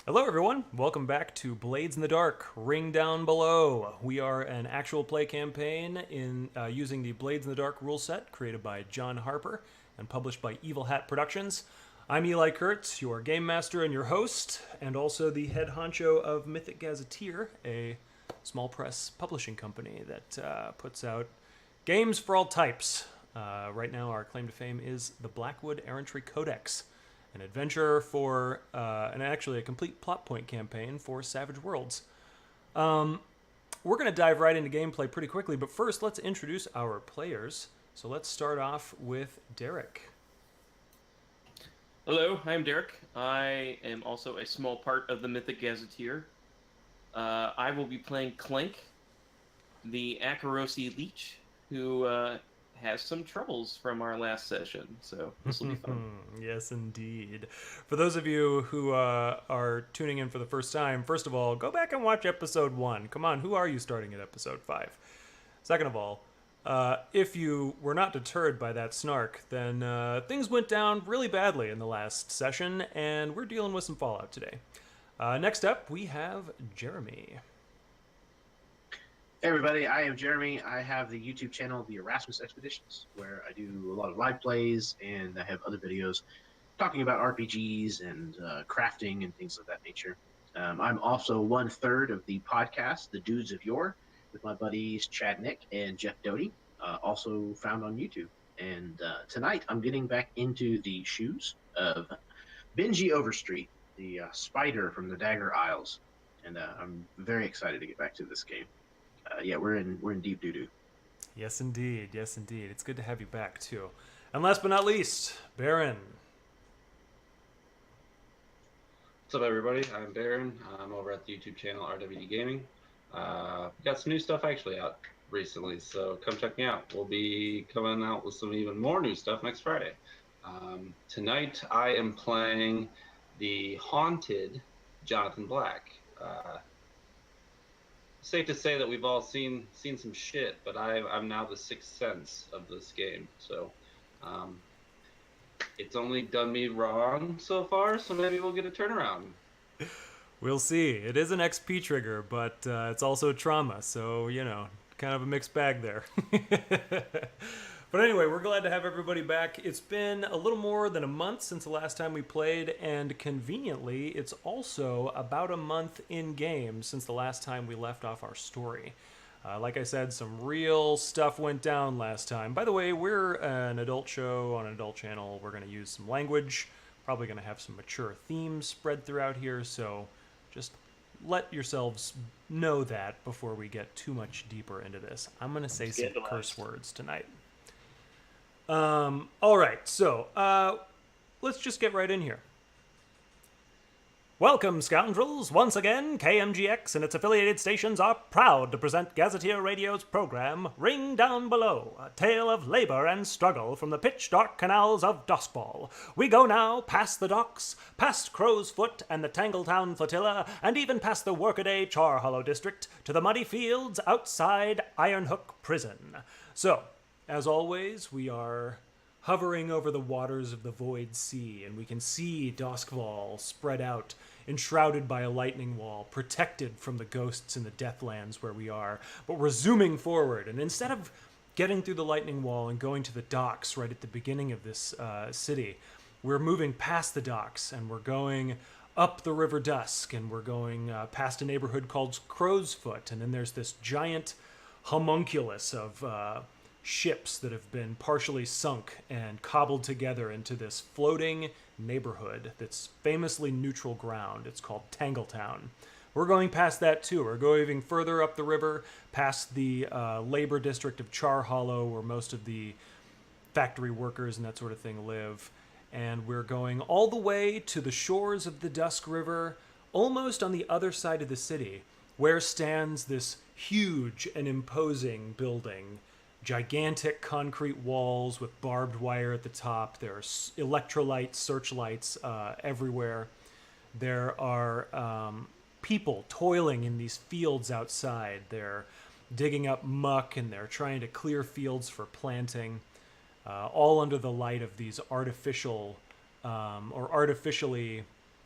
Hello, everyone. Welcome back to Blades in the Dark, Ring Down Below. We are an actual play campaign in using the Blades in the Dark rule set created by John Harper and published by Evil Hat Productions. I'm Eli Kurtz, your game master and your host, and also the head honcho of Mythic Gazetteer, a small press publishing company that puts out games for all types. Right now, our claim to fame is the Blackwood Errantry Codex, an adventure for, and actually a complete plot point campaign for Savage Worlds. We're going to dive right into gameplay pretty quickly, but first let's introduce our players. So let's start off with Derek. Hello, I'm Derek. I am also a small part of the Mythic Gazetteer. I will be playing Clank, the Akarosi Leech, who has some troubles from our last session, so this will be fun. Yes, indeed. For those of you who are tuning in for the first time, first of all, go back and watch episode 1. Come on, who are you starting at episode 5? Second of all, if you were not deterred by that snark, then things went down really badly in the last session, and we're dealing with some fallout today. Next up, we have Jeremy. Hey everybody, I am Jeremy. I have the YouTube channel, The Erasmus Expeditions, where I do a lot of live plays and I have other videos talking about RPGs and crafting and things of that nature. I'm also 1/3 of the podcast, The Dudes of Yore, with my buddies Chad Nick and Jeff Doty, also found on YouTube. And tonight I'm getting back into the shoes of Benji Overstreet, the spider from the Dagger Isles. And I'm very excited to get back to this game. Yeah, we're in deep doo doo. Yes, indeed. Yes, indeed. It's good to have you back, too. And last but not least, Baron. What's up, everybody? I'm Baron. I'm over at the YouTube channel RWD Gaming. Got some new stuff actually out recently, so come check me out. We'll be coming out with some even more new stuff next Friday. Tonight, I am playing the Haunted Jonathan Black. Safe to say that we've all seen some shit, but I'm now the sixth sense of this game, so it's only done me wrong so far, so maybe we'll get a turnaround. We'll see. It is an XP trigger, but it's also trauma, so, kind of a mixed bag there. But anyway, we're glad to have everybody back. It's been a little more than a month since the last time we played, and conveniently, it's also about a month in game since the last time we left off our story. Like I said, some real stuff went down last time. By the way, we're an adult show on an adult channel. We're going to use some language, probably going to have some mature themes spread throughout here, so just let yourselves know that before we get too much deeper into this. I'm going to say some curse words tonight. All right, so let's just get right in here. Welcome, scoundrels! Once again, KMGX and its affiliated stations are proud to present Gazetteer Radio's program, Ring Down Below, a tale of labor and struggle from the pitch-dark canals of Duskfall. We go now past the docks, past Crow's Foot and the Tangletown Flotilla, and even past the workaday Char Hollow district, to the muddy fields outside Ironhook Prison. So, as always, we are hovering over the waters of the Void Sea, and we can see Duskfall spread out, enshrouded by a lightning wall, protected from the ghosts in the Deathlands where we are. But we're zooming forward, and instead of getting through the lightning wall and going to the docks right at the beginning of this city, we're moving past the docks, and we're going up the River Dusk, and we're going past a neighborhood called Crow's Foot, and then there's this giant homunculus of ships that have been partially sunk and cobbled together into this floating neighborhood that's famously neutral ground. It's called Tangletown. We're going past that too. We're going even further up the river, past the labor district of Char Hollow, where most of the factory workers and that sort of thing live. And we're going all the way to the shores of the Dusk River, almost on the other side of the city, where stands this huge and imposing building. Gigantic concrete walls with barbed wire at the top. There are electrolyte searchlights everywhere. There are people toiling in these fields outside. They're digging up muck and they're trying to clear fields for planting, all under the light of these artificial or artificially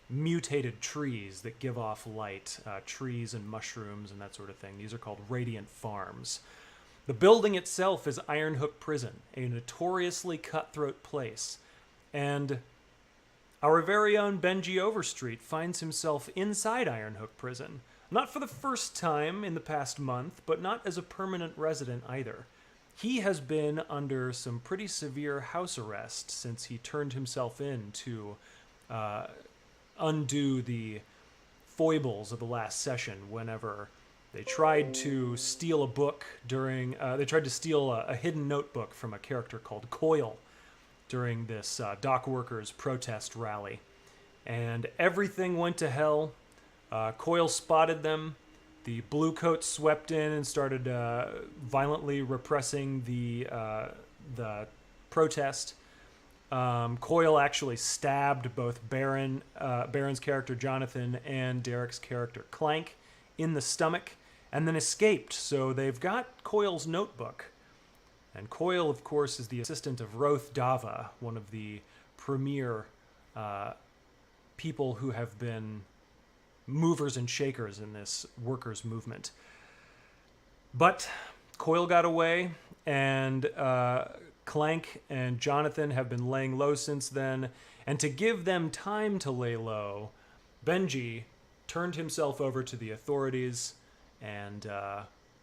mutated trees that give off light, trees and mushrooms and that sort of thing. These are called radiant farms. The building itself is Ironhook Prison, a notoriously cutthroat place. And our very own Benji Overstreet finds himself inside Ironhook Prison. Not for the first time in the past month, but not as a permanent resident either. He has been under some pretty severe house arrest since he turned himself in to undo the foibles of the last session whenever they tried to steal a book during... they tried to steal a hidden notebook from a character called Coil during this dock workers protest rally. And everything went to hell. Coil spotted them. The Bluecoats swept in and started violently repressing the protest. Coil actually stabbed both Baron's character Jonathan and Derek's character Clank in the stomach, and then escaped. So they've got Coil's notebook. And Coil, of course, is the assistant of Roth Dava, one of the premier people who have been movers and shakers in this workers' movement. But Coil got away, and Clank and Jonathan have been laying low since then. And to give them time to lay low, Benji turned himself over to the authorities, and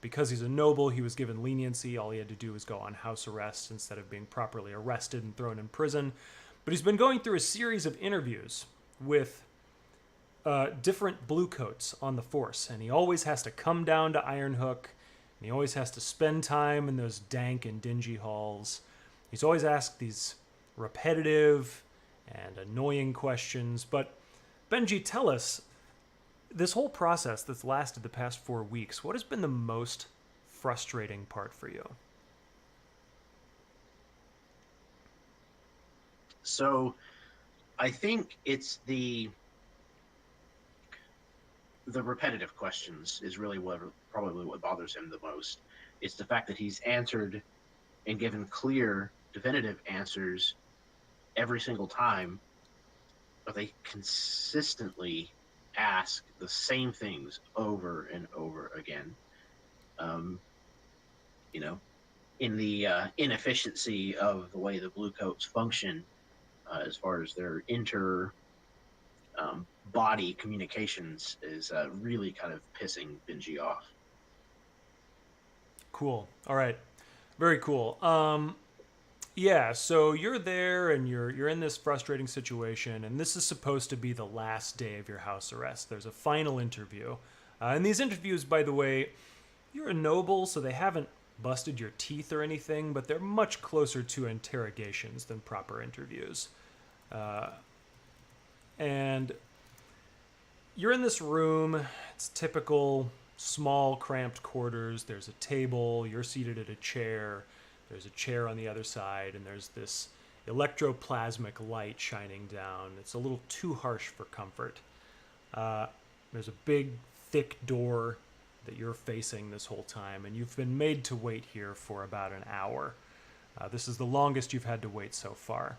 because he's a noble, he was given leniency. All he had to do was go on house arrest instead of being properly arrested and thrown in prison. But he's been going through a series of interviews with different Bluecoats on the force, and he always has to come down to Ironhook, and he always has to spend time in those dank and dingy halls. He's always asked these repetitive and annoying questions. But Benji, tell us, this whole process that's lasted the past 4 weeks, what has been the most frustrating part for you? So I think it's the repetitive questions is really probably what bothers him the most. It's the fact that he's answered and given clear, definitive answers every single time, but they consistently ask the same things over and over again. In the inefficiency of the way the Bluecoats function, as far as their body communications, is really kind of pissing Benji off. Cool. All right. Very cool. Yeah, so you're there and you're in this frustrating situation, and this is supposed to be the last day of your house arrest. There's a final interview. And these interviews, by the way, you're a noble, so they haven't busted your teeth or anything, but they're much closer to interrogations than proper interviews. And you're in this room. It's typical small, cramped quarters. There's a table. You're seated at a chair. There's a chair on the other side, and there's this electroplasmic light shining down. It's a little too harsh for comfort. There's a big, thick door that you're facing this whole time, and you've been made to wait here for about an hour. This is the longest you've had to wait so far.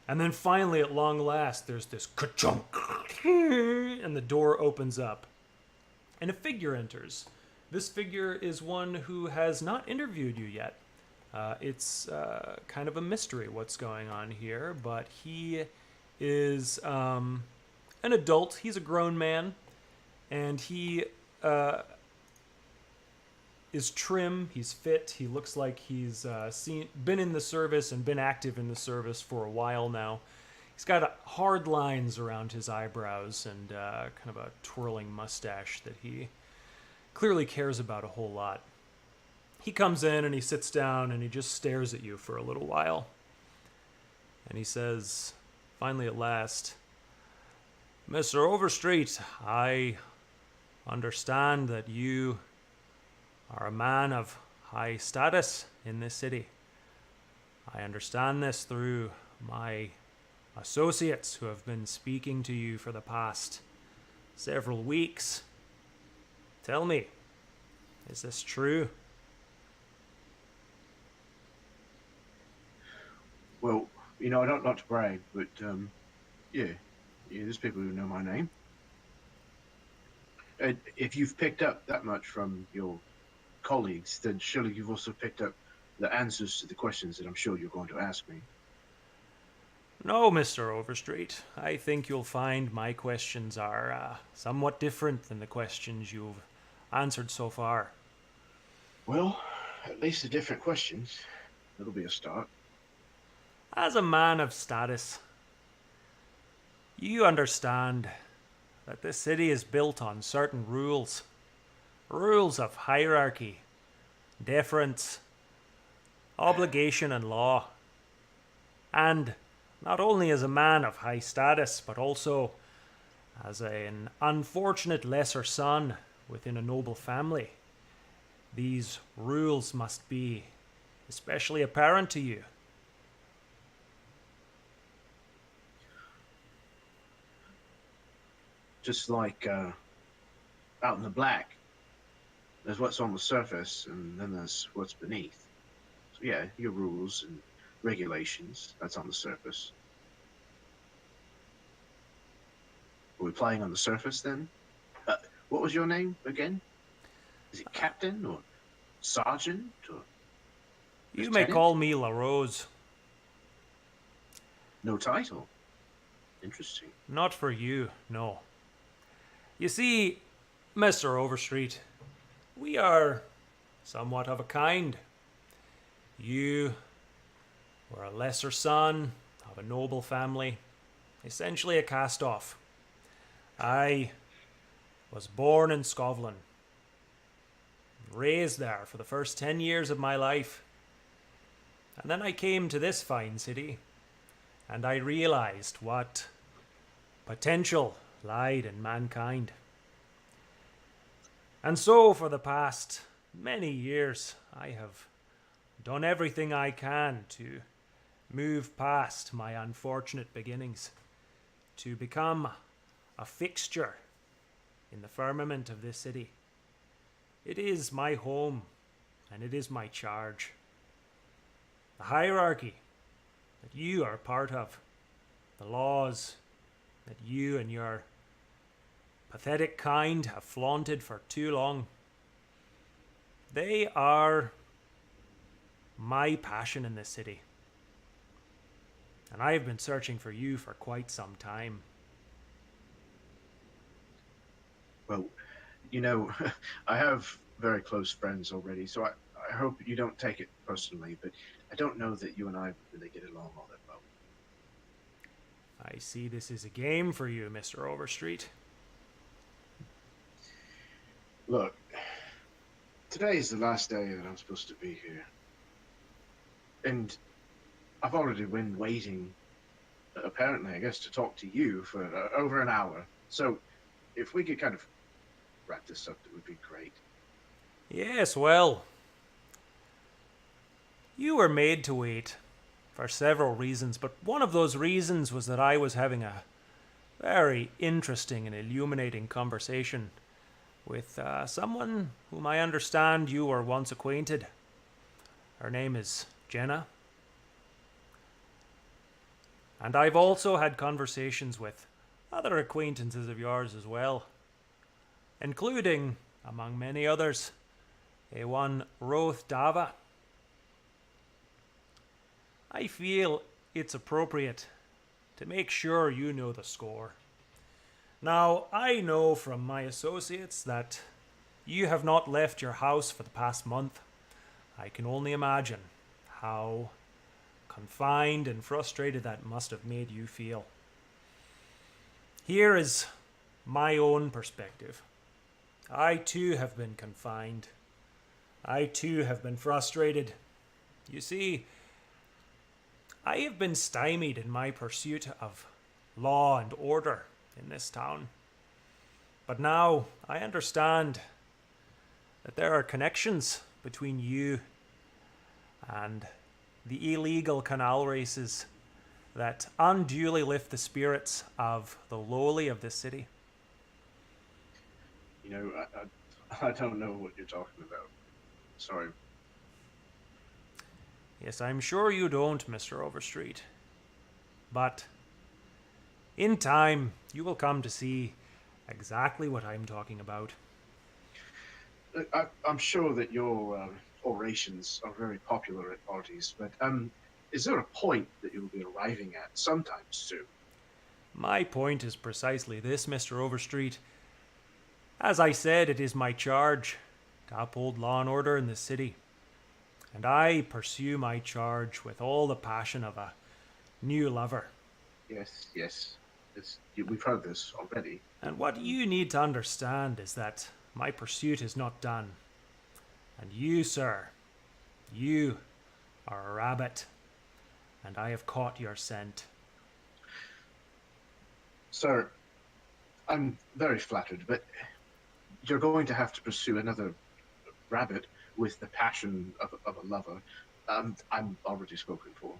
And then finally, at long last, there's this ka-chunk, and the door opens up, and a figure enters. This figure is one who has not interviewed you yet. It's kind of a mystery what's going on here, but he is an adult. He's a grown man, and he is trim. He's fit. He looks like he's been in the service and been active in the service for a while now. He's got hard lines around his eyebrows and kind of a twirling mustache that he clearly cares about a whole lot. He comes in and he sits down and he just stares at you for a little while. And he says, finally at last, "Mr. Overstreet, I understand that you are a man of high status in this city. I understand this through my associates who have been speaking to you for the past several weeks. Tell me, is this true?" Well, I don't, not to brag, but yeah, Yeah, there's people who know my name. If you've picked up that much from your colleagues, then surely you've also picked up the answers to the questions that I'm sure you're going to ask me. No, Mr. Overstreet. I think you'll find my questions are somewhat different than the questions you've answered so far. Well, at least the different questions. That'll be a start. As a man of status, you understand that this city is built on certain rules. Rules of hierarchy, deference, obligation, and law. And not only as a man of high status, but also as an unfortunate lesser son within a noble family, these rules must be especially apparent to you. Just like out in the black, there's what's on the surface, and then there's what's beneath. So yeah, your rules and regulations, that's on the surface. Are we playing on the surface then? What was your name again? Is it Captain or Sergeant or You may Lieutenant? call me La Rose. No title? Interesting. Not for you, no. You see, Mr. Overstreet, we are somewhat of a kind. You were a lesser son of a noble family, essentially a cast-off. I was born in Scotland, raised there for the first 10 years of my life. And then I came to this fine city, and I realized what potential lied in mankind. And so, for the past many years, I have done everything I can to move past my unfortunate beginnings, to become a fixture in the firmament of this city. It is my home, and it is my charge. The hierarchy that you are part of, the laws that you and your pathetic kind have flaunted for too long, they are my passion in this city. And I have been searching for you for quite some time. Well, you know, I have very close friends already, so I hope you don't take it personally, but I don't know that you and I really get along all that well. I see this is a game for you, Mr. Overstreet. Look, today is the last day that I'm supposed to be here. And I've already been waiting, apparently, I guess, to talk to you for over an hour. So if we could kind of wrap this up, that would be great. Yes, well, you were made to wait for several reasons, but one of those reasons was that I was having a very interesting and illuminating conversation with someone whom I understand you were once acquainted. Her name is Jenna. And I've also had conversations with other acquaintances of yours as well, including, among many others, a one Roth Dava. I feel it's appropriate to make sure you know the score. Now, I know from my associates that you have not left your house for the past month. I can only imagine how confined and frustrated that must have made you feel. Here is my own perspective. I too have been confined. I too have been frustrated. You see, I have been stymied in my pursuit of law and order in this town. But now I understand that there are connections between you and the illegal canal races that unduly lift the spirits of the lowly of this city. You know, I don't know what you're talking about. Sorry. Yes, I'm sure you don't, Mr. Overstreet. But In time, you will come to see exactly what I'm talking about. I'm sure that your orations are very popular at parties, but is there a point that you'll be arriving at sometime soon? My point is precisely this, Mr. Overstreet. As I said, it is my charge to uphold law and order in this city. And I pursue my charge with all the passion of a new lover. Yes, yes. We've heard this already. And what you need to understand is that my pursuit is not done. And you, sir, you are a rabbit, and I have caught your scent. Sir, I'm very flattered, but you're going to have to pursue another rabbit with the passion of a lover. I'm already spoken for.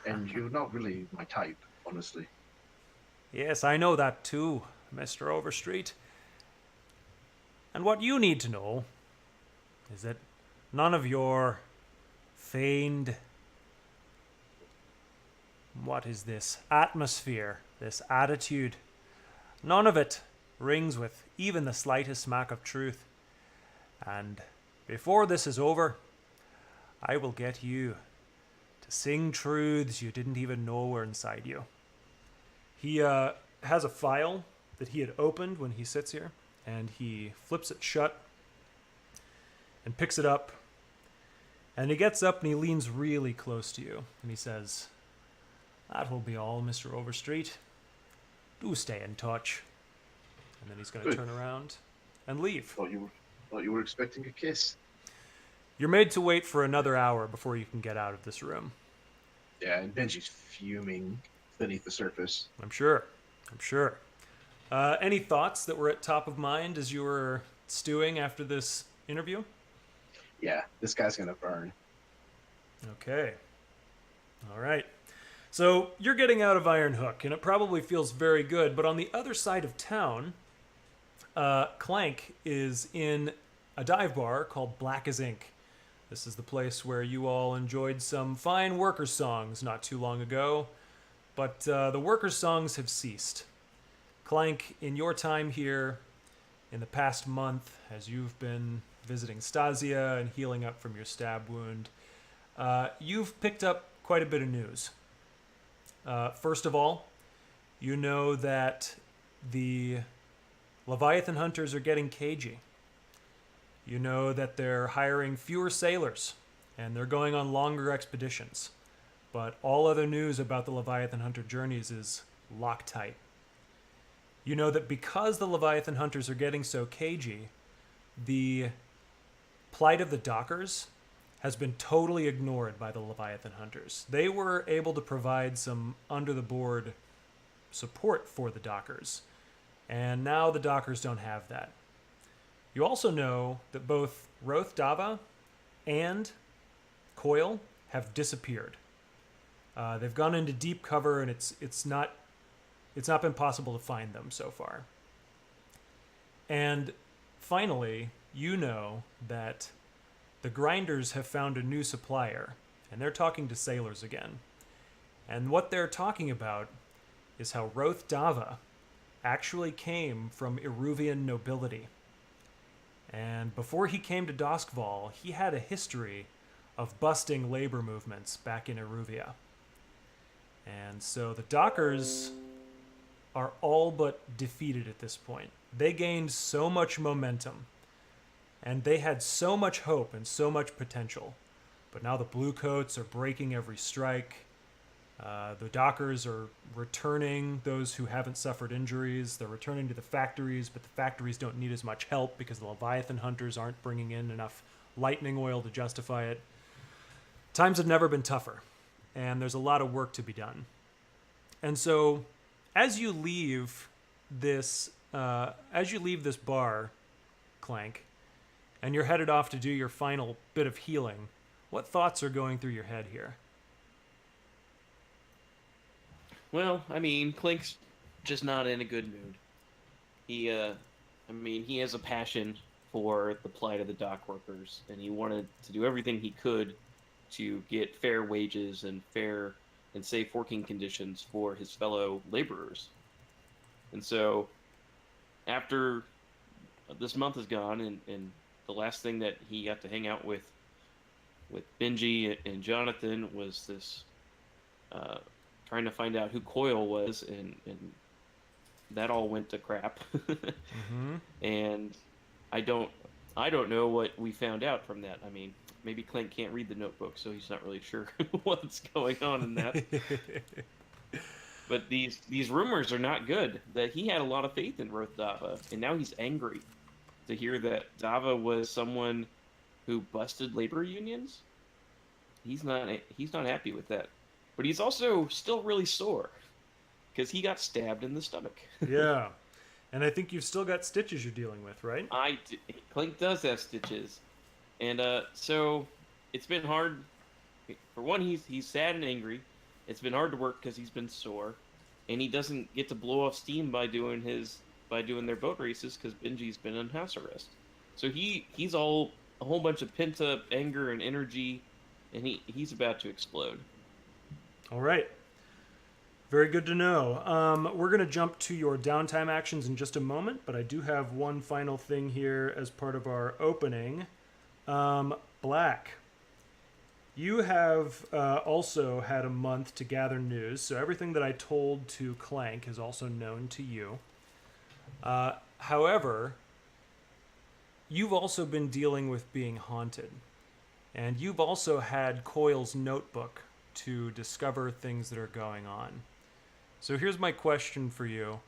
And you're not really my type, honestly. Yes, I know that too, Mr. Overstreet. And what you need to know is that none of your feigned, what is this, atmosphere, this attitude, none of it rings with even the slightest smack of truth. And before this is over, I will get you to sing truths you didn't even know were inside you. He has a file that he had opened when he sits here, and he flips it shut and picks it up. And he gets up and he leans really close to you, and he says, "That will be all, Mr. Overstreet. Do stay in touch." And then he's going to turn around and leave. Thought you were expecting a kiss. You're made to wait for another hour before you can get out of this room. Yeah, and Benji's fuming beneath the surface. I'm sure. Any thoughts that were at top of mind as you were stewing after this interview? Yeah, this guy's gonna burn. Okay. All right. So you're getting out of Iron Hook, and it probably feels very good, but on the other side of town, Clank is in a dive bar called Black as Ink. This is the place where you all enjoyed some fine workers' songs not too long ago, but the workers' songs have ceased. Clank, in your time here, in the past month, as you've been visiting Stasia and healing up from your stab wound, you've picked up quite a bit of news. First of all, you know that the Leviathan hunters are getting cagey. You know that they're hiring fewer sailors, and they're going on longer expeditions. But all other news about the Leviathan hunter journeys is Loctite. You know that because the Leviathan hunters are getting so cagey, the plight of the dockers has been totally ignored by the Leviathan hunters. They were able to provide some under-the-board support for the dockers, and now the dockers don't have that. You also know that both Roth Dava and Coil have disappeared. They've gone into deep cover, and it's not been possible to find them so far. And finally, you know that the Grinders have found a new supplier, and they're talking to sailors again. And what they're talking about is how Roth Dava actually came from Eruvian nobility. And before he came to Doskval, he had a history of busting labor movements back in Eruvia. And so the Dockers are all but defeated at this point. They gained so much momentum, and they had so much hope and so much potential. But now the Bluecoats are breaking every strike. The Dockers are returning those who haven't suffered injuries. They're returning to the factories, but the factories don't need as much help because the Leviathan hunters aren't bringing in enough lightning oil to justify it. Times have never been tougher, and there's a lot of work to be done. And so, as you leave this bar, Clank, and you're headed off to do your final bit of healing, what thoughts are going through your head here? Well, I mean, Clink's just not in a good mood. He has a passion for the plight of the dock workers, and he wanted to do everything he could to get fair wages and fair and safe working conditions for his fellow laborers. And so, after this month is gone, and the last thing that he got to hang out with Benji and Jonathan was this trying to find out who Coil was, and that all went to crap. Mm-hmm. And I don't know what we found out from that. I mean, maybe Clint can't read the notebook, so he's not really sure what's going on in that. But these rumors are not good. That he had a lot of faith in Roth Dava, and now he's angry to hear that Dava was someone who busted labor unions. He's not happy with that. But he's also still really sore because he got stabbed in the stomach. Yeah. And I think you've still got stitches you're dealing with, right? Clink does have stitches, and so it's been hard. For one, he's sad and angry. It's been hard to work because he's been sore, and he doesn't get to blow off steam by doing their boat races because Benji's been on house arrest. So he's all a whole bunch of pent up anger and energy, and he's about to explode. All right. Very good to know. We're going to jump to your downtime actions in just a moment, but I do have one final thing here as part of our opening. Black, you have also had a month to gather news, so everything that I told to Clank is also known to you. However, you've also been dealing with being haunted, and you've also had Coil's notebook to discover things that are going on. So here's my question for you.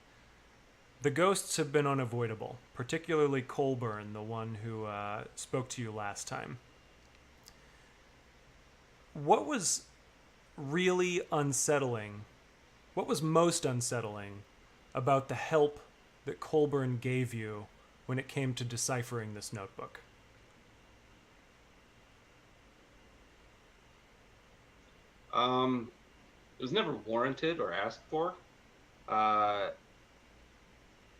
The ghosts have been unavoidable, particularly Colburn, the one who spoke to you last time. What was really unsettling, what was most unsettling about the help that Colburn gave you when it came to deciphering this notebook? It was never warranted or asked for.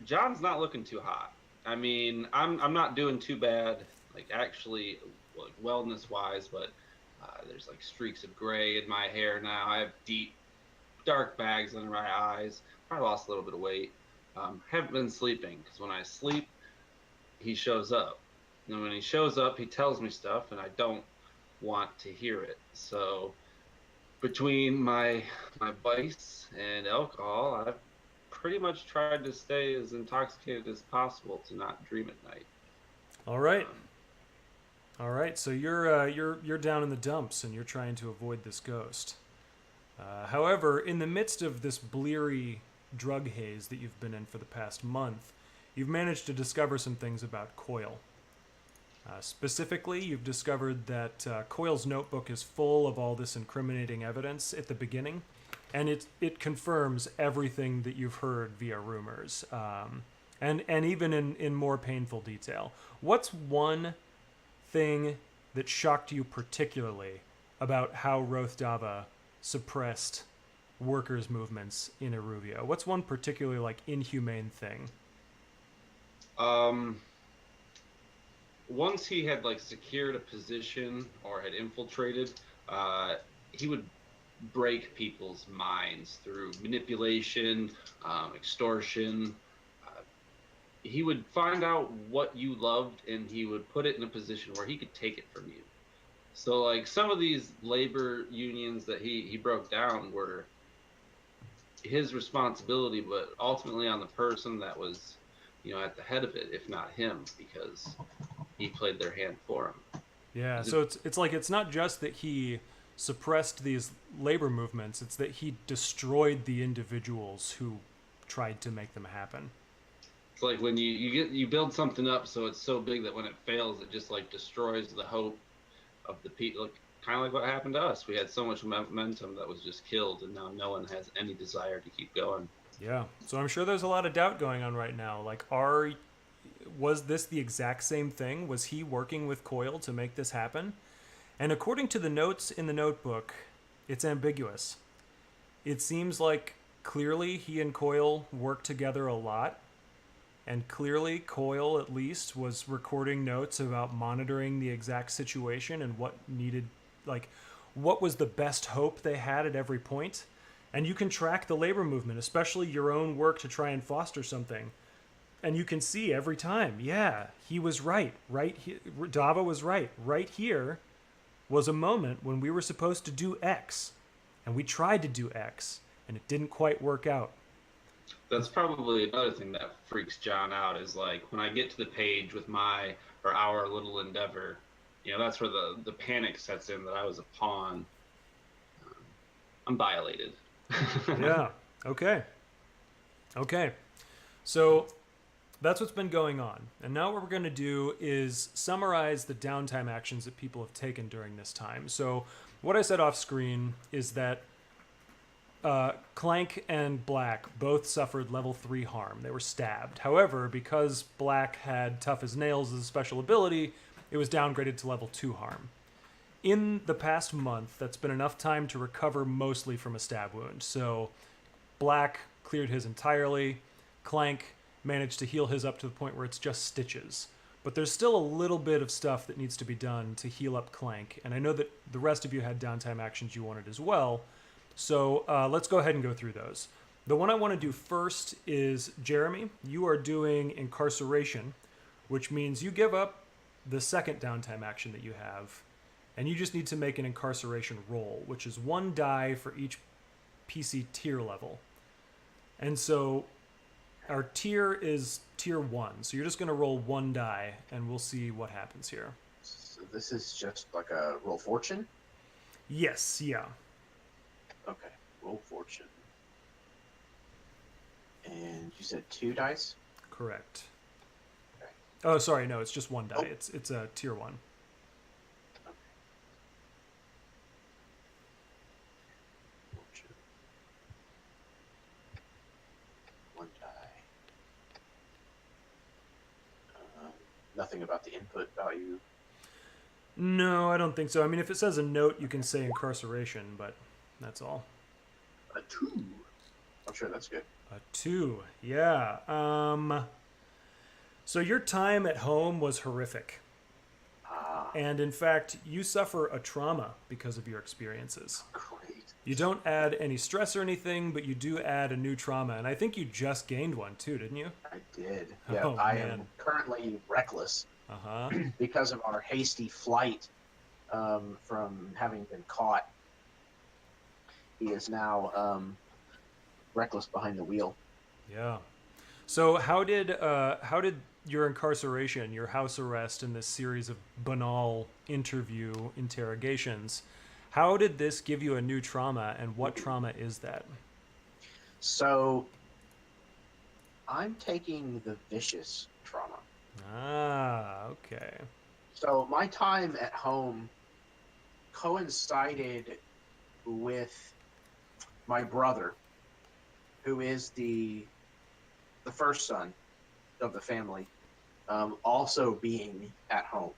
John's not looking too hot. I mean, I'm not doing too bad, like actually, like wellness wise, but there's like streaks of gray in my hair now. I have deep, dark bags under my eyes. I lost a little bit of weight. Haven't been sleeping because when I sleep, he shows up. And when he shows up, he tells me stuff, and I don't want to hear it. So between my vice and alcohol, I've pretty much tried to stay as intoxicated as possible to not dream at night. All right. All right. So you're down in the dumps and you're trying to avoid this ghost. However, in the midst of this bleary drug haze that you've been in for the past month, you've managed to discover some things about Coil. Specifically, you've discovered that Coil's notebook is full of all this incriminating evidence at the beginning, and it confirms everything that you've heard via rumors, and even in more painful detail. What's one thing that shocked you particularly about how Roth Dava suppressed workers' movements in Eruvia? What's one particularly inhumane thing? Once he had secured a position or had infiltrated, he would break people's minds through manipulation, extortion. He would find out what you loved, and he would put it in a position where he could take it from you. So some of these labor unions that he broke down were his responsibility, but ultimately on the person that was at the head of it, if not him, because he played their hand for him. Yeah, so it's not just that he suppressed these labor movements, it's that he destroyed the individuals who tried to make them happen. It's like when you build something up so it's so big that when it fails, it just destroys the hope of the people. Kind of like what happened to us. We had so much momentum that was just killed, and now no one has any desire to keep going. Yeah, so I'm sure there's a lot of doubt going on right now. Was this the exact same thing? Was he working with Coil to make this happen? And according to the notes in the notebook, it's ambiguous. It seems like clearly he and Coil worked together a lot, and clearly Coil at least was recording notes about monitoring the exact situation and what needed, what was the best hope they had at every point. And you can track the labor movement, especially your own work to try and foster something. And you can see every time, yeah, he was right. Dava was right. Right here was a moment when we were supposed to do X. And we tried to do X, and it didn't quite work out. That's probably another thing that freaks John out is like when I get to the page with my or our little endeavor, that's where the panic sets in that I was a pawn. I'm violated. Yeah. Okay. So that's what's been going on. And now what we're going to do is summarize the downtime actions that people have taken during this time. So what I said off screen is that Clank and Black both suffered level 3 harm. They were stabbed. However, because Black had Tough as Nails as a special ability, it was downgraded to level 2 harm. In the past month, that's been enough time to recover mostly from a stab wound. So Black cleared his entirely. Clank managed to heal his up to the point where it's just stitches. But there's still a little bit of stuff that needs to be done to heal up Clank. And I know that the rest of you had downtime actions you wanted as well. So let's go ahead and go through those. The one I want to do first is Jeremy. You are doing Incarceration, which means you give up the second downtime action that you have, and you just need to make an Incarceration roll, which is 1 die for each PC tier level. And so our tier is tier 1, so you're just going to roll 1 die, and we'll see what happens here. So this is just like a roll fortune? Yes, yeah. Okay, roll fortune. And you said 2 dice? Correct. Okay. Oh, sorry, no, it's just 1 die. Oh. It's a tier 1. Okay. Fortune. 1 die. Nothing about the input value. No, I don't think so. I mean, if it says a note, you can say Incarceration, but that's all. A 2. I'm sure that's good. A 2, yeah. So your time at home was horrific. And in fact, you suffer a trauma because of your experiences. Great. You don't add any stress or anything, but you do add a new trauma. And I think you just gained one too, didn't you? I did. Yeah, Oh, I man. am currently reckless Uh-huh. because of our hasty flight from having been caught. He is now reckless behind the wheel. Yeah. So how did your incarceration, your house arrest, and this series of banal interrogations, how did this give you a new trauma, and what trauma is that? So I'm taking the vicious trauma. Ah, okay. So my time at home coincided with my brother, who is the first son of the family, also being at home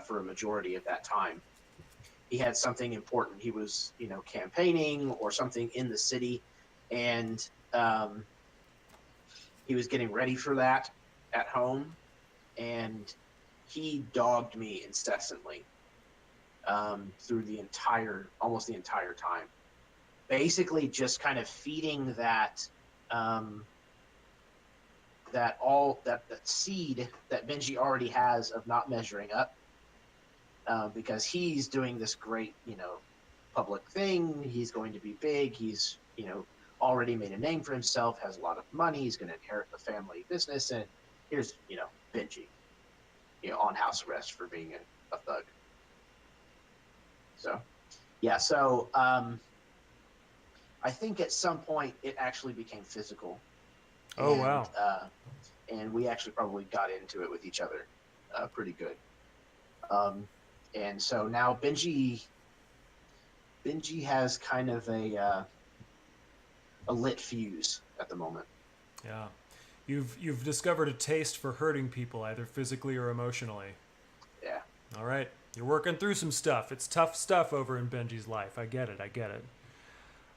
for a majority of that time. He had something important. He was, campaigning or something in the city, and he was getting ready for that at home, and he dogged me incessantly through almost the entire time. Basically, just kind of feeding that seed that Benji already has of not measuring up, because he's doing this great, public thing. He's going to be big. He's, already made a name for himself, has a lot of money. He's going to inherit the family business. And here's, Benji, on house arrest for being a thug. So, yeah. So, I think at some point it actually became physical. Oh, wow. And we actually probably got into it with each other pretty good. And so now Benji has kind of a lit fuse at the moment. Yeah. You've discovered a taste for hurting people, either physically or emotionally. Yeah. All right. You're working through some stuff. It's tough stuff over in Benji's life. I get it.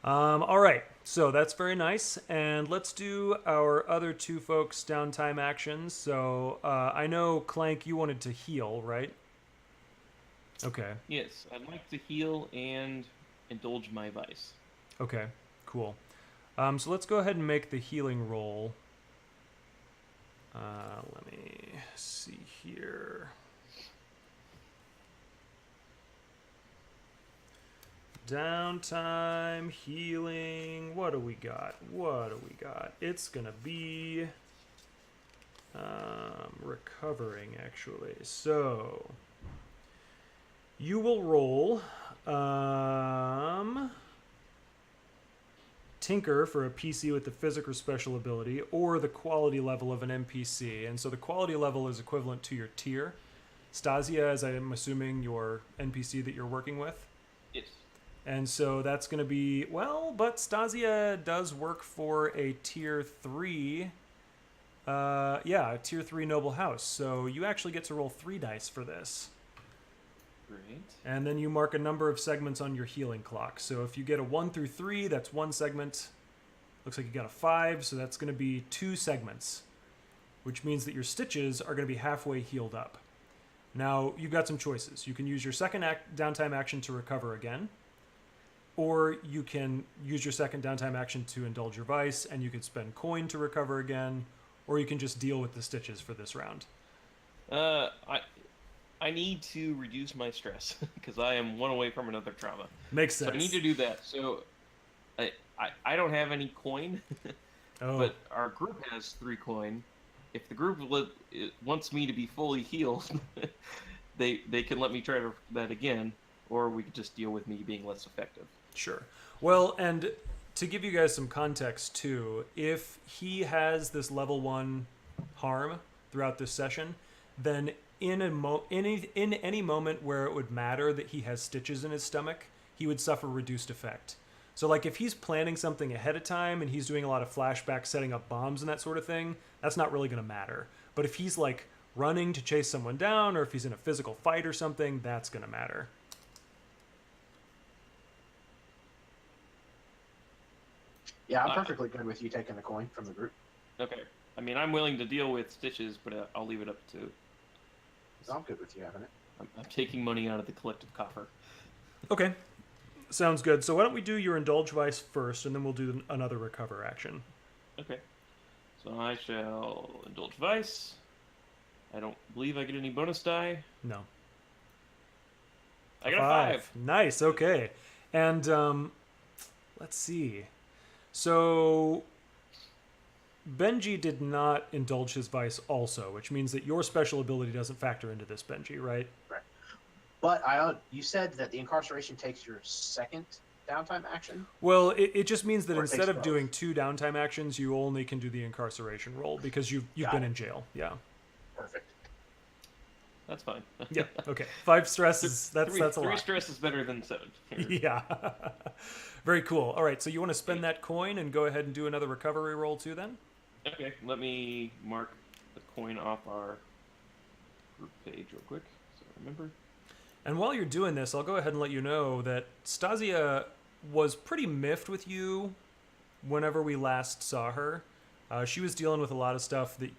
All right. So that's very nice. And let's do our other two folks' downtime actions. So I know, Clank, you wanted to heal, right? Okay. Yes, I'd like to heal and indulge my vice. Okay. Cool. So let's go ahead and make the healing roll. Let me see here. Downtime, healing. What do we got? It's gonna be recovering, actually. So you will roll Tinker for a PC with the physic or special ability, or the quality level of an NPC. And so the quality level is equivalent to your tier. Stasia, as I am assuming, your NPC that you're working with. Yes. And so that's going to be, well, but Stasia does work for a tier 3. A tier 3 noble house. So you actually get to roll 3 dice for this. Great. And then you mark a number of segments on your healing clock. So if you get a 1 through 3, that's 1 segment. Looks like you got a 5, so that's going to be 2 segments, which means that your stitches are going to be halfway healed up. Now, you've got some choices. You can use your second downtime action to recover again, or you can use your second downtime action to indulge your vice, and you can spend coin to recover again, or you can just deal with the stitches for this round. I need to reduce my stress because I am one away from another trauma. Makes sense. So I need to do that. So I don't have any coin, but our group has 3 coin. If the group wants me to be fully healed, they can let me try that again, or we could just deal with me being less effective. Sure. Well, and to give you guys some context too, if he has this level 1 harm throughout this session, then in any moment where it would matter that he has stitches in his stomach, he would suffer reduced effect. So like if he's planning something ahead of time and he's doing a lot of flashbacks, setting up bombs and that sort of thing, that's not really going to matter. But if he's like running to chase someone down, or if he's in a physical fight or something, that's going to matter. Yeah, I'm perfectly good with you taking the coin from the group. Okay. I mean, I'm willing to deal with stitches, but I'll leave it up to... I'm good with you having it. I'm taking money out of the collective coffer. Okay. Sounds good. So why don't we do your indulge vice first, and then we'll do another recover action. Okay. So I shall indulge vice. I don't believe I get any bonus die. No. I got a 5. Nice. Okay. And let's see. So Benji did not indulge his vice also, which means that your special ability doesn't factor into this, Benji, right? Right. But you said that the incarceration takes your second downtime action? Well, it just means that Or it instead takes of both. doing 2 downtime actions, you only can do the incarceration roll because you've Got been it. in jail. Yeah. Perfect. That's fine. Yeah. Okay. 5 stress is that's a 3 lot. stress is better than 7. Yeah. Very cool. All right. So you want to spend that coin and go ahead and do another recovery roll too, then? Okay, let me mark the coin off our group page real quick, so I remember. And while you're doing this, I'll go ahead and let you know that Stasia was pretty miffed with you whenever we last saw her. She was dealing with a lot of stuff that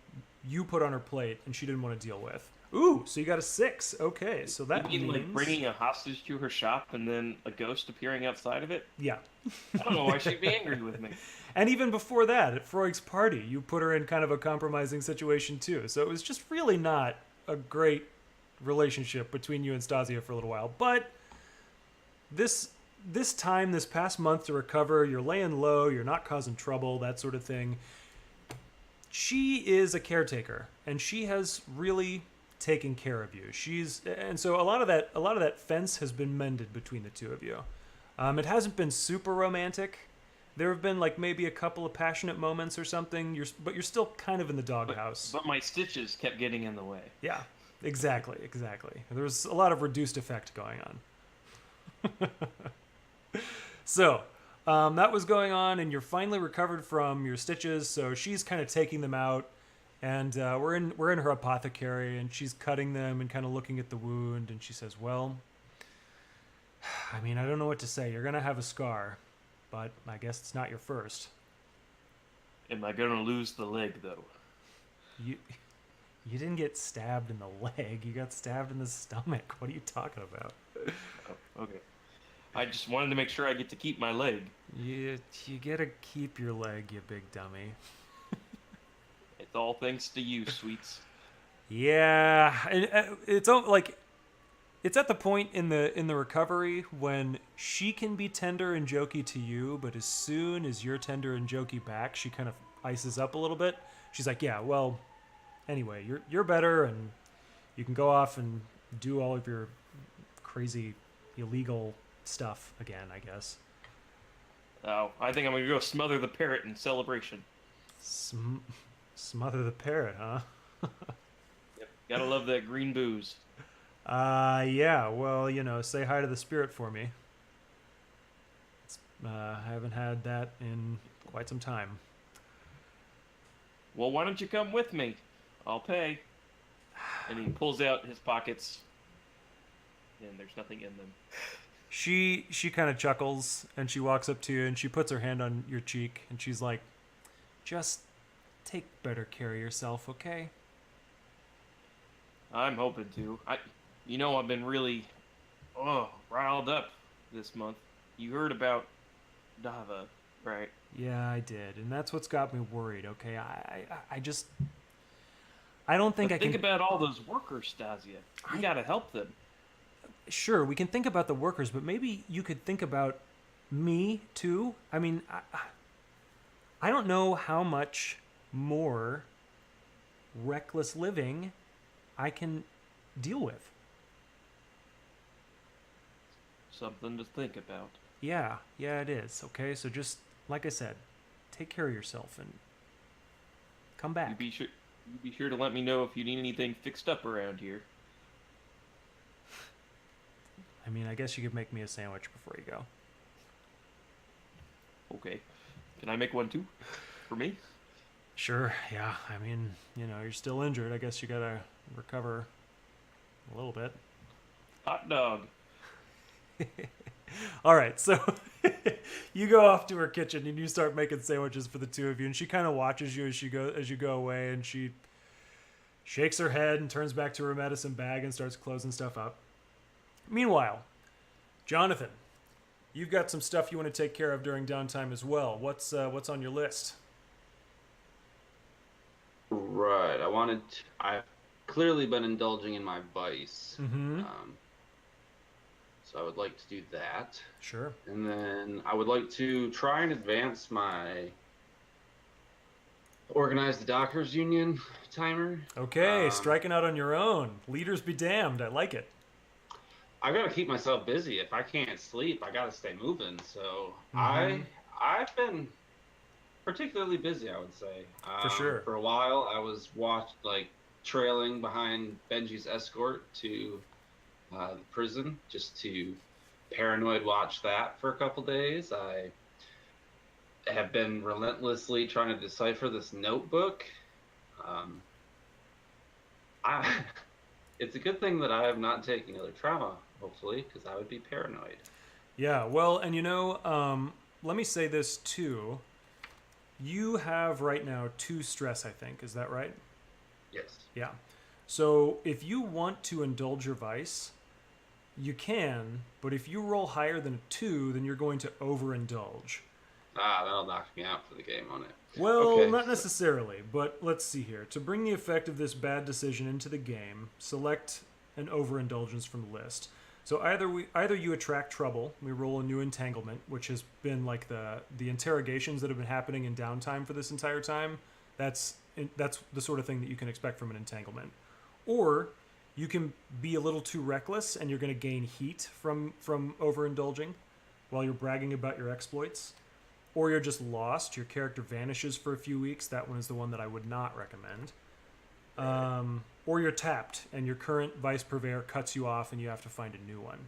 you put on her plate, and she didn't want to deal with. Ooh, so you got a 6. Okay, so that You mean means... like bringing a hostage to her shop and then a ghost appearing outside of it? Yeah. I don't know why she'd be angry with me. And even before that, at Freud's party, you put her in kind of a compromising situation too. So it was just really not a great relationship between you and Stasia for a little while. But this past month to recover, you're laying low, you're not causing trouble, that sort of thing. She is a caretaker, and she has really taken care of you. And so a lot of that fence has been mended between the two of you. It hasn't been super romantic. There have been like maybe a couple of passionate moments or something. But you're still kind of in the doghouse. But my stitches kept getting in the way. Yeah, exactly. There's a lot of reduced effect going on. So that was going on, and you're finally recovered from your stitches. So she's kind of taking them out, and we're in her apothecary, and she's cutting them and kind of looking at the wound, and she says, "Well, I mean, I don't know what to say. You're gonna have a scar, but I guess it's not your first. Am I gonna lose the leg though? You didn't get stabbed in the leg. You got stabbed in the stomach. What are you talking about? Oh, okay. I just wanted to make sure I get to keep my leg. You gotta keep your leg, you big dummy. It's all thanks to you, Sweets. Yeah, and like it's at the point in the recovery when she can be tender and jokey to you, but as soon as you're tender and jokey back, she kind of ices up a little bit. She's like, "Yeah, well, anyway, you're better, and you can go off and do all of your crazy illegal stuff again, I guess." Oh, I think I'm gonna go smother the parrot in celebration. Smother the parrot, huh? Yep. Gotta love that green booze. Yeah, well, say hi to the spirit for me. I haven't had that in quite some time. Well, why don't you come with me? I'll pay. And he pulls out his pockets, and there's nothing in them. She kind of chuckles, and she walks up to you, and she puts her hand on your cheek, and she's like, "Just take better care of yourself, okay?" I'm hoping to. I've been really, riled up this month. You heard about Dava, right? Yeah, I did, and that's what's got me worried. Okay, I don't think But I can. think about all those workers, Stasia. You gotta help them. Sure, we can think about the workers, but maybe you could think about me too. I mean, I don't know how much more reckless living I can deal with. Something to think about. Yeah, it is. Okay, so just like I said, take care of yourself and come You back. be sure to let me know if you need anything fixed up around here. I mean, I guess you could make me a sandwich before you go. Okay. Can I make one too? For me? Sure, yeah. I mean, you're still injured. I guess you gotta recover a little bit. Hot dog. All right, so you go off to her kitchen and you start making sandwiches for the two of you, and she kind of watches you as you go away, and she shakes her head and turns back to her medicine bag and starts closing stuff up. Meanwhile, Jonathan, you've got some stuff you want to take care of during downtime as well. What's on your list? Right. I've clearly been indulging in my vice. Mm-hmm. So I would like to do that. Sure. And then I would like to try and advance my Organize the Dockers Union timer. Okay, striking out on your own. Leaders be damned. I like it. I gotta keep myself busy. If I can't sleep, I gotta stay moving. So Mhm. I've been particularly busy, I would say. For sure. For a while, I was trailing behind Benji's escort to the prison, just to paranoid watch that for a couple days. I have been relentlessly trying to decipher this notebook. It's a good thing that I have not taken other trauma, hopefully, because I would be paranoid. Yeah, well, and let me say this too. You have right now 2 stress, I think. Is that right? Yes. Yeah. So if you want to indulge your vice, you can, but if you roll higher than a 2, then you're going to overindulge. That'll knock me out for the game on it. Well, Okay, not necessarily, but let's see here. To bring the effect of this bad decision into the game, select an overindulgence from the list. So either you attract trouble, we roll a new entanglement, which has been like the interrogations that have been happening in downtime for this entire time. That's the sort of thing that you can expect from an entanglement. Or you can be a little too reckless and you're going to gain heat from overindulging while you're bragging about your exploits. Or you're just lost, your character vanishes for a few weeks. That one is the one that I would not recommend. Or you're tapped and your current vice purveyor cuts you off and you have to find a new one.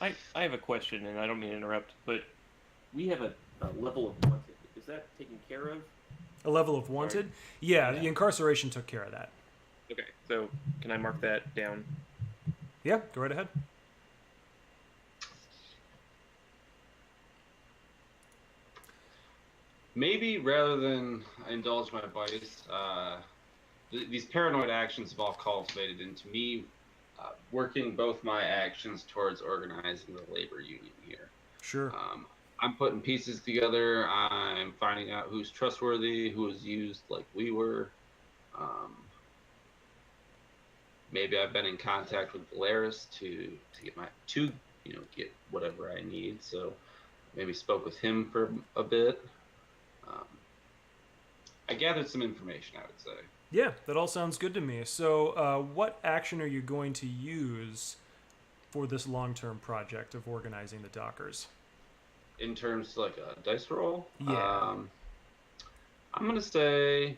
I have a question, and I don't mean to interrupt, but we have a level of wanted. Is that taken care of? A level of wanted? Yeah, Yeah. the incarceration took care of that. Okay, so can I mark that down? Yeah, go right ahead. Maybe rather than indulge my vice, these paranoid actions have all cultivated into me working both my actions towards organizing the labor union here. Sure. I'm putting pieces together. I'm finding out who's trustworthy, who is used like we were. Maybe I've been in contact with Valeris to get whatever I need. So maybe spoke with him for a bit. I gathered some information, I would say. Yeah, that all sounds good to me. So, what action are you going to use for this long-term project of organizing the Dockers? In terms of like a dice roll, Yeah. I'm gonna say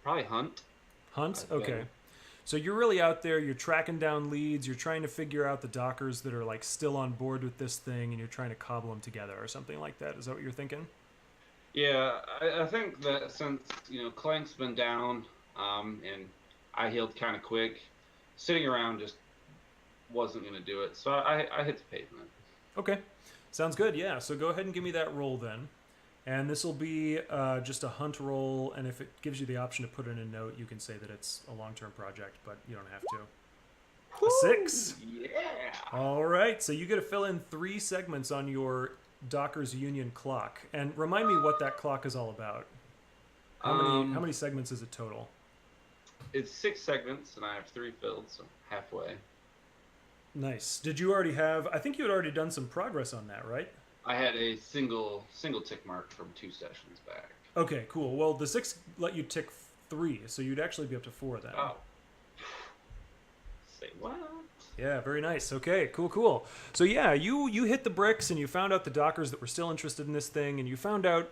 probably hunt. Hunt? I've Okay. been- So you're really out there, you're tracking down leads, you're trying to figure out the Dockers that are like still on board with this thing, and you're trying to cobble them together or something like that. Is that what you're thinking? Yeah, I think that since Clank's been down, and I healed kind of quick, sitting around just wasn't gonna do it. So I hit the pavement. Okay. Sounds good, yeah. So go ahead and give me that roll then. And this will be just a hunt roll, and if it gives you the option to put in a note, you can say that it's a long-term project, but you don't have to. A 6. Yeah. All right, so you get to fill in 3 segments on your Dockers Union clock, and remind me what that clock is all about. How many segments is it total? It's 6 segments, and I have 3 filled, so halfway. Nice. Did you already have? I think you had already done some progress on that, right? I had a single tick mark from 2 sessions back. Okay, cool. Well, the 6 let you tick 3, so you'd actually be up to 4 then. Oh. Say what? Yeah, very nice. Okay, cool. So yeah, you hit the bricks and you found out the Dockers that were still interested in this thing, and you found out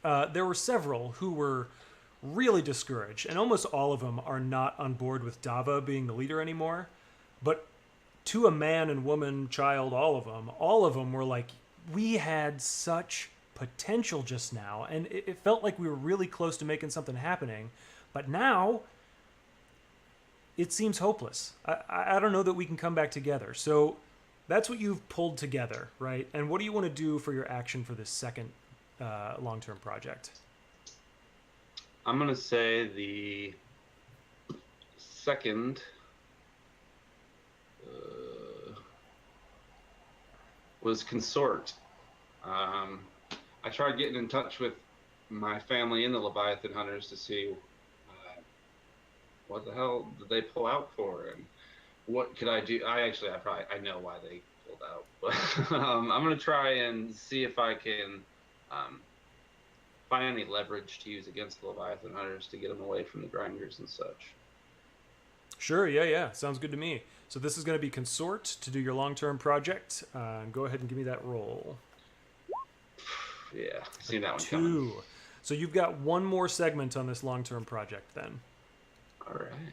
there were several who were really discouraged, and almost all of them are not on board with Dava being the leader anymore. But to a man and woman, child, all of them were like, we had such potential just now, and it felt like we were really close to making something happening, but now it seems hopeless. I don't know that we can come back together. So that's what you've pulled together, right? And what do you want to do for your action for this second long-term project? I'm gonna say the second was consort. I tried getting in touch with my family in the Leviathan Hunters to see what the hell did they pull out for, and what could I do. I know why they pulled out, but I'm gonna try and see if I can find any leverage to use against the Leviathan Hunters to get them away from the grinders and such. Sure, yeah. Sounds good to me. So this is going to be consort to do your long-term project. Go ahead and give me that roll. Yeah, seen that one 2. coming. So you've got one more segment on this long-term project then. All right.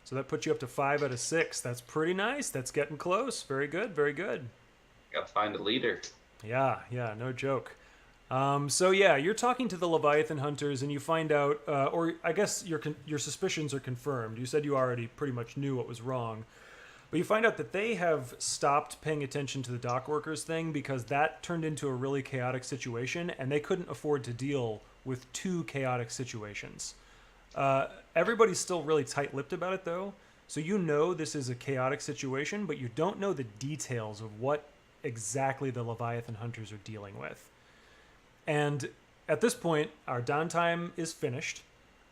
So that puts you up to 5 out of 6. That's pretty nice. That's getting close. Very good. Got to find a leader. Yeah, no joke. So yeah, you're talking to the Leviathan Hunters, and you find out, or I guess your suspicions are confirmed. You said you already pretty much knew what was wrong, but you find out that they have stopped paying attention to the dock workers thing because that turned into a really chaotic situation, and they couldn't afford to deal with 2 chaotic situations. Everybody's still really tight-lipped about it, though, so you know this is a chaotic situation, but you don't know the details of what exactly the Leviathan Hunters are dealing with. And at this point, our downtime is finished.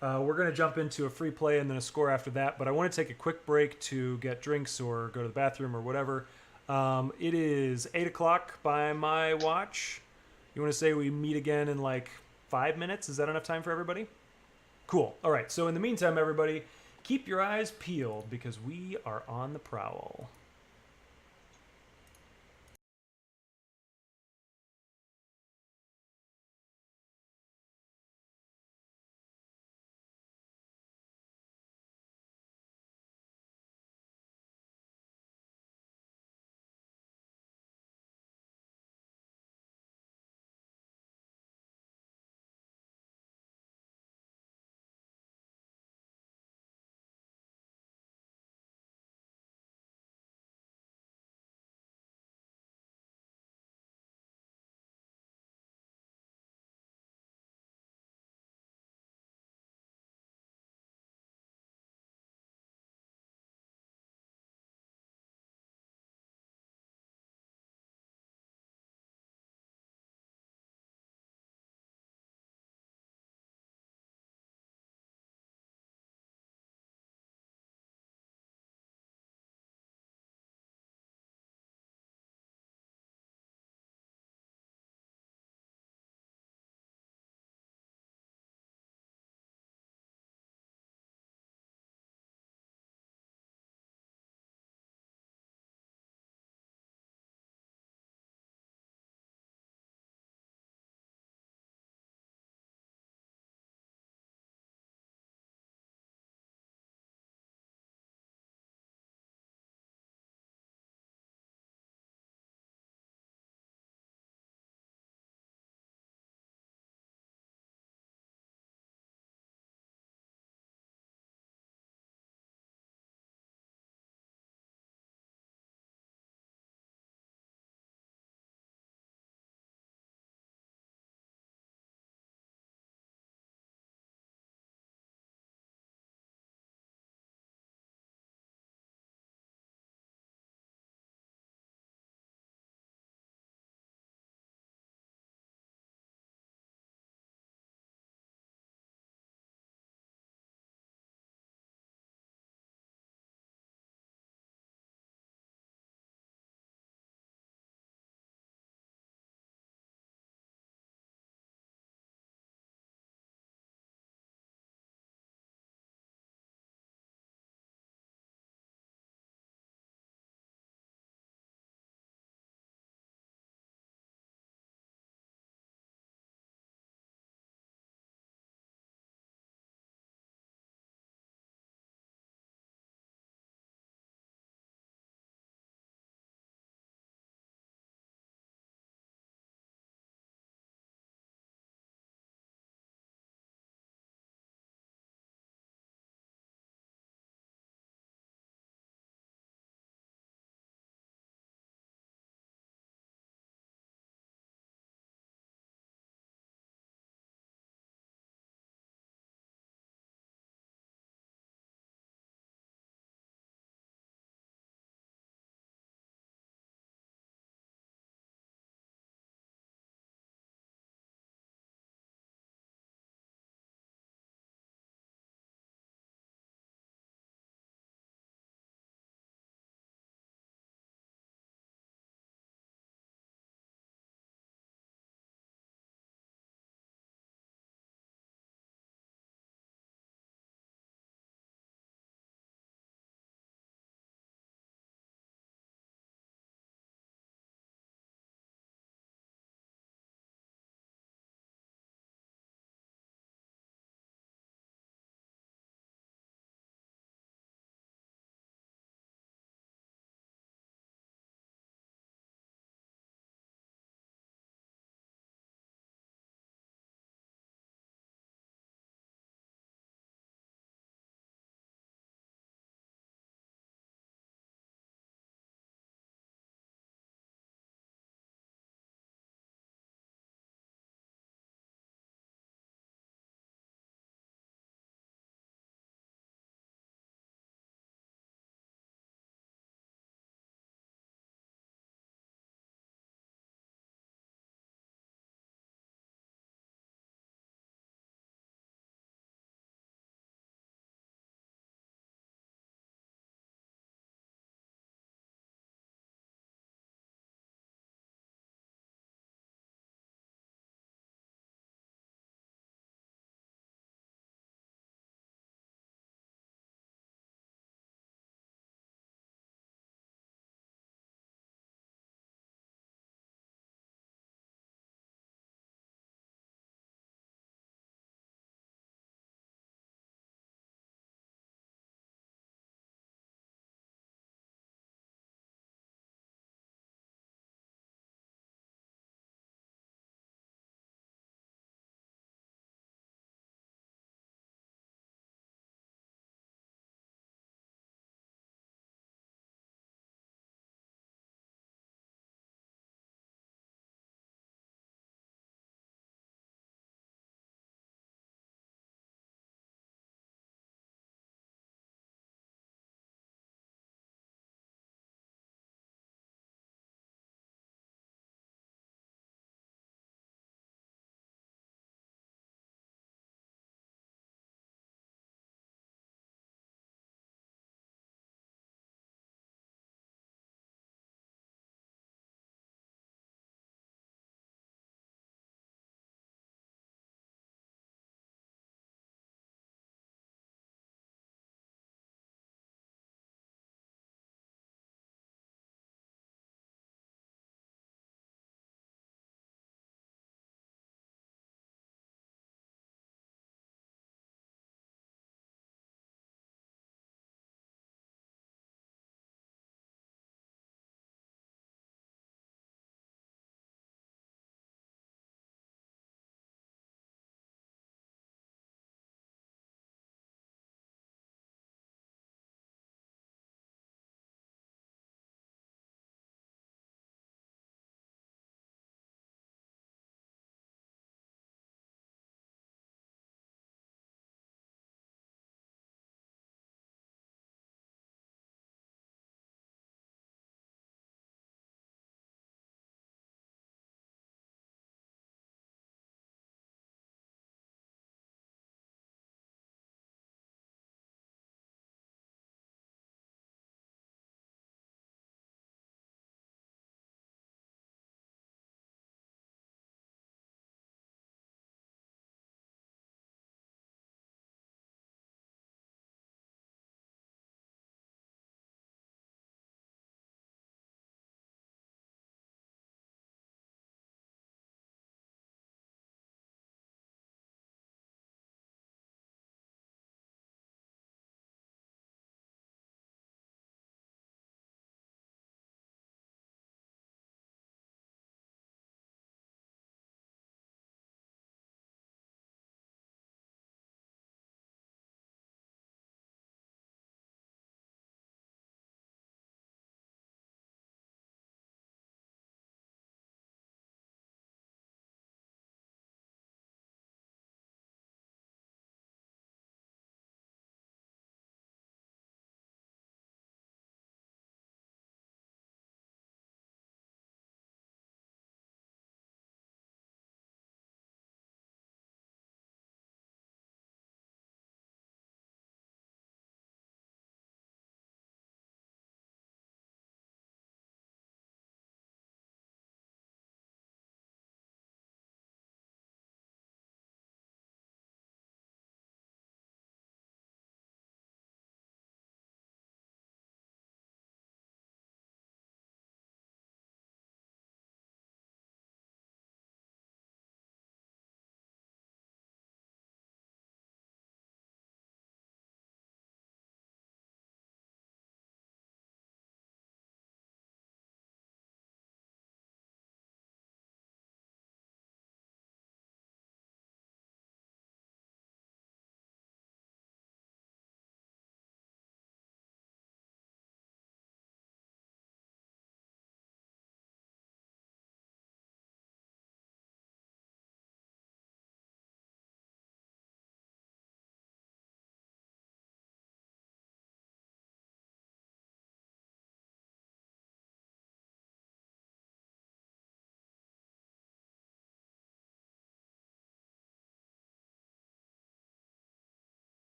We're going to jump into a free play and then a score after that, but I want to take a quick break to get drinks or go to the bathroom or whatever. It is 8 o'clock by my watch. You want to say we meet again in like 5 minutes? Is that enough time for everybody? Cool. All right, so in the meantime, everybody, keep your eyes peeled because we are on the prowl.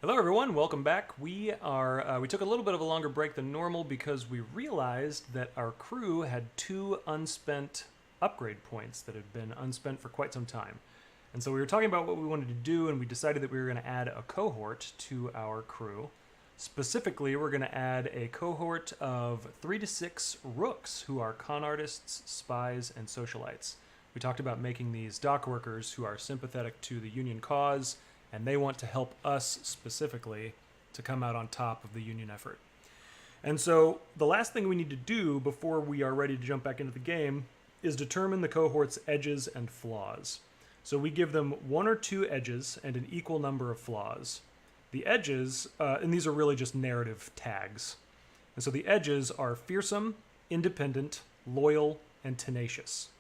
Hello, everyone. Welcome back. We took a little bit of a longer break than normal because we realized that our crew had 2 unspent upgrade points that had been unspent for quite some time. And so we were talking about what we wanted to do, and we decided that we were going to add a cohort to our crew. Specifically, we're going to add a cohort of 3 to 6 rooks who are con artists, spies, and socialites. We talked about making these dock workers who are sympathetic to the Union cause, and they want to help us specifically to come out on top of the Union effort. And so the last thing we need to do before we are ready to jump back into the game is determine the cohort's edges and flaws. So we give them 1 or 2 edges and an equal number of flaws. The edges, and these are really just narrative tags. And so the edges are fearsome, independent, loyal, and tenacious.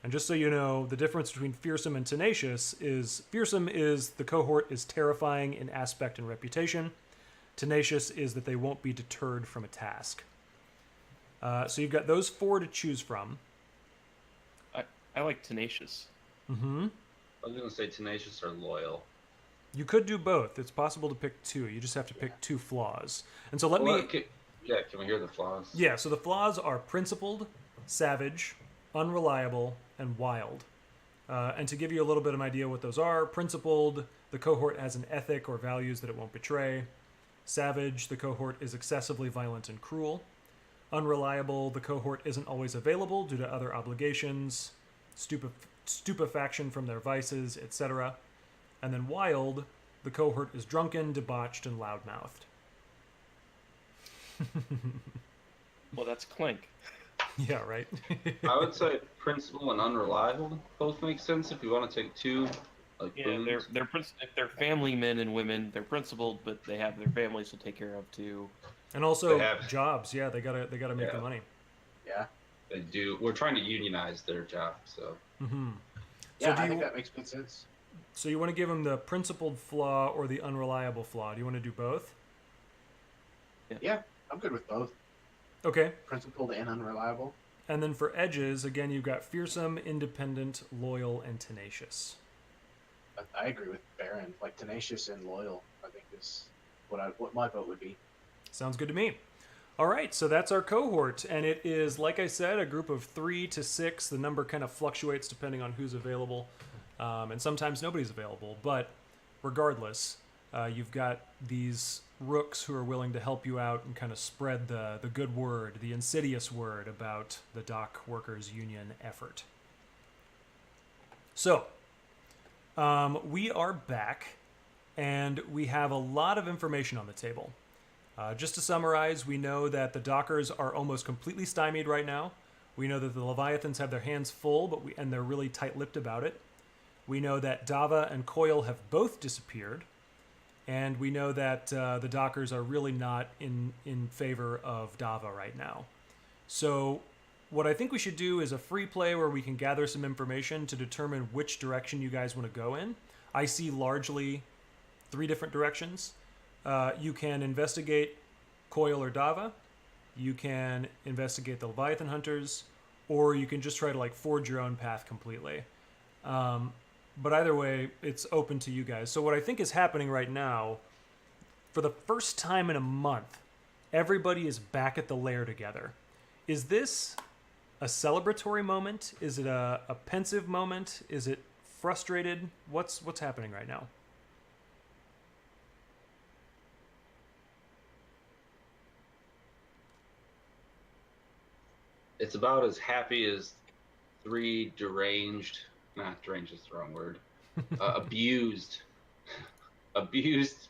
And just so you know, the difference between fearsome and tenacious is fearsome is the cohort is terrifying in aspect and reputation. Tenacious is that they won't be deterred from a task. So you've got those 4 to choose from. I like tenacious. Mm-hmm. I was gonna say tenacious or loyal. You could do both. It's possible to pick 2. You just have to pick 2 flaws. And so let me... Can we hear the flaws? Yeah, so the flaws are principled, savage, unreliable, and wild. And to give you a little bit of an idea what those are, principled, the cohort has an ethic or values that it won't betray. Savage, the cohort is excessively violent and cruel. Unreliable, the cohort isn't always available due to other obligations, stupefaction from their vices, etc. And then wild, the cohort is drunken, debauched, and loudmouthed. Well, that's Clink. Yeah, right? I would say principal and unreliable both make sense if you want to take 2. Like Yeah, boons. they're family men and women. They're principled, but they have their families to take care of too. And also They have- jobs, yeah, they gotta make Yeah. the money. Yeah. They do. We're trying to unionize their job, so Mm-hmm. Yeah, do I you, think that makes good sense. so you want to give them the principled flaw or the unreliable flaw? Do you want to do both? Yeah, I'm good with both. Okay. Principled and unreliable. And then for edges, again, you've got fearsome, independent, loyal, and tenacious. I agree with Baron. Like tenacious and loyal, I think is what my vote would be. Sounds good to me. All right, so that's our cohort, and it is, like I said, a group of 3 to 6. The number kind of fluctuates depending on who's available, and sometimes nobody's available. But regardless, you've got these rooks who are willing to help you out and kind of spread the good word, the insidious word about the Dock Workers Union effort. So, we are back, and we have a lot of information on the table. Just to summarize, we know that the Dockers are almost completely stymied right now. We know that the Leviathans have their hands full, and they're really tight-lipped about it. We know that Dava and Coil have both disappeared. And we know that the Dockers are really not in favor of Dava right now. So what I think we should do is a free play where we can gather some information to determine which direction you guys want to go in. I see largely 3 different directions. You can investigate Coil or Dava. You can investigate the Leviathan Hunters. Or you can just try to forge your own path completely. But either way, it's open to you guys. So what I think is happening right now, for the first time in a month, everybody is back at the lair together. Is this a celebratory moment? Is it a pensive moment? Is it frustrated? What's happening right now? it's about as happy as 3 deranged. Deranged is the wrong word. Abused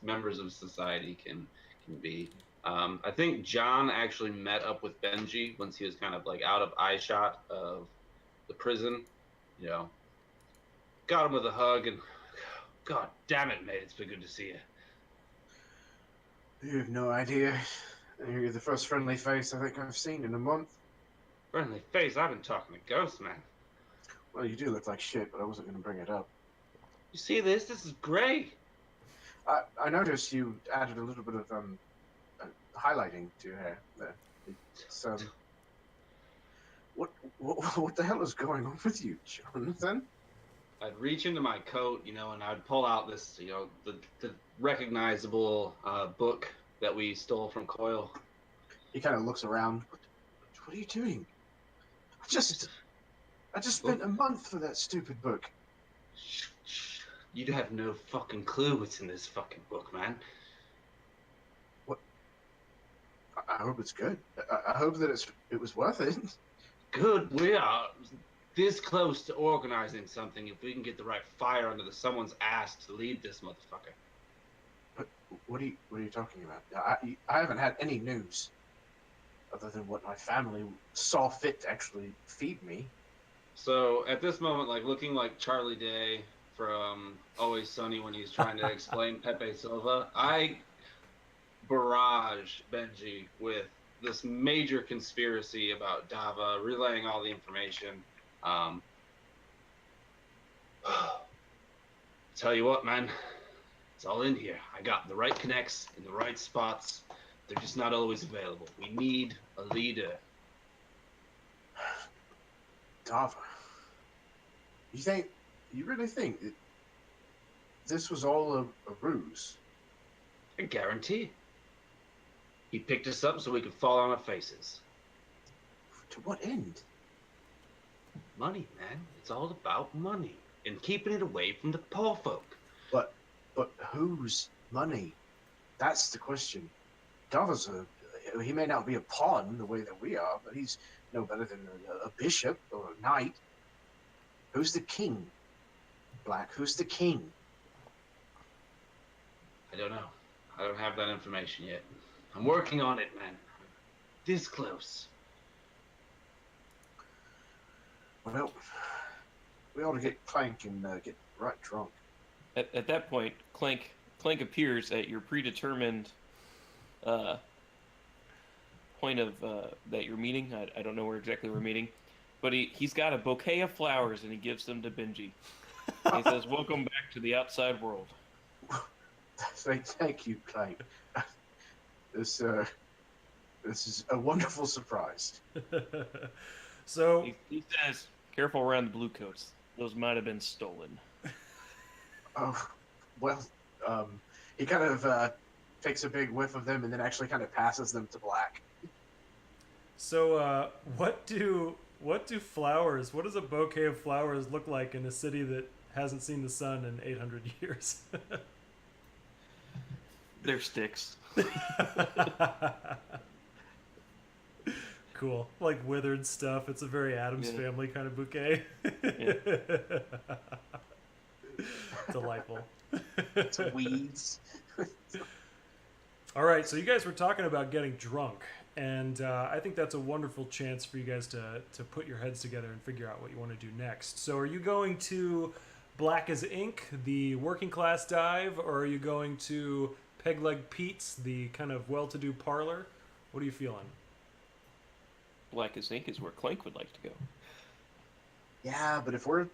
members of society can be. I think John actually met up with Benji once he was kind of out of eyeshot of the prison. Got him with a hug and, God damn it, mate, it's been good to see you. You have no idea. You're the first friendly face I think I've seen in a month. Friendly face, I've been talking to Ghost, man. Well, you do look like shit, but I wasn't going to bring it up. You see this? This is great. I noticed you added a little bit of highlighting to your hair there. It's, what the hell is going on with you, Jonathan? I'd reach into my coat, and I'd pull out this, the recognizable book that we stole from Coil. He kind of looks around. What are you doing? I just spent a month for that stupid book. Shh. You have no fucking clue what's in this fucking book, man. What? I hope it's good. I hope that it was worth it. Good. We are this close to organizing something if we can get the right fire under someone's ass to lead this motherfucker. But what are you talking about? I haven't had any news other than what my family saw fit to actually feed me. So at this moment, like looking like Charlie Day from Always Sunny when he's trying to explain Pepe Silva, I barrage Benji with this major conspiracy about Dava, relaying all the information. Tell you what, man, it's all in here. I got the right connects in the right spots. They're just not always available. We need a leader. Dava, you really think that this was all a ruse? I guarantee. He picked us up so we could fall on our faces. To what end? Money, man. It's all about money. And keeping it away from the poor folk. But whose money? That's the question. Dava's he may not be a pawn the way that we are, but he's no better than a bishop or a knight. Who's the king? Black, who's the king? I don't know. I don't have that information yet. I'm working on it, man. This close. Well, we ought to get Clank and get right drunk. At that point, Clank appears at your predetermined point of that you're meeting. I don't know where exactly we're meeting, but he's got a bouquet of flowers and he gives them to Benji. He says, "Welcome back to the outside world." Thank you, Clank. This is a wonderful surprise. So He says, "Careful around the bluecoats. Those might have been stolen." Oh, well, he kind of takes a big whiff of them and then actually kind of passes them to Black. So, what do flowers? What does a bouquet of flowers look like in a city that hasn't seen the sun in 800 years? They're sticks. Cool, like withered stuff. It's a very Addams Family kind of bouquet. Delightful. It's weeds. All right, so you guys were talking about getting drunk, and I think that's a wonderful chance for you guys to put your heads together and figure out what you want to do next. So are you going to Black as Ink, the working class dive, or are you going to Peg Leg Pete's, the kind of well-to-do parlor? What are you feeling? Black as ink is where Clank would like to go. Yeah, but if we're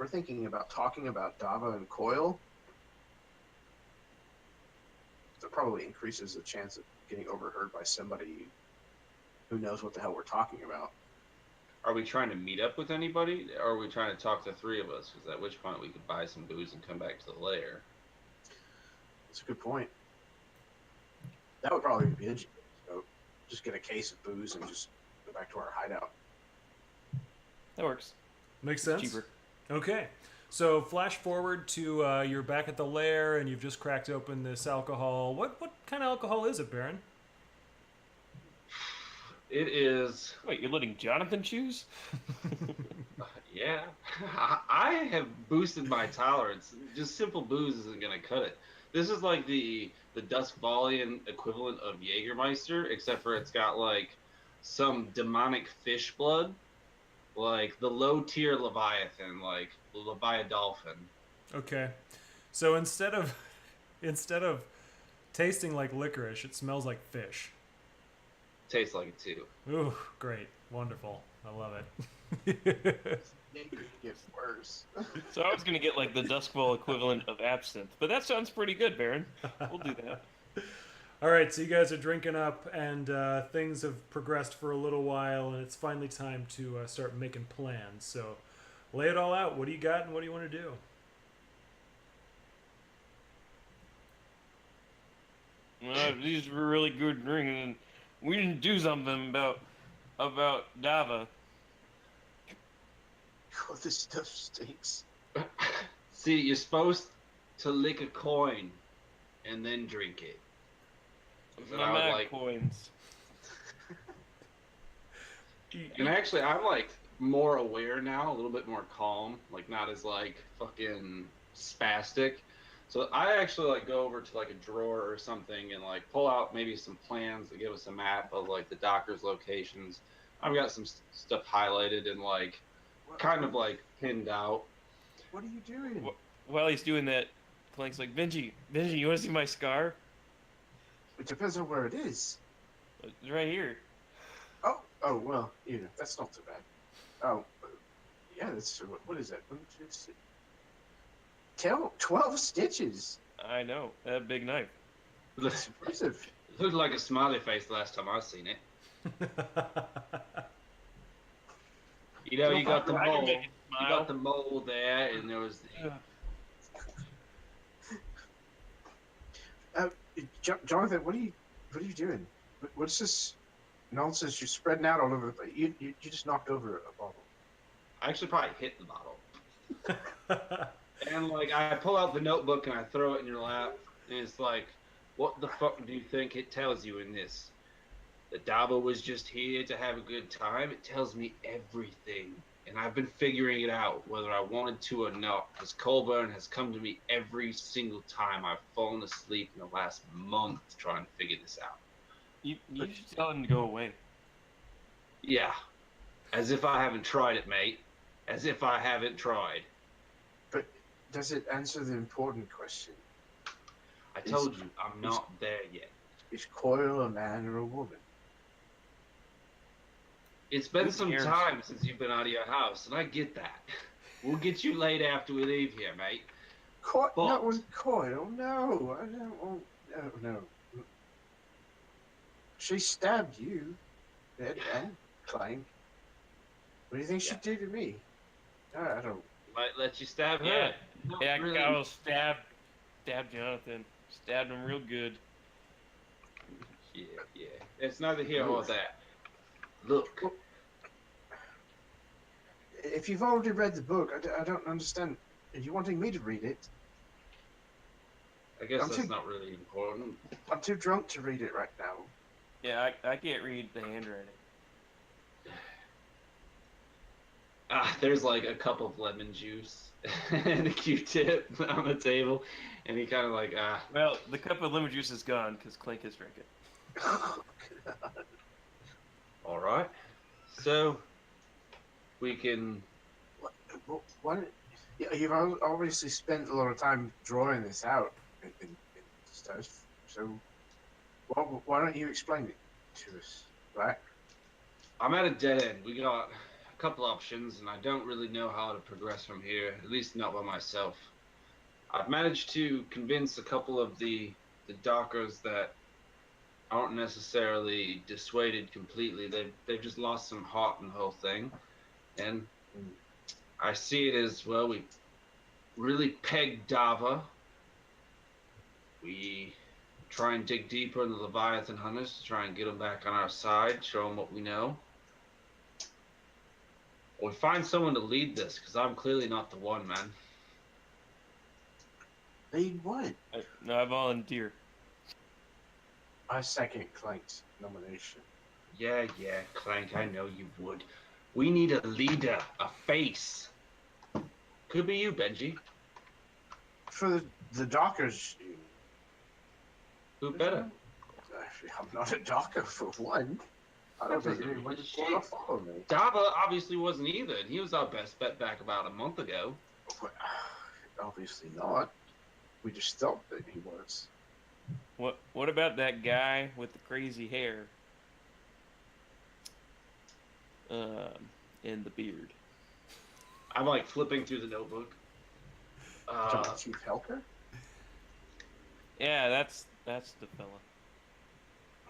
thinking about talking about Dava and Coil, that probably increases the chance of getting overheard by somebody who knows what the hell we're talking about. Are we trying to meet up with anybody? Or are we trying to talk to three of us? Because at which point we could buy some booze and come back to the lair. That's a good point. That would probably be it. So just get a case of booze and just go back to our hideout. That works. Makes sense. Cheaper. Okay. So flash forward to you're back at the lair and you've just cracked open this alcohol. What kind of alcohol is it, Baron? It is. Wait, you're letting Jonathan choose? Yeah. I have boosted my tolerance. Just simple booze isn't going to cut it. This is like the Duskvalian equivalent of Jägermeister, except for it's got like some demonic fish blood. Like the low tier Leviathan, like Leviadolphin. Okay. So instead of tasting like licorice, it smells like fish. Tastes like it too. Ooh, great. Wonderful. I love it. It gets worse. So I was going to get like the Duskfall equivalent of absinthe, but that sounds pretty good, Baron. We'll do that. All right, so you guys are drinking up, and things have progressed for a little while, and it's finally time to start making plans. So Lay it all out. What do you got, and what do you want to do? These were really good drinks, and we didn't do something about Dava. Oh, this stuff stinks. See, you're supposed to lick a coin and then drink it. And I My would Mac like, coins. and actually, I'm like more aware now, a little bit more calm, like not as like fucking spastic. So I actually like go over to like a drawer or something and like pull out maybe some plans that give us a map of like the doctor's locations. I've got some stuff highlighted and like kind of like pinned out. What are you doing? While he's doing that, Clank's like, Benji, you want to see my scar? It depends on where it is. It's right here. Oh, well, that's not too bad. Oh, yeah, that's what is that? 1, 2, 6. 12 stitches. I know, that big knife. That's impressive. It looked like a smiley face the last time I seen it. You know, you got the I can mole. make it You smile. got the mole there, and there was the, Jonathan, what are you doing? What's this nonsense? You're spreading out all over the place. You just knocked over a bottle. I actually probably hit the bottle. And like I pull out the notebook and I throw it in your lap, and it's like, what the fuck do you think it tells you in this? That Dabo was just here to have a good time? It tells me everything. And I've been figuring it out, whether I wanted to or not, because Colburn has come to me every single time I've fallen asleep in the last month trying to figure this out. You should tell him to go away. Yeah. As if I haven't tried it, mate. As if I haven't tried. But does it answer the important question? I told you, I'm not there yet. Is Coil a man or a woman? It's been Who some cares? time since you've been out of your house, and I get that. We'll get you laid after we leave here, mate. Coil? But- Not with Coil. No, I don't want. No. She stabbed you, and Clank. What do you think she'd do to me? I don't. Might let you stab Yeah, her. Not yeah, really. Kyle stabbed Jonathan. Stabbed him real good. Yeah. It's neither here or there. Look, If you've already read the book, I don't understand. Are you wanting me to read it? I guess I'm that's too- not really important. I'm too drunk to read it right now. Yeah, I can't read the handwriting. There's like a cup of lemon juice and a Q-tip on the table, and he kind of like, Well, the cup of lemon juice is gone because Clank is drinking. all right. So we can. Why? Yeah, you've obviously spent a lot of time drawing this out and stuff. So, why don't you explain it to us, right? I'm at a dead end. We got a couple options, and I don't really know how to progress from here. At least not by myself. I've managed to convince a couple of the dockers that aren't necessarily dissuaded completely. They've just lost some heart in the whole thing, and I see it as, well, we really peg Dava. We try and dig deeper in the Leviathan hunters to try and get them back on our side, show them what we know. Or we find someone to lead this, because I'm clearly not the one, man. Lead what? No, I volunteer. I second Clank's nomination. Yeah, Clank, I know you would. We need a leader, a face. Could be you, Benji. For the Dockers. Who better? I'm not a Docker for one. I don't think anyone's Shit. going to follow me. Dava obviously wasn't either, and he was our best bet back about a month ago. Obviously not. We just thought that he was. What about that guy with the crazy hair? And the beard. I'm like flipping through the notebook. Chief Helker? Yeah, that's the fella.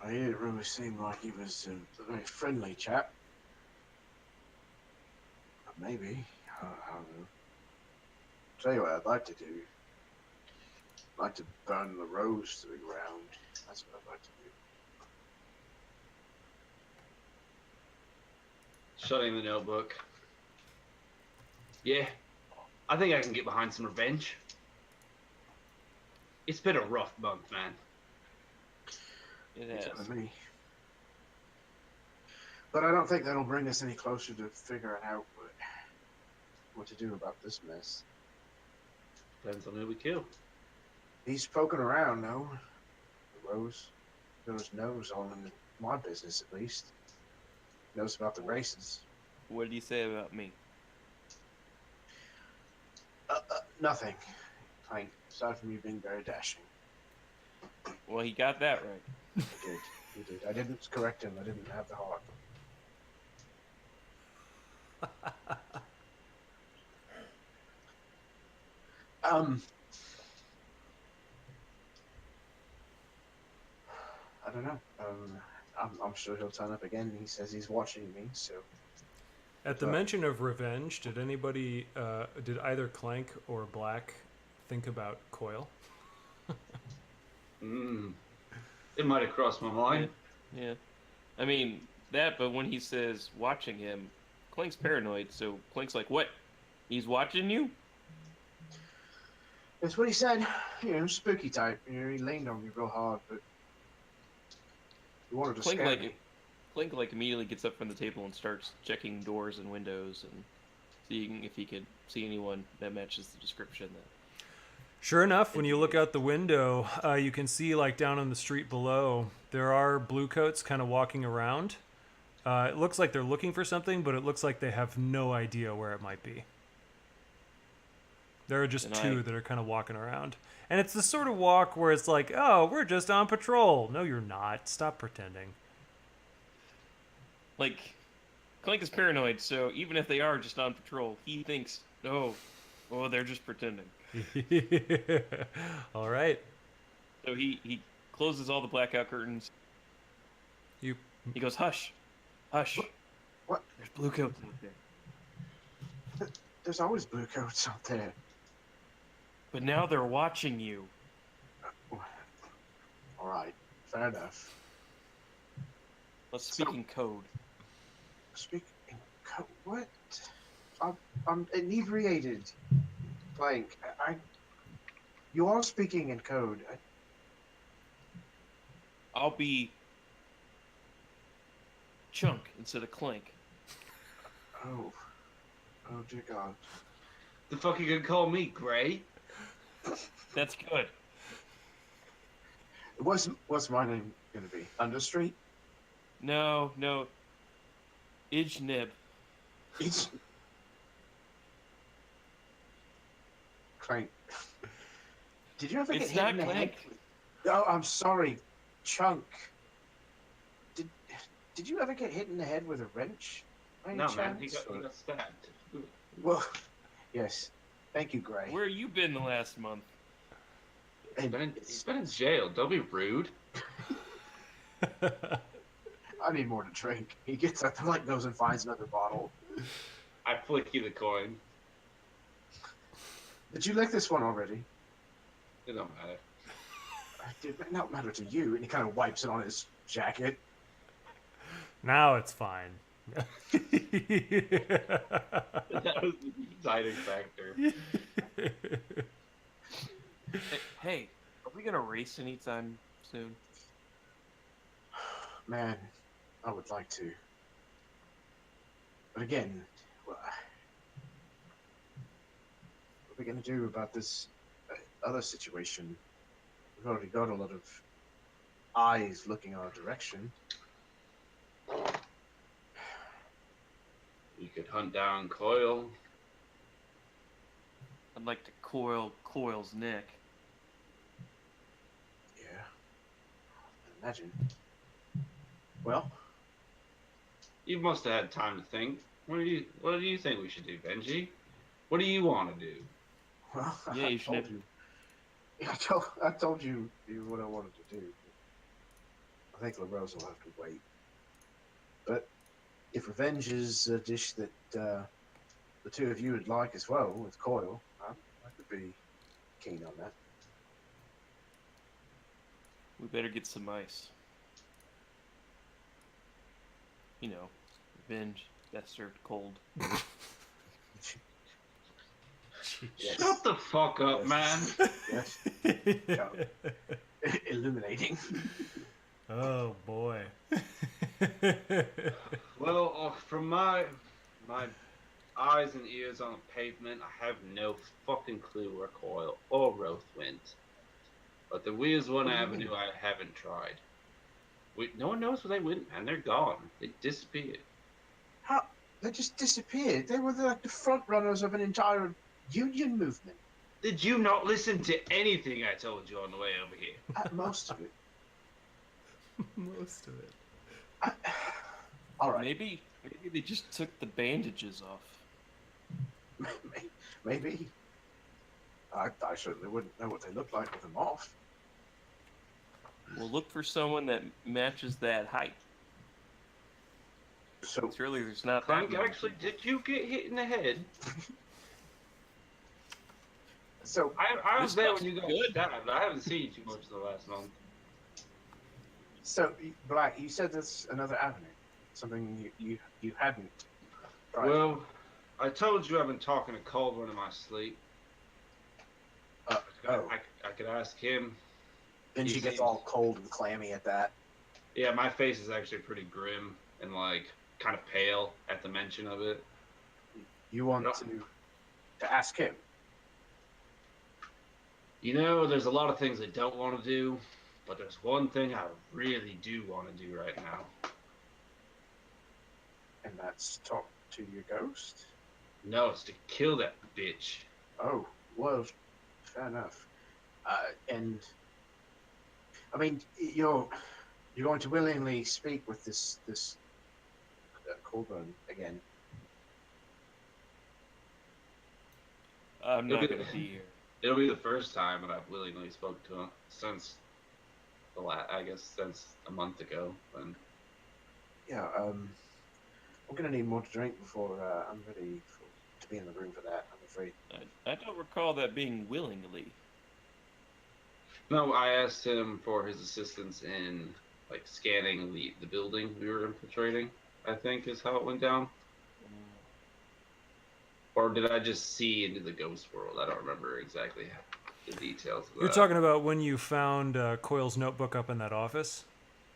I didn't really seem like he was a very friendly chap. But maybe. I don't know. Tell you what I'd like to do. I'd like to burn the rose to the ground. That's what I'd like to do. Shutting the notebook. Yeah, I think I can get behind some revenge. It's been a rough month, man. It You're has. telling me. But I don't think that'll bring us any closer to figuring out what to do about this mess. Depends on who we kill. He's poking around, no? The Rose. Those knows all in my business, at least. Knows about the races. What did he say about me? Nothing. Fine. Aside from you being very dashing. Well, he got that right. He did. He did. I didn't correct him. I didn't have the heart. I don't know. I'm sure he'll turn up again. He says he's watching me, so At the mention of revenge, did anybody, did either Clank or Black think about Coil? It might have crossed my mind. Yeah. I mean, that, but when he says watching him, Clank's paranoid, so Clank's like, what? He's watching you? that's what he said. You know, spooky type. You know, he leaned on me real hard, but he wanted to Clank scare like me. Clank like immediately gets up from the table and starts checking doors and windows and seeing if he could see anyone that matches the description. Sure enough, when you look out the window, you can see, like, down on the street below, there are bluecoats kind of walking around. It looks like they're looking for something, but it looks like they have no idea where it might be. There are just And two that are kind of walking around. And it's the sort of walk where it's like, oh, we're just on patrol. No, you're not. Stop pretending. Like, Clank is paranoid, so even if they are just on patrol, he thinks, oh, they're just pretending. All right. So he closes all the blackout curtains. You He goes, hush, hush. What? There's blue coats out there. There's always blue coats out there. But now they're watching you. All right, fair enough. Let's speak in code. Speak in code. What? I'm inebriated. Blank. You are speaking in code. I'll be Chunk instead of Clank. Oh dear God. The fuck you gonna call me, Gray? That's good. What's my name gonna be? Understreet? No. Ijnib. It's Clank. Did you ever It's get hit not in the Clank. head? Oh, I'm sorry, Chunk. Did you ever get hit in the head with a wrench? By any No, man, he chance? got stabbed. Well, yes. Thank you, Gray. Where you been the last month? He's been in jail. Don't be rude. I need more to drink. He gets up, like, goes and finds another bottle. I flick you the coin. Did you lick this one already? It don't matter. It not matter to you. And he kind of wipes it on his jacket. now it's fine. That was the deciding factor. Hey, are we gonna race anytime soon? Man, I would like to. But again, what are we going to do about this other situation? We've already got a lot of eyes looking our direction. You could hunt down Coil. I'd like to coil Coil's neck. Yeah, I imagine. Well, You must have had time to think. What do you think we should do, Benji? What do you want to do? Yeah, you told should. you. Yeah, I told you what I wanted to do. I think LaRose will have to wait. But if revenge is a dish that the two of you would like as well with Coil, I could be keen on that. We better get some ice. You know, revenge best served cold. Yes. Shut the fuck up, man. Yes. Illuminating. Oh boy. Well, from my eyes and ears on the pavement, I have no fucking clue where Coil or Roth went. But the Weir's one What do you avenue mean? I haven't tried. No one knows where they went, man. They're gone. They disappeared. How? They just disappeared. They were like the front runners of an entire union movement. Did you not listen to anything I told you on the way over here? Most of it. Most of it. All right. Maybe they just took the bandages off. Maybe. I certainly wouldn't know what they look like with them off. We'll look for someone that matches that height. So, It's really there's not that Frank, many actually, people. did you get hit in the head? so I was This there looks when you got good. stabbed. I haven't seen you too much in the last month. So, Black, you said there's another avenue. Something you hadn't tried. Well, I told you I've been talking to Colburn in my sleep. Oh. I could ask him. Then she gets all cold and clammy at that. Yeah, my face is actually pretty grim and like kind of pale at the mention of it. You want No. to ask him. You know, there's a lot of things I don't want to do, but there's one thing I really do want to do right now. And that's talk to your ghost? No, it's to kill that bitch. Oh, well, fair enough. And I mean, you're going to willingly speak with this Colburn again. I'm not Maybe- gonna be here. It'll be the first time that I've willingly spoke to him since since a month ago. And Yeah. I'm gonna need more to drink before I'm ready to be in the room for that. I'm afraid. I don't recall that being willingly. no, I asked him for his assistance in like scanning the building we were infiltrating. I think is how it went down. Or did I just see into the ghost world? I don't remember exactly the details of that. You're talking about when you found Coil's notebook up in that office?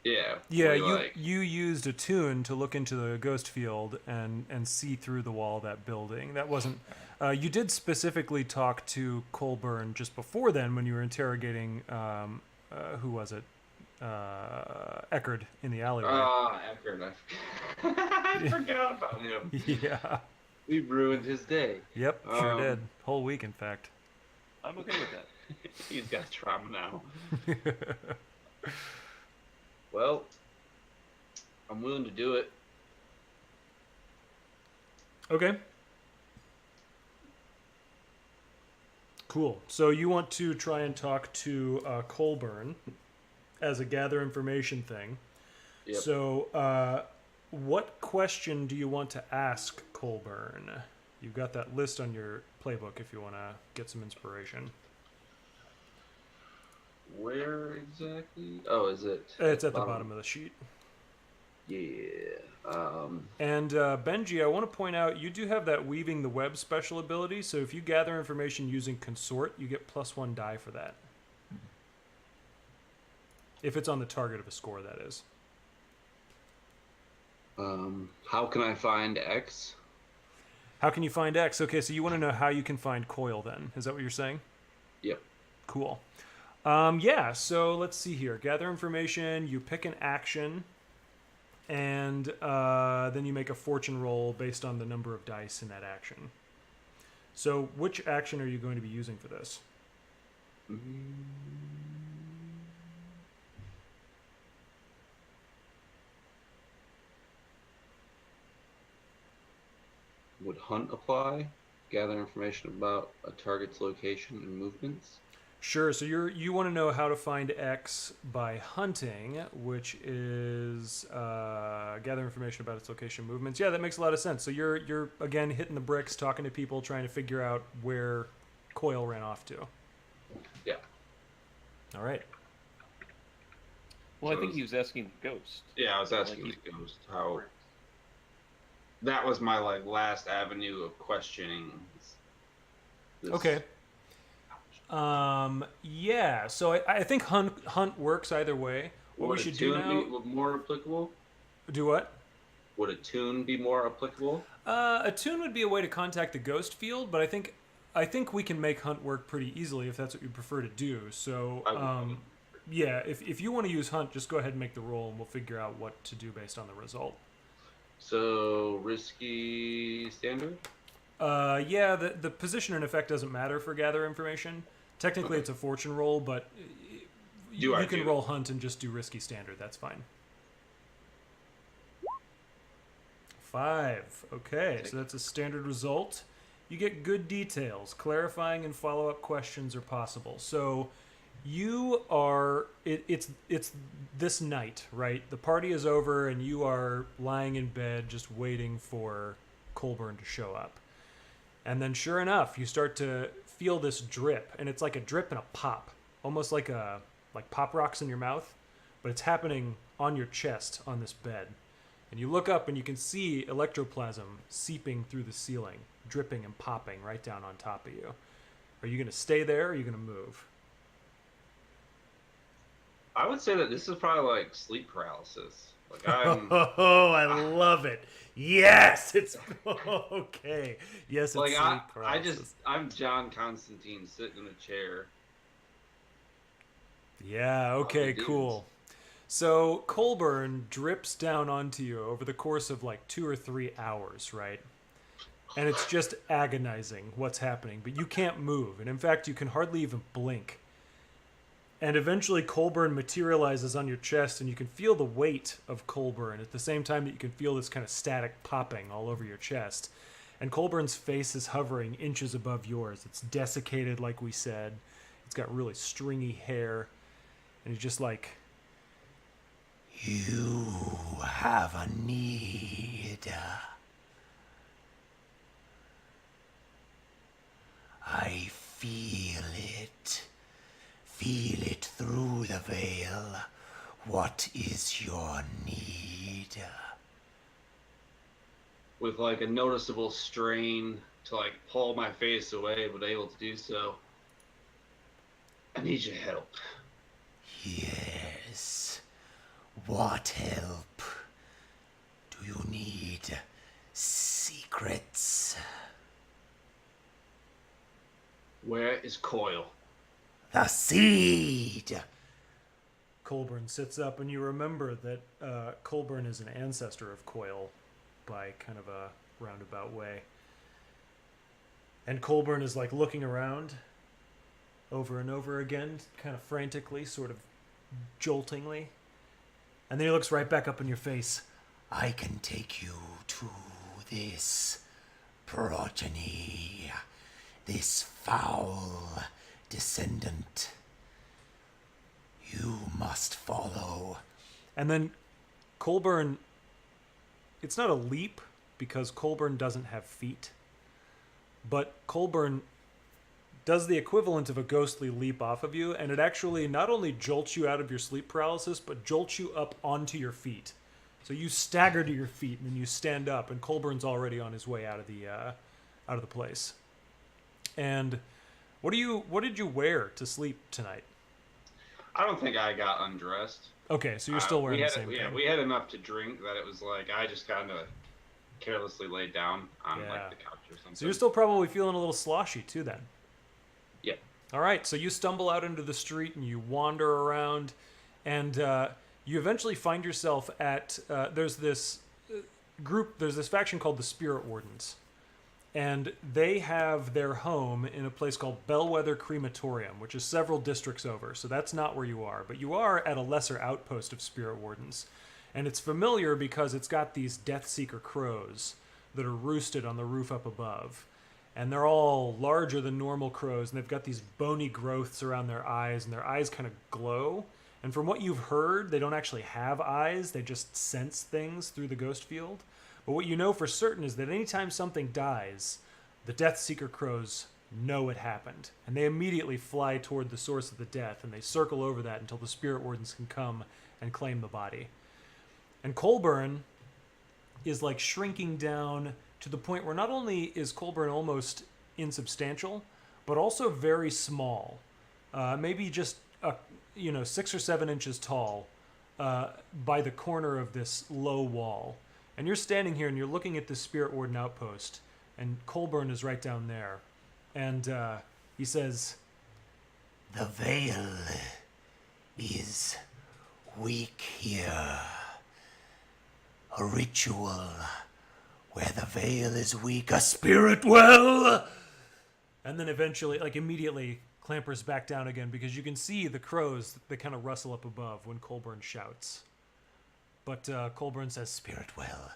Yeah. Yeah, where you like, you used a tune to look into the ghost field and see through the wall of that building. That wasn't. You did specifically talk to Colburn just before then when you were interrogating. Who was it? Eckerd in the alleyway. Eckerd. I forgot about him. Yeah. We ruined his day. Yep. Sure Um, did. Whole week, in fact. I'm okay with that. He's got trauma now. Well, I'm willing to do it. Okay. Cool. So you want to try and talk to Colburn as a gather information thing. Yep. So, what question do you want to ask Colburn? You've got that list on your playbook if you want to get some inspiration. Where exactly? Oh, is it? It's at the bottom of the sheet. Yeah. And Benji, I want to point out you do have that weaving the web special ability. So if you gather information using consort, you get +1 die for that. If it's on the target of a score, that is. How can I find X? How can you find X? Okay, so you want to know how you can find Coil then. Is that what you're saying? Yep. Cool. Yeah, so let's see here. Gather information, you pick an action, and then you make a fortune roll based on the number of dice in that action. So which action are you going to be using for this? Would hunt apply? Gather information about a target's location and movements? Sure. So you want to know how to find X by hunting, which is gather information about its location, movements. Yeah, that makes a lot of sense. So you're again hitting the bricks, talking to people, trying to figure out where Coil ran off to. Yeah. All right. Well, So I think he was asking the ghost. Yeah, I was asking the ghost how. That was my last avenue of questioning. This. Okay. Yeah. So I think hunt works either way. What we Would a should do tune now? be more applicable? Do what? Would a tune be more applicable? A tune would be a way to contact the ghost field, but I think we can make hunt work pretty easily if that's what you prefer to do. So, yeah, if you want to use hunt, just go ahead and make the roll, and we'll figure out what to do based on the result. So risky standard. Yeah, the position and effect doesn't matter for gather information. Technically, Okay. it's a fortune roll, but you can roll hunt and just do risky standard. That's fine. 5. Okay, so that's a standard result. You get good details. Clarifying and follow-up questions are possible. So you are it's this night, right? The party is over and you are lying in bed just waiting for Colburn to show up. And then sure enough, you start to feel this drip, and it's like a drip and a pop, almost like pop rocks in your mouth, but it's happening on your chest on this bed. And you look up and you can see electroplasm seeping through the ceiling, dripping and popping right down on top of you. Are you going to stay there or are you going to move? I would say that this is probably like sleep paralysis. Like I'm Oh, I love it. Yes, it's okay. Yes, it's like sleep paralysis. I'm John Constantine sitting in a chair. Yeah, okay, dudes. cool. So Colburn drips down onto you over the course of like 2 or 3 hours, right? And it's just agonizing what's happening, but you can't move. And in fact, you can hardly even blink. And eventually Colburn materializes on your chest, and you can feel the weight of Colburn at the same time that you can feel this kind of static popping all over your chest. And Colburn's face is hovering inches above yours. It's desiccated, like we said. It's got really stringy hair. And he's just like, "You have a need. I feel it. Feel it through the veil. What is your need?" With like a noticeable strain to like pull my face away, but able to do so. I need your help. Yes. What help? Do you need secrets? Where is Coil? The seed! Colburn sits up, and you remember that Colburn is an ancestor of Coil by kind of a roundabout way. And Colburn is like looking around over and over again, kind of frantically, sort of joltingly. And then he looks right back up in your face. I can take you to this progeny, this foul descendant. You must follow. And then Colburn, it's not a leap because Colburn doesn't have feet, but Colburn does the equivalent of a ghostly leap off of you, and it actually not only jolts you out of your sleep paralysis, but jolts you up onto your feet. So you stagger to your feet, and then you stand up, and Colburn's already on his way out of the place. And what did you wear to sleep tonight? I don't think I got undressed. Okay, so you're still wearing the same Yeah, thing. we had enough to drink that it was like I just kind of carelessly laid down on Yeah. like the couch or something. So you're still probably feeling a little sloshy too then. Yeah. All right, so you stumble out into the street and you wander around, and you eventually find yourself at there's this faction called the Spirit Wardens, and they have their home in a place called Bellwether Crematorium, which is several districts over. So that's not where you are, but you are at a lesser outpost of Spirit Wardens, and it's familiar because it's got these Deathseeker crows that are roosted on the roof up above. and they're all larger than normal crows, and they've got these bony growths around their eyes, and their eyes kind of glow. And from what you've heard, they don't actually have eyes, they just sense things through the ghost field. But what you know for certain is that anytime something dies, the Death Seeker crows know it happened, and they immediately fly toward the source of the death, and they circle over that until the spirit wardens can come and claim the body. And Colburn is like shrinking down to the point where not only is Colburn almost insubstantial, but also very small, maybe just 6 or 7 inches tall, by the corner of this low wall. And you're standing here and you're looking at this Spirit Warden outpost, and Colburn is right down there, and he says, The veil is weak here. A ritual where the veil is weak, a spirit well. and then eventually, like immediately, clampers back down again because you can see the crows that kind of rustle up above when Colburn shouts. But Colburn says, Spirit well,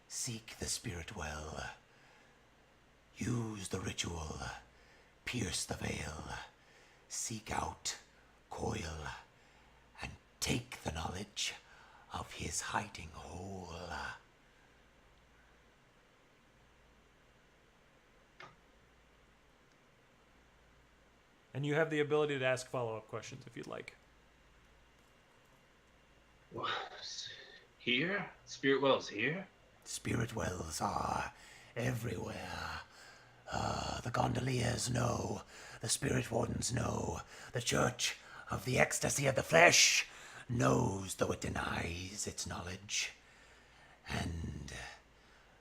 seek the spirit well. Use the ritual, pierce the veil, seek out, coil, and take the knowledge of his hiding hole. and you have the ability to ask follow-up questions if you'd like. Here? Spirit Well's here? Spirit wells are everywhere. The gondoliers know, the spirit wardens know, the Church of the Ecstasy of the Flesh knows, though it denies its knowledge. And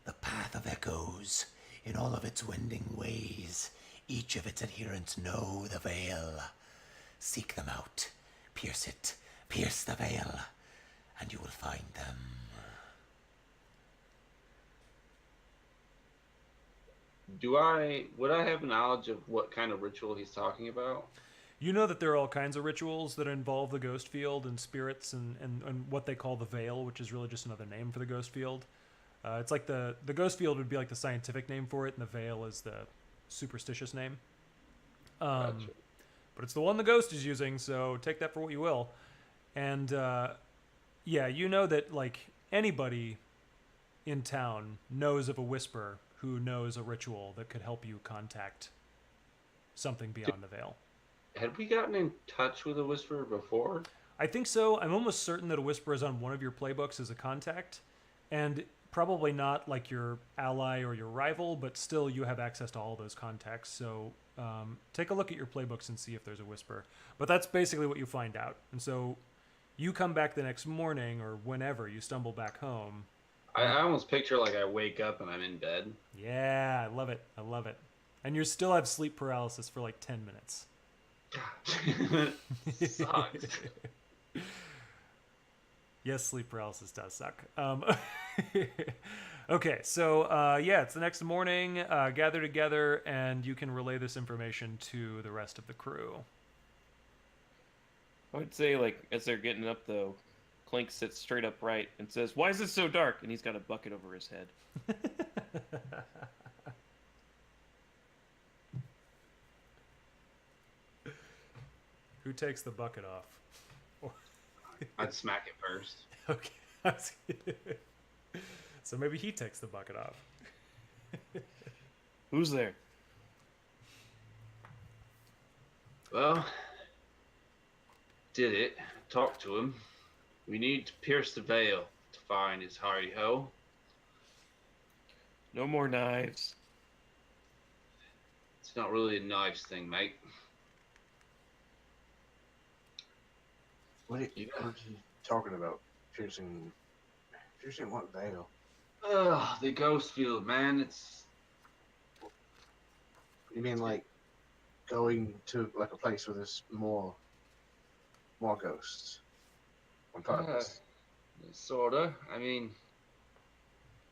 the Path of Echoes, in all of its wending ways, each of its adherents know the veil. Seek them out, pierce it, pierce the veil, and you will find them. Would I have knowledge of what kind of ritual he's talking about? You know that there are all kinds of rituals that involve the ghost field and spirits and what they call the veil, which is really just another name for the ghost field. It's like the ghost field would be like the scientific name for it, and the veil is the superstitious name. Gotcha. But it's the one the ghost is using, so take that for what you will. And yeah, you know that like anybody in town knows of a whisper who knows a ritual that could help you contact something beyond the veil. Had we gotten in touch with a Whisperer before? I think so. I'm almost certain that a whisper is on one of your playbooks as a contact, and probably not like your ally or your rival, but still you have access to all those contacts. So take a look at your playbooks and see if there's a whisper. But that's basically what you find out. And so you come back the next morning or whenever you stumble back home. I almost picture like I wake up and I'm in bed. Yeah, I love it. I love it. And you still have sleep paralysis for like 10 minutes. Sucks. Yes, sleep paralysis does suck. Okay, so yeah, it's the next morning. Gather together, and you can relay this information to the rest of the crew. I would say, like, as they're getting up, though, Clink sits straight upright and says, "Why is it so dark?" And he's got a bucket over his head. Who takes the bucket off? I'd smack it first. Okay. So maybe he takes the bucket off. Who's there? Well, did it. Talk to him. We need to pierce the veil to find his hidey ho. No more knives. It's not really a knives thing, mate. What are you talking about? Piercing what veil? Ugh, the ghost field, man. It's You mean like going to like a place where there's more ghosts on purpose? sorta. I mean,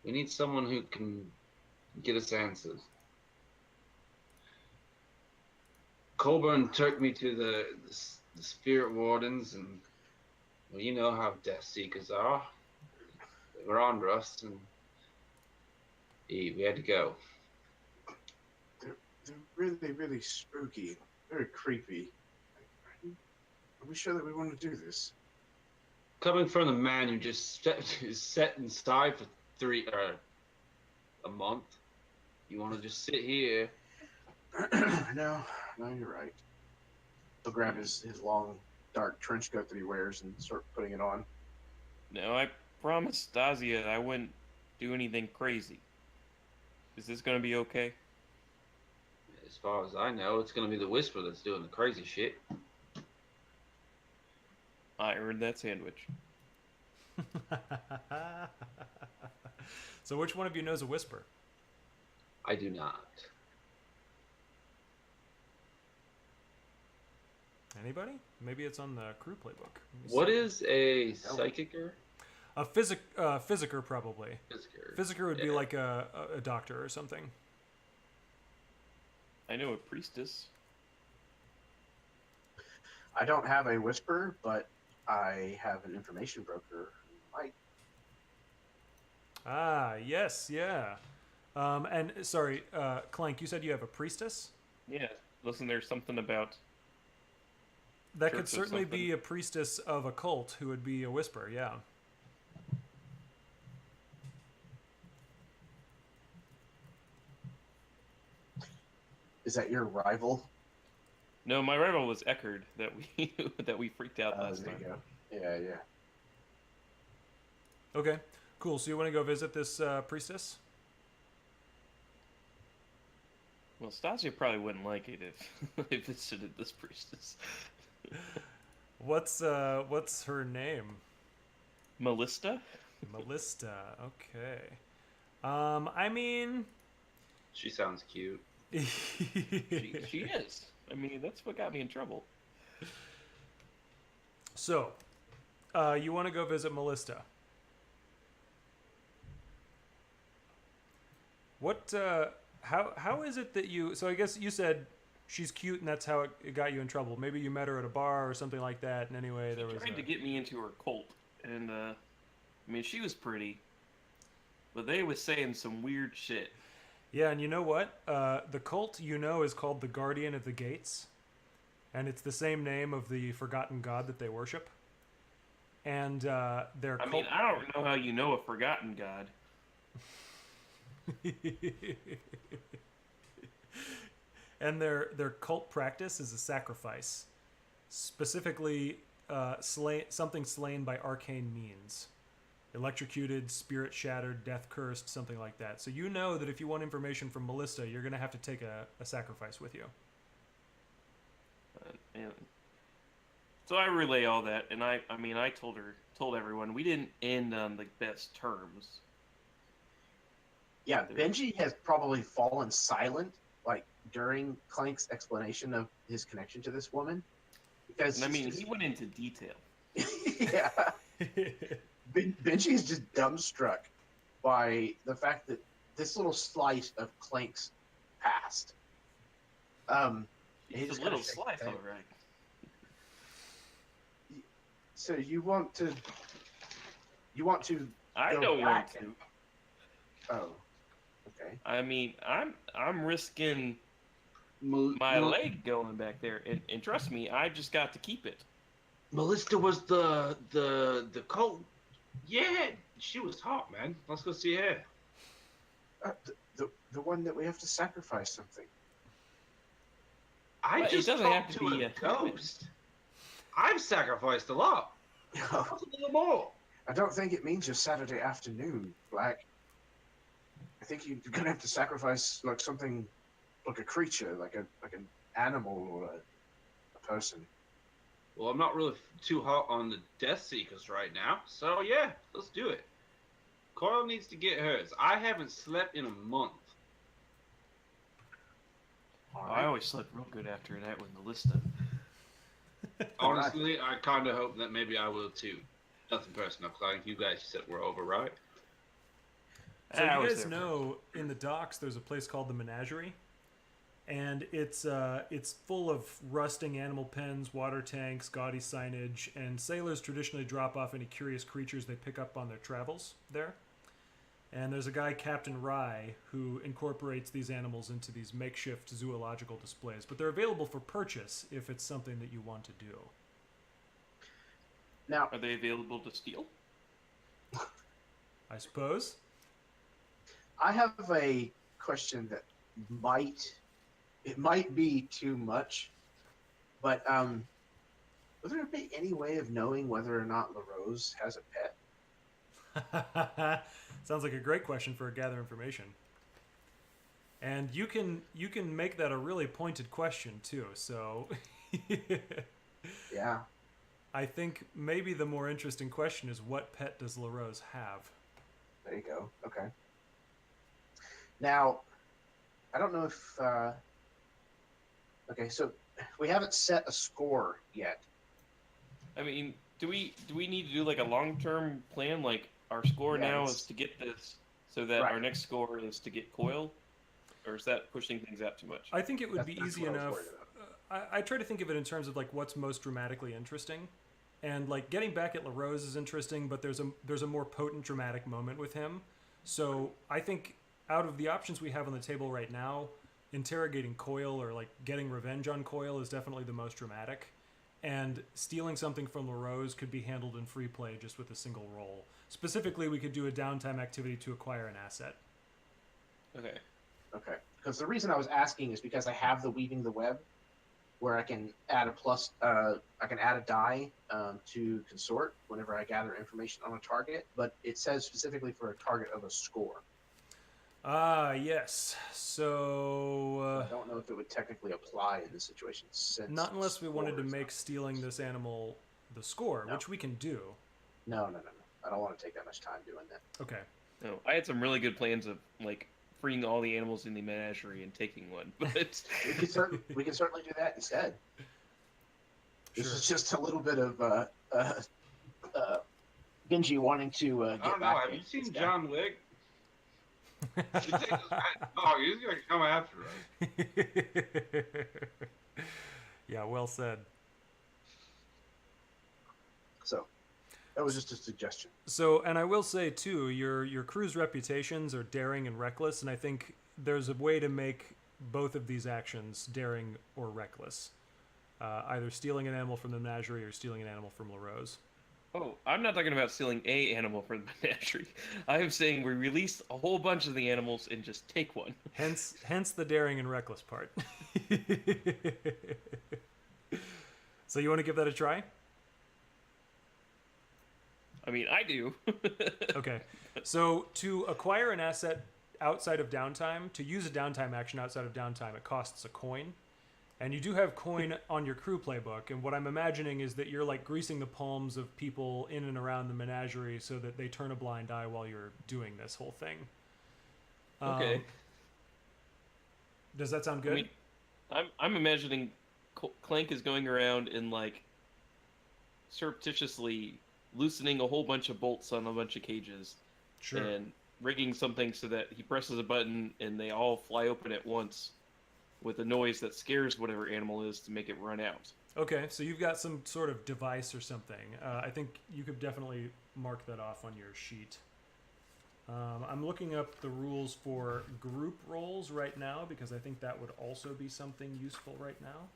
we need someone who can get us answers. Colburn took me to the spirit wardens, and well, you know how death seekers are. They were on us, and we had to go. they're really, really spooky, very creepy. Are we sure that we want to do this? Coming from the man who just set inside for a month, you want to just sit here? No, you're right. He'll grab his long, dark trench coat that he wears and start putting it on. No, I promised Stasia I wouldn't do anything crazy. Is this gonna be okay? As far as I know, it's gonna be the Whisper that's doing the crazy shit. I earned that sandwich. So which one of you knows a whisper? I do not. Anybody? Maybe it's on the crew playbook. Let me What see. is a psychicer? A physicer, probably. Physicer. Physicer would be Yeah. like a doctor or something. I know a priestess. I don't have a whisper, but I have an information broker who might. Ah, yes, yeah. And sorry, Clank, you said you have a priestess? Yeah, listen, there's something about. That Church could of certainly be something. a priestess of a cult who would be a whisper, yeah. Is that your rival? No, my rival was Eckerd that we that we freaked out last There time. you go. Yeah. Okay, cool. So you want to go visit this priestess? Well, Stasia probably wouldn't like it if I visited this priestess. What's her name? Melista? Melista. Okay. I mean, She sounds cute. She is. I mean, that's what got me in trouble. So, you want to go visit Melista? What? How is it that you? So I guess you said she's cute, and that's how it got you in trouble. Maybe you met her at a bar or something like that. And anyway, there was. She tried to get me into her cult, and I mean, she was pretty, but they was saying some weird shit. Yeah, and you know what? The cult is called the Guardian of the Gates, and it's the same name of the forgotten god that they worship. And their I cult. mean, I don't know how you know a forgotten god. And their cult practice is a sacrifice, specifically something slain by arcane means, electrocuted, spirit shattered, death cursed, something like that. So you know that if you want information from Melissa, you're gonna have to take a sacrifice with you. And so I relay all that, and I mean, I told everyone we didn't end on the best terms. Yeah, Benji has probably fallen silent, like during Clank's explanation of his connection to this woman, because And I mean, he's he went into detail. just- yeah, Benji is just dumbstruck by the fact that this little slice of Clank's past. he It's just a little kinda shakes slice, his all head. right. So you want to I Go don't want back. to. Oh, okay. I mean, I'm risking my leg going back there, and trust me, I just got to keep it. Melissa was the cult. Yeah, she was hot, man. Let's go see her. The one that we have to sacrifice something. I But it just doesn't have talked to to be a a human. ghost. I've sacrificed a lot. What's a little more? I don't think it means just Saturday afternoon, Black. I think you're gonna have to sacrifice like something, like a creature, like an animal or a person. Well, I'm not really too hot on the Death Seekers right now, so yeah, let's do it. Coral needs to get hers. I haven't slept in a month. I always slept real good after that with Melissa. Honestly, I kind of hope that maybe I will too. Nothing personal, Clank. You guys said we're over, right? So I you was guys there know in the docks there's a place called the Menagerie, and it's full of rusting animal pens, water tanks, gaudy signage, and sailors traditionally drop off any curious creatures they pick up on their travels there. And there's a guy, Captain Rye, who incorporates these animals into these makeshift zoological displays. But they're available for purchase if it's something that you want to do. Now, Are they available to steal? I suppose. I have a question that might be too much, but would there be any way of knowing whether or not LaRose has a pet? Sounds like a great question for a gather information. And you can make that a really pointed question too. So Yeah. I think maybe the more interesting question is, what pet does LaRose have? There you go. Okay. Now, I don't know if. Okay, so we haven't set a score yet. I mean, do we need to do like a long-term plan? Like our score Yeah, now it's- is to get this, so that Right. our next score is to get Coil, or is that pushing things out too much? I think it would be That's easy what I was enough. worried about. I try to think of it in terms of like what's most dramatically interesting, and like getting back at LaRose is interesting, but there's a more potent dramatic moment with him. So I think out of the options we have on the table right now, interrogating Coil or like getting revenge on Coil is definitely the most dramatic, and stealing something from LaRose could be handled in free play just with a single roll. Specifically, we could do a downtime activity to acquire an asset. Okay. Okay. Because the reason I was asking is because I have the Weaving the Web, where I can add a plus. I can add a die to consort whenever I gather information on a target, but it says specifically for a target of a score. Ah, yes. So I don't know if it would technically apply in this situation. Since not unless we wanted to score is make not- stealing this animal the score, No. which we can do. No. I don't want to take that much time doing that. Okay. No, I had some really good plans of like freeing all the animals in the menagerie and taking one, but We can certainly do that instead. This Sure. is just a little bit of Benji wanting to I get don't know. back. Have at you this seen guy. John Wick? He takes his rat dog. He's gonna come after us. Yeah, well said. So that was just a suggestion. So, and I will say too, your crew's reputations are daring and reckless, and I think there's a way to make both of these actions daring or reckless. Either stealing an animal from the menagerie or stealing an animal from LaRose. oh, I'm not talking about stealing a animal from the menagerie. I am saying we release a whole bunch of the animals and just take one. Hence the daring and reckless part. So you want to give that a try? I mean, I do. Okay. So to acquire an asset outside of downtime, to use a downtime action outside of downtime, it costs a coin. And you do have coin on your crew playbook, and what I'm imagining is that you're like greasing the palms of people in and around the menagerie so that they turn a blind eye while you're doing this whole thing. Okay. Does that sound good? I mean, I'm imagining Clank is going around and like surreptitiously loosening a whole bunch of bolts on a bunch of cages Sure. and rigging something so that he presses a button and they all fly open at once with a noise that scares whatever animal is to make it run out. Okay, so you've got some sort of device or something. I think you could definitely mark that off on your sheet. I'm looking up the rules for group roles right now because I think that would also be something useful right now.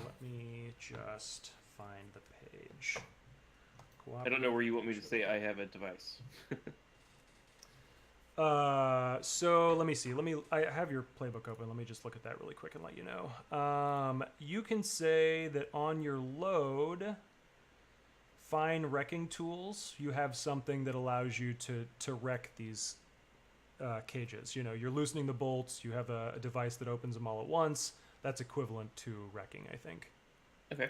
Let me just find the page. I don't know where you want me to say I have a device. So let me see. I have your playbook open. Let me just look at that really quick and let you know. You can say that on your load, fine wrecking tools, you have something that allows you to wreck these cages. You know, you're loosening the bolts. You have a device that opens them all at once. That's equivalent to wrecking, I think. Okay.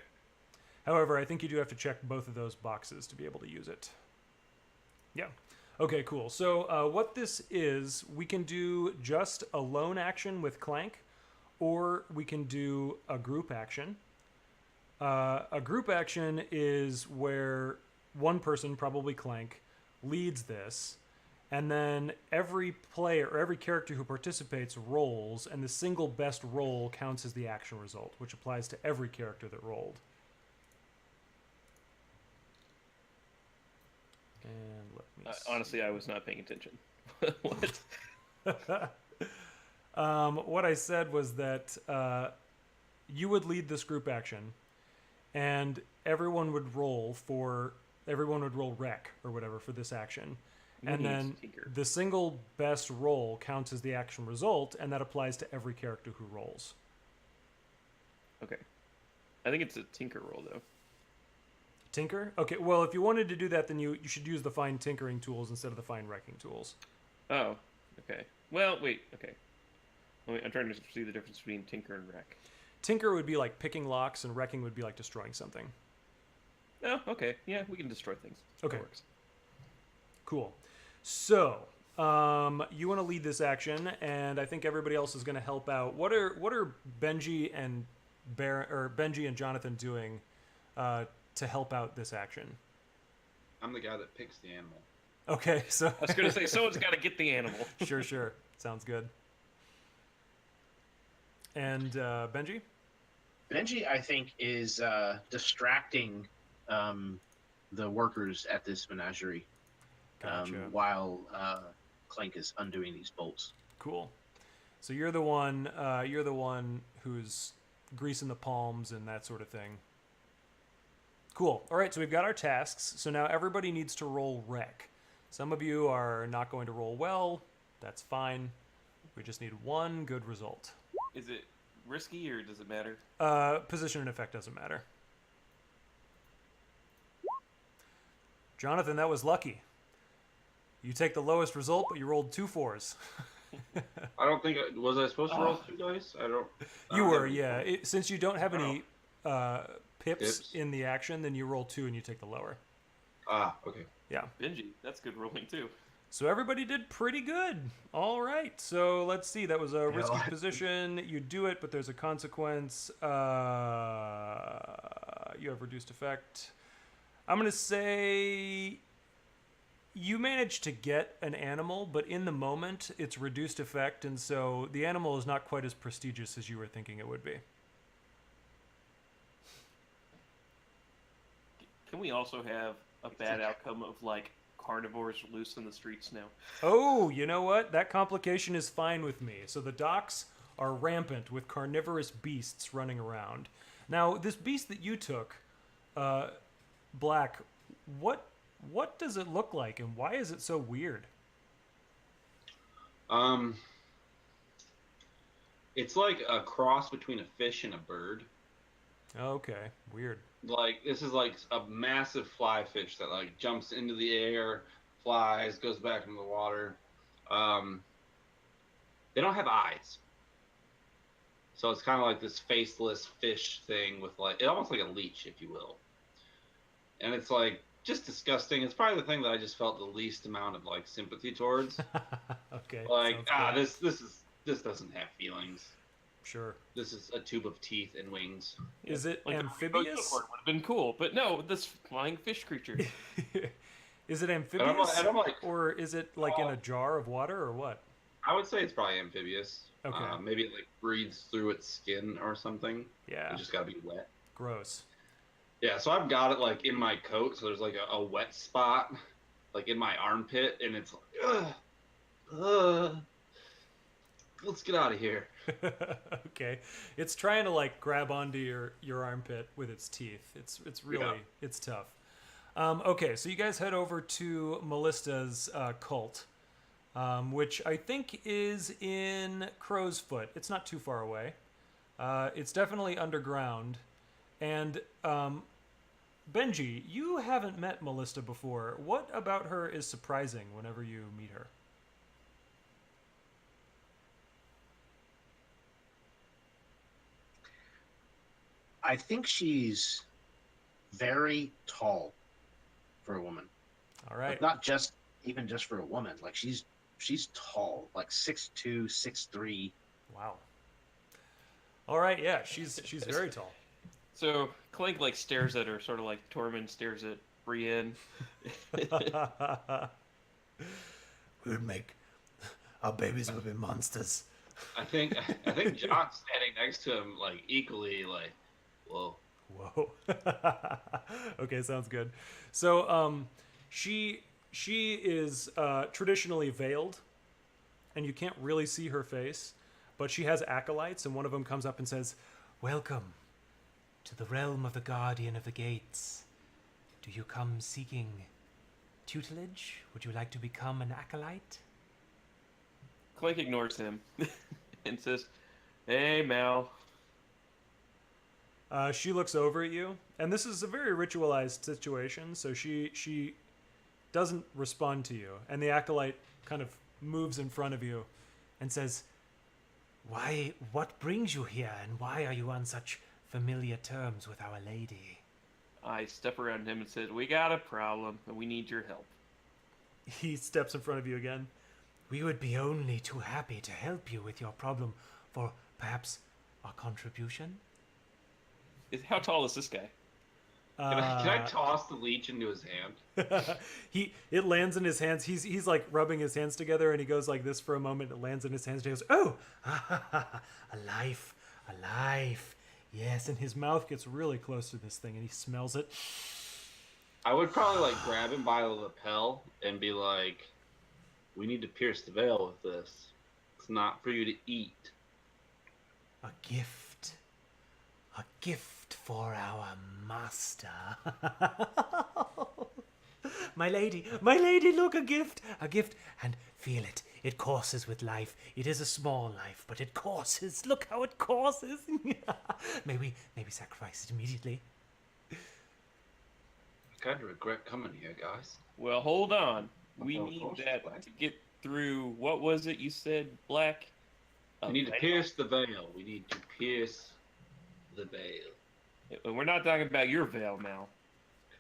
However, I think you do have to check both of those boxes to be able to use it. Yeah. Okay, cool. So what this is, we can do just a lone action with Clank, or we can do a group action. A group action is where one person, probably Clank, leads this, and then every player or every character who participates rolls, and the single best roll counts as the action result, which applies to every character that rolled. And let Honestly, I was not paying attention. What? What I said was that you would lead this group action, and everyone would roll rec or whatever for this action. And Means then tinker. the single best roll counts as the action result, and that applies to every character who rolls. Okay. I think it's a tinker roll though. Tinker? Okay, well, if you wanted to do that, then you should use the fine tinkering tools instead of the fine wrecking tools. Oh, okay. Well, wait. Okay. I'm trying to see the difference between tinker and wreck. Tinker would be like picking locks, and wrecking would be like destroying something. Oh, okay. Yeah, we can destroy things. Okay. That works. Cool. So, you want to lead this action, and I think everybody else is going to help out. What are Benji and Benji and Jonathan doing to help out this action? I'm the guy that picks the animal. Okay, so I was going to say, someone's got to get the animal. sure, sounds good. And Benji? Benji, I think, is distracting the workers at this menagerie Gotcha. while Clank is undoing these bolts. Cool. So you're the one who's greasing the palms and that sort of thing. Cool. All right, so we've got our tasks. So now everybody needs to roll rec. Some of you are not going to roll well. That's fine. We just need one good result. Is it risky or does it matter? Position and effect doesn't matter. Jonathan, that was lucky. You take the lowest result, but you rolled 2 4s. I don't think was I supposed to roll 2 dice? I don't. You were, have- yeah. Since you don't have any pips Pips? in the action, then you roll 2 and you take the lower. Ah, okay. Yeah. Benji, that's good rolling too. So everybody did pretty good. All right. So let's see. That was a risky I- position. You do it, but there's a consequence. You have reduced effect. I'm going to say you managed to get an animal, but in the moment, it's reduced effect, and so the animal is not quite as prestigious as you were thinking it would be. Can we also have a bad outcome of like carnivores loose in the streets now? Oh, you know what? That complication is fine with me. So the docks are rampant with carnivorous beasts running around. Now, this beast that you took, Black, what does it look like, and why is it so weird? It's like a cross between a fish and a bird. Okay, weird. Like this is like a massive fly fish that like jumps into the air, flies, goes back into the water. They don't have eyes, so it's kind of like this faceless fish thing with like it almost like a leech, if you will. And it's like just disgusting. It's probably the thing that I just felt the least amount of like sympathy towards. Okay. Like sounds good. this doesn't have feelings. Sure. This is a tube of teeth and wings. Is it Like amphibious? would have been cool, but no, this flying fish creature. Is it amphibious, and I'm like, or is it like in a jar of water, or what? I would say it's probably amphibious. Okay. Maybe it like breathes through its skin or something. Yeah. It just gotta be wet. Gross. Yeah, so I've got it like in my coat, so there's like a wet spot, like in my armpit, and it's like, let's get out of here. Okay. It's trying to like grab onto your armpit with its teeth. It's really it's tough. Okay, so you guys head over to Mellista's cult, which I think is in Crow's Foot. It's not too far away. It's definitely underground. And Benji, you haven't met Melissa before. What about her is surprising whenever you meet her? I think she's very tall for a woman. All right. Like, not just even just for a woman. Like she's tall, like 6'2", 6'3". Wow. All right, yeah, she's very tall. So Clank like stares at her, sort of like Tormund stares at Brienne. We'd make our babies would be monsters. I think John's standing next to him like equally like, whoa. Whoa. Okay, sounds good. So, she She is traditionally veiled, and you can't really see her face, but she has acolytes, and one of them comes up and says, "Welcome to the realm of the Guardian of the Gates. Do you come seeking tutelage? Would you like to become an acolyte?" Clink ignores him and says, "Hey, Mal." She looks over at you, and this is a very ritualized situation, so she doesn't respond to you, and the acolyte kind of moves in front of you and says, What brings you here, and why are you on such familiar terms with Our Lady?" I step around him and said, "We got a problem, and we need your help." He steps in front of you again. We would be only too happy to help you with your problem for perhaps our contribution. How tall is this guy? Can I toss the leech into his hand? It lands in his hands. He's like rubbing his hands together, and he goes like this for a moment. It lands in his hands. And he goes, "Oh, a life. Yes." And his mouth gets really close to this thing, and he smells it. I would probably like grab him by the lapel and be like, "We need to pierce the veil with this. It's not for you to eat." A gift for our master. My lady, look, a gift, and feel it. It courses with life. It is a small life, but it courses. Look how it courses. May we sacrifice it immediately. I kind of regret coming here, guys. Well, hold on. We Of need course, that Black. to get through. What was it you said, Black? We need to pierce the veil. We need to pierce the veil. We're not talking about your veil now.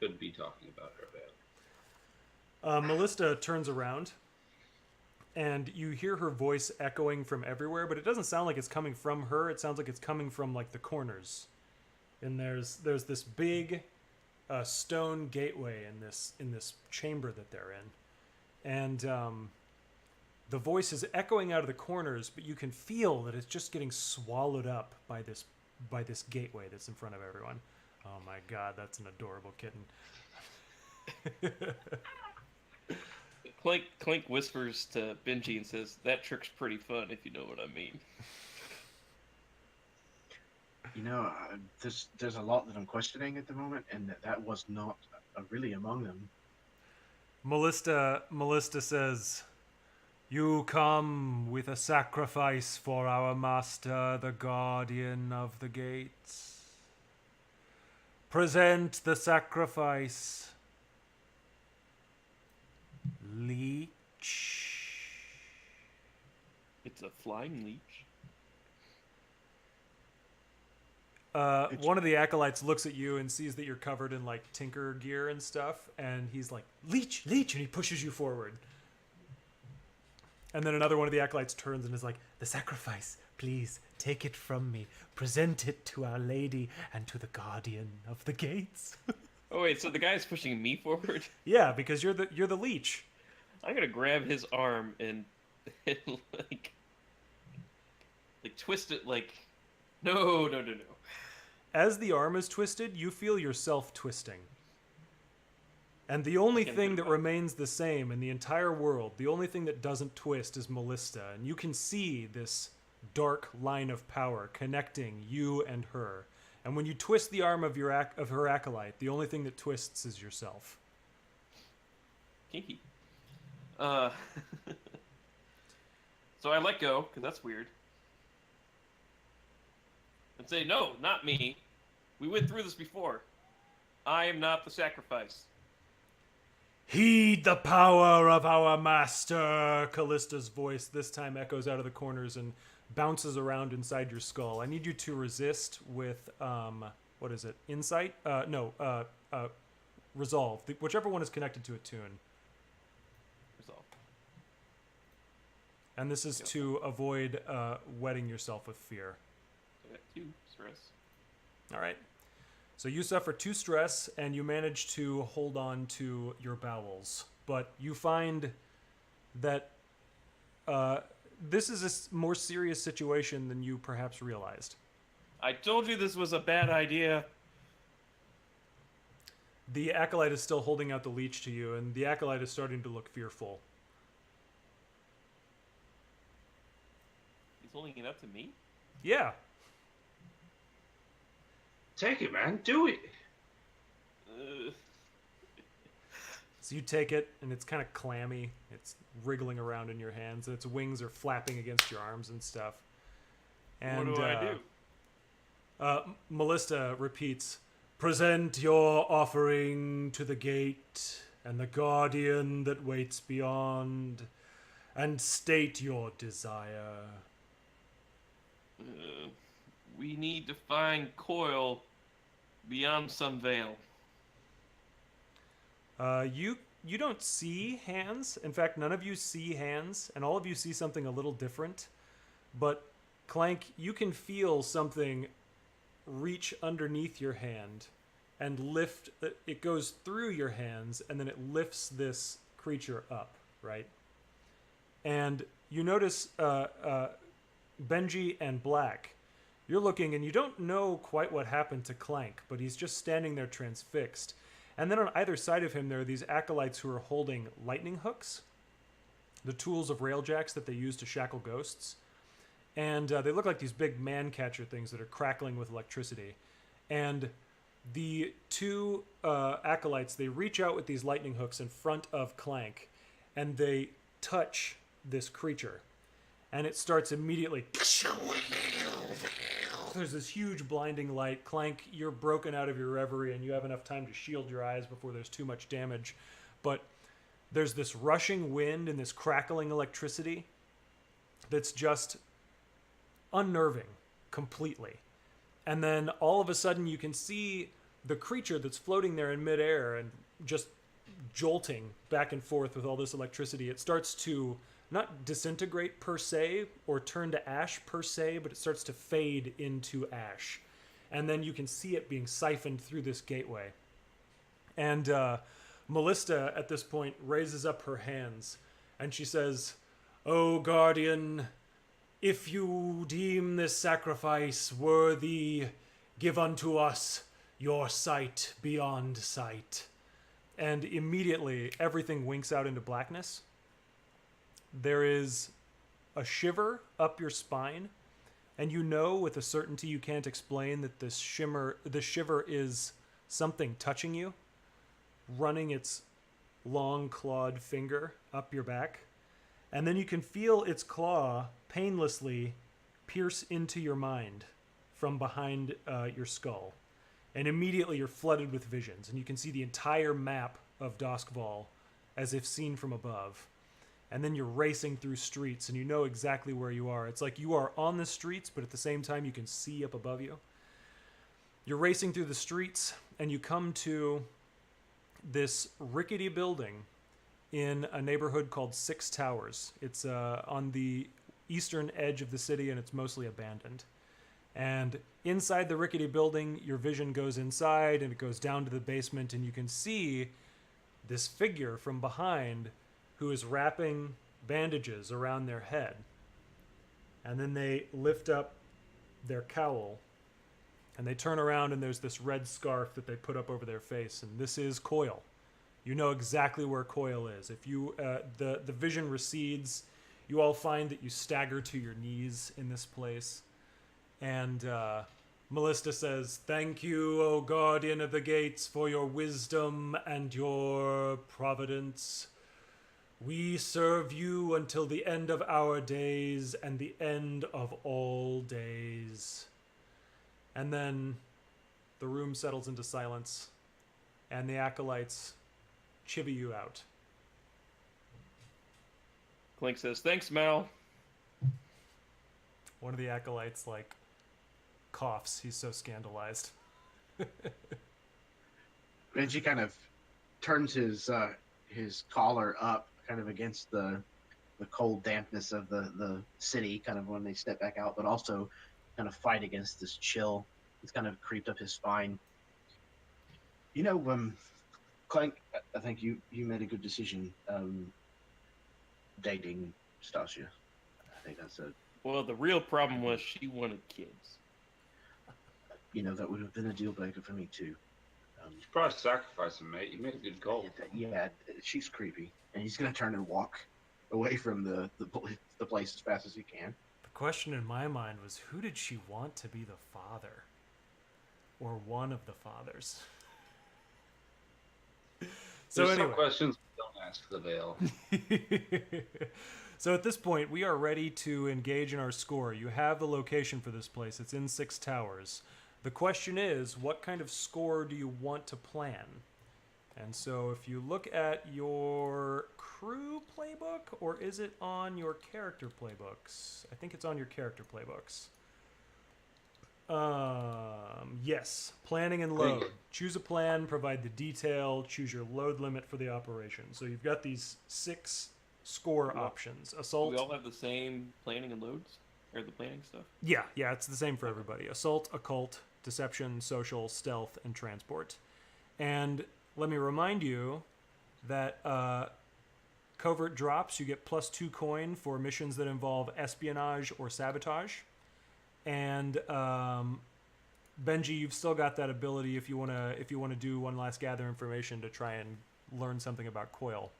Could be talking about her veil. Melissa turns around, and you hear her voice echoing from everywhere, but it doesn't sound like it's coming from her. It sounds like it's coming from like the corners. And there's this big stone gateway in this chamber that they're in, and the voice is echoing out of the corners, but you can feel that it's just getting swallowed up by this gateway that's in front of everyone. Oh my God, that's an adorable kitten. Clink whispers to Benji and says, "That trick's pretty fun, if you know what I mean." You know, there's a lot that I'm questioning at the moment, and that was not really among them. Melissa says, "You come with a sacrifice for our master, the Guardian of the Gates. Present the sacrifice, leech." It's a flying leech. One of the acolytes looks at you and sees that you're covered in like tinker gear and stuff, and he's like, "Leech," and he pushes you forward. And then another one of the acolytes turns and is like, "The sacrifice, please take it from me. Present it to Our Lady and to the Guardian of the Gates." Oh wait, so the guy's pushing me forward? Yeah, because you're the leech. I'm gonna grab his arm and like twist it like no. As the arm is twisted, you feel yourself twisting. And the only thing that remains the same in the entire world, the only thing that doesn't twist is Melissa. And you can see this dark line of power connecting you and her. And when you twist the arm of her acolyte, the only thing that twists is yourself. Kinky. So I let go, because that's weird. And say, "No, not me. We went through this before. I am not the sacrifice." "Heed the power of our master!" Callista's voice this time echoes out of the corners and bounces around inside your skull. I need you to resist with, what is it? Insight? Resolve. Whichever one is connected to a tune. Resolve. And this is to avoid wetting yourself with fear. So I got 2 stress. All right. So you suffer 2 stress, and you manage to hold on to your bowels. But you find that this is a more serious situation than you perhaps realized. I told you this was a bad idea. The acolyte is still holding out the leech to you, and the acolyte is starting to look fearful. He's holding it up to me? Yeah. Take it, man. Do it. So you take it, and it's kind of clammy. It's wriggling around in your hands, and its wings are flapping against your arms and stuff. And, what do I do? Melissa repeats, "Present your offering to the gate and the guardian that waits beyond, and state your desire." We need to find Coil beyond Sunvale. You don't see hands. In fact, none of you see hands, and all of you see something a little different. But Clank, you can feel something reach underneath your hand and lift. It goes through your hands, and then it lifts this creature up, right? And you notice Benji and Black. You're looking, and you don't know quite what happened to Clank, but he's just standing there transfixed. And then on either side of him, there are these acolytes who are holding lightning hooks, the tools of railjacks that they use to shackle ghosts. And they look like these big man-catcher things that are crackling with electricity. And the two acolytes, they reach out with these lightning hooks in front of Clank, and they touch this creature. And it starts immediately... There's this huge blinding light. Clank, you're broken out of your reverie, and you have enough time to shield your eyes before there's too much damage. But there's this rushing wind and this crackling electricity that's just unnerving completely. And then all of a sudden you can see the creature that's floating there in midair and just jolting back and forth with all this electricity. It starts to not disintegrate per se or turn to ash per se, but it starts to fade into ash. And then you can see it being siphoned through this gateway. And Melissa, at this point, raises up her hands, and she says, "O Guardian, if you deem this sacrifice worthy, give unto us your sight beyond sight." And immediately, everything winks out into blackness. There is a shiver up your spine, and you know with a certainty you can't explain that this shiver is something touching you, running its long clawed finger up your back. And then you can feel its claw painlessly pierce into your mind from behind your skull. And immediately you're flooded with visions, and you can see the entire map of Doskval as if seen from above. And then you're racing through streets, and you know exactly where you are. It's like you are on the streets, but at the same time you can see up above you. You're racing through the streets, and you come to this rickety building in a neighborhood called Six Towers. It's on the eastern edge of the city, and it's mostly abandoned. And inside the rickety building, your vision goes inside, and it goes down to the basement, and you can see this figure from behind who is wrapping bandages around their head. And then they lift up their cowl, and they turn around, and there's this red scarf that they put up over their face, and this is Coil. You know exactly where Coil is. If you the vision recedes, you all find that you stagger to your knees in this place. And Melissa says, "Thank you, O Guardian of the Gates, for your wisdom and your providence. We serve you until the end of our days and the end of all days." And then the room settles into silence, and the acolytes chivvy you out. Clink says, "Thanks, Mal." One of the acolytes, coughs. He's so scandalized. Benji kind of turns his collar up, kind of against the cold dampness of the city, kind of when they step back out, but also kind of fight against this chill. It's kind of creeped up his spine. You know, Clank, I think you made a good decision dating Stasia. I think that's Well, the real problem was she wanted kids. that would have been a deal breaker for me too. You probably sacrifice him, mate. You made a good call. Yeah, she's creepy, and he's gonna turn and walk away from the place as fast as he can. The question in my mind was, who did she want to be the father? Or one of the fathers? So There's anyway. some questions we don't ask the Veil. So at this point, we are ready to engage in our score. You have the location for this place. It's in Six Towers. The question is, what kind of score do you want to plan? And so if you look at your crew playbook, or is it on your character playbooks? I think it's on your character playbooks. Yes, planning and load. Great. Choose a plan, provide the detail, choose your load limit for the operation. So you've got these 6 score options. Do Assault. we all have the same planning and loads? Or the planning stuff? Yeah, it's the same for everybody. Assault, occult, deception, social, stealth, and transport. And let me remind you that covert drops, you get +2 coin for missions that involve espionage or sabotage. And Benji, you've still got that ability if you wanna do one last gather information to try and learn something about Coil.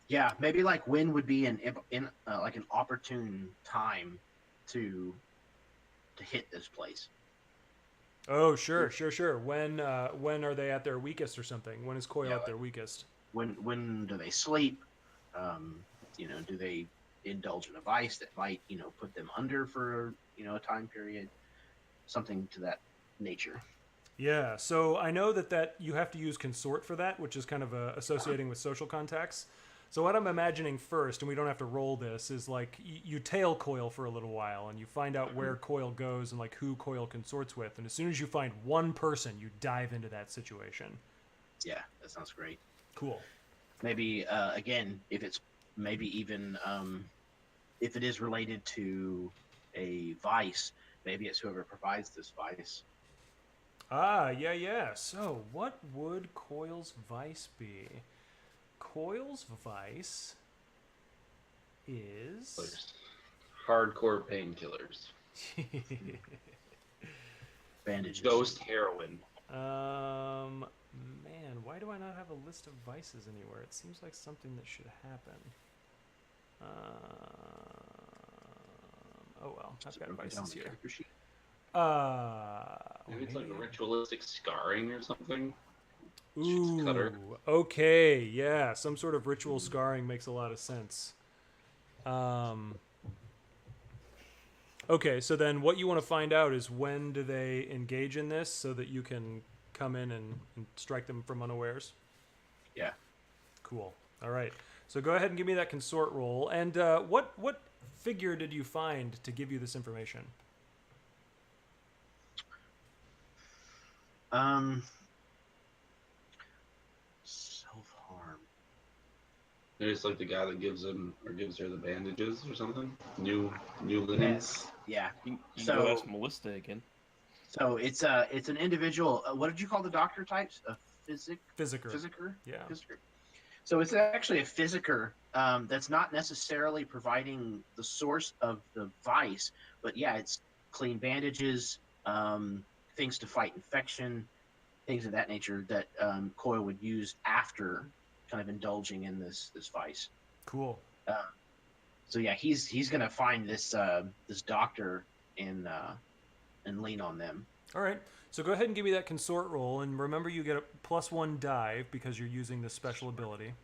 Yeah, maybe like when would be an opportune time to hit this place. Oh, sure. When are they at their weakest or something? When is Coil Yeah, at their weakest? When do they sleep? Do they indulge in a vice that might put them under for a time period, something to that nature. Yeah, so I know that you have to use consort for that, which is kind of associating with social contacts. So what I'm imagining first, and we don't have to roll this, is like you tail Coil for a little while, and you find out where Coil goes and like who Coil consorts with, and as soon as you find one person, you dive into that situation. Yeah, that sounds great. Cool. Maybe again, if it's maybe even if it is related to a vice, maybe it's whoever provides this vice. Ah, yeah. So what would Coil's vice be? Coil's vice is hardcore painkillers. Bandages. Ghost heroin. Man, why do I not have a list of vices anywhere? It seems like something that should happen. Oh well, I've got vices here. Maybe it's like a ritualistic scarring or something. Ooh, okay, yeah, some sort of ritual scarring makes a lot of sense. Okay, so then what you want to find out is when do they engage in this so that you can come in and strike them from unawares? Yeah. Cool. All right. So go ahead and give me that consort roll. And what figure did you find to give you this information? Self-harm. Maybe it's like the guy that gives him or gives her the bandages or something. New linens. Yes. Yeah. You So- go ask Melissa again. So it's an individual. What did you call the doctor types? A Physicer. physicer? Yeah. Physicer. So it's actually a physicer that's not necessarily providing the source of the vice, but yeah, it's clean bandages, things to fight infection, things of that nature that Coil would use after kind of indulging in this vice. Cool. So yeah, he's gonna find this doctor and lean on them. All right. So go ahead and give me that consort roll, and remember you get a +1 dive because you're using this special ability.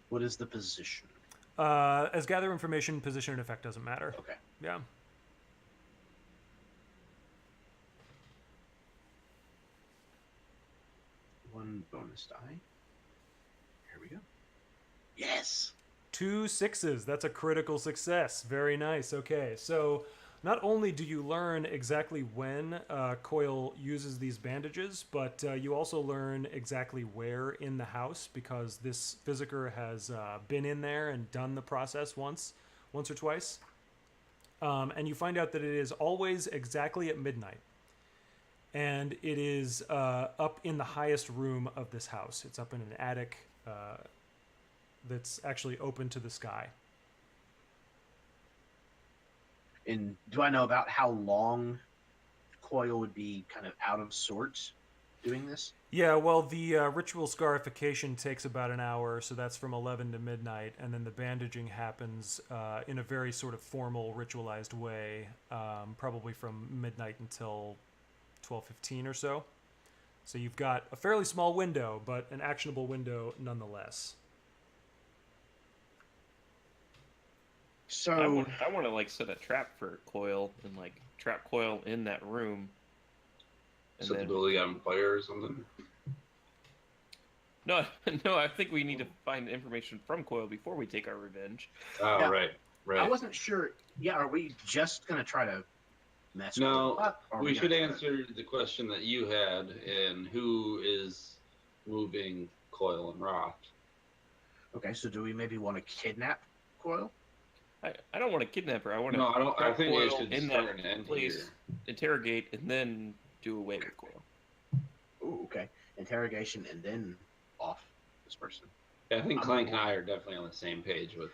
What is the position? As gather information, position and effect doesn't matter. Okay. Yeah. One bonus die. Here we go. Yes. 2 6s. That's a critical success. Very nice. Okay, so not only do you learn exactly when Coil uses these bandages, but you also learn exactly where in the house, because this physicer has been in there and done the process once or twice. And you find out that it is always exactly at midnight. And it is up in the highest room of this house. It's up in an attic that's actually open to the sky. And do I know about how long Coil would be kind of out of sorts doing this. Yeah, well, the ritual scarification takes about an hour, so that's from 11 to midnight, and then the bandaging happens in a very sort of formal, ritualized way, probably from midnight until 12:15 or so. So you've got a fairly small window, but an actionable window nonetheless. So I want to like set a trap for Coil and like trap Coil in that room. And Set the then, building on fire or something. no, no, I think we need to find information from Coil before we take our revenge. Oh, Yeah. right. I wasn't sure. Yeah, are we just gonna try to mess No, with it up? Or are we should gonna- answer the question that you had, and who is moving Coil and Roth? Okay, so do we maybe want to kidnap Coil? I don't want to kidnap her. I want to No, I don't. I trap think we Coil should in start that an end place, here. interrogate, and then do away with Coil. Ooh, okay. Interrogation and then off this person. Yeah, I think I'm Clank on and I are definitely on the same page with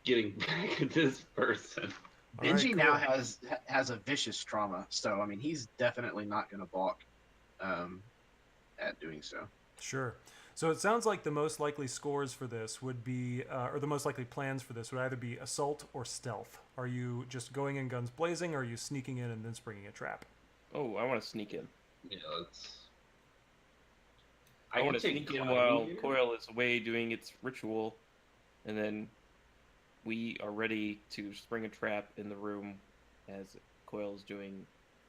getting back at this person. All right, Benji now cool. has a vicious trauma, so I mean he's definitely not going to balk at doing so. Sure. So it sounds like the most likely scores for this would be, or the most likely plans for this would either be assault or stealth. Are you just going in guns blazing, or are you sneaking in and then springing a trap? Oh, I want to sneak in. Yeah, let's. I want to can take sneak in Clank while here. Coil is away doing its ritual, and then we are ready to spring a trap in the room as Coil is doing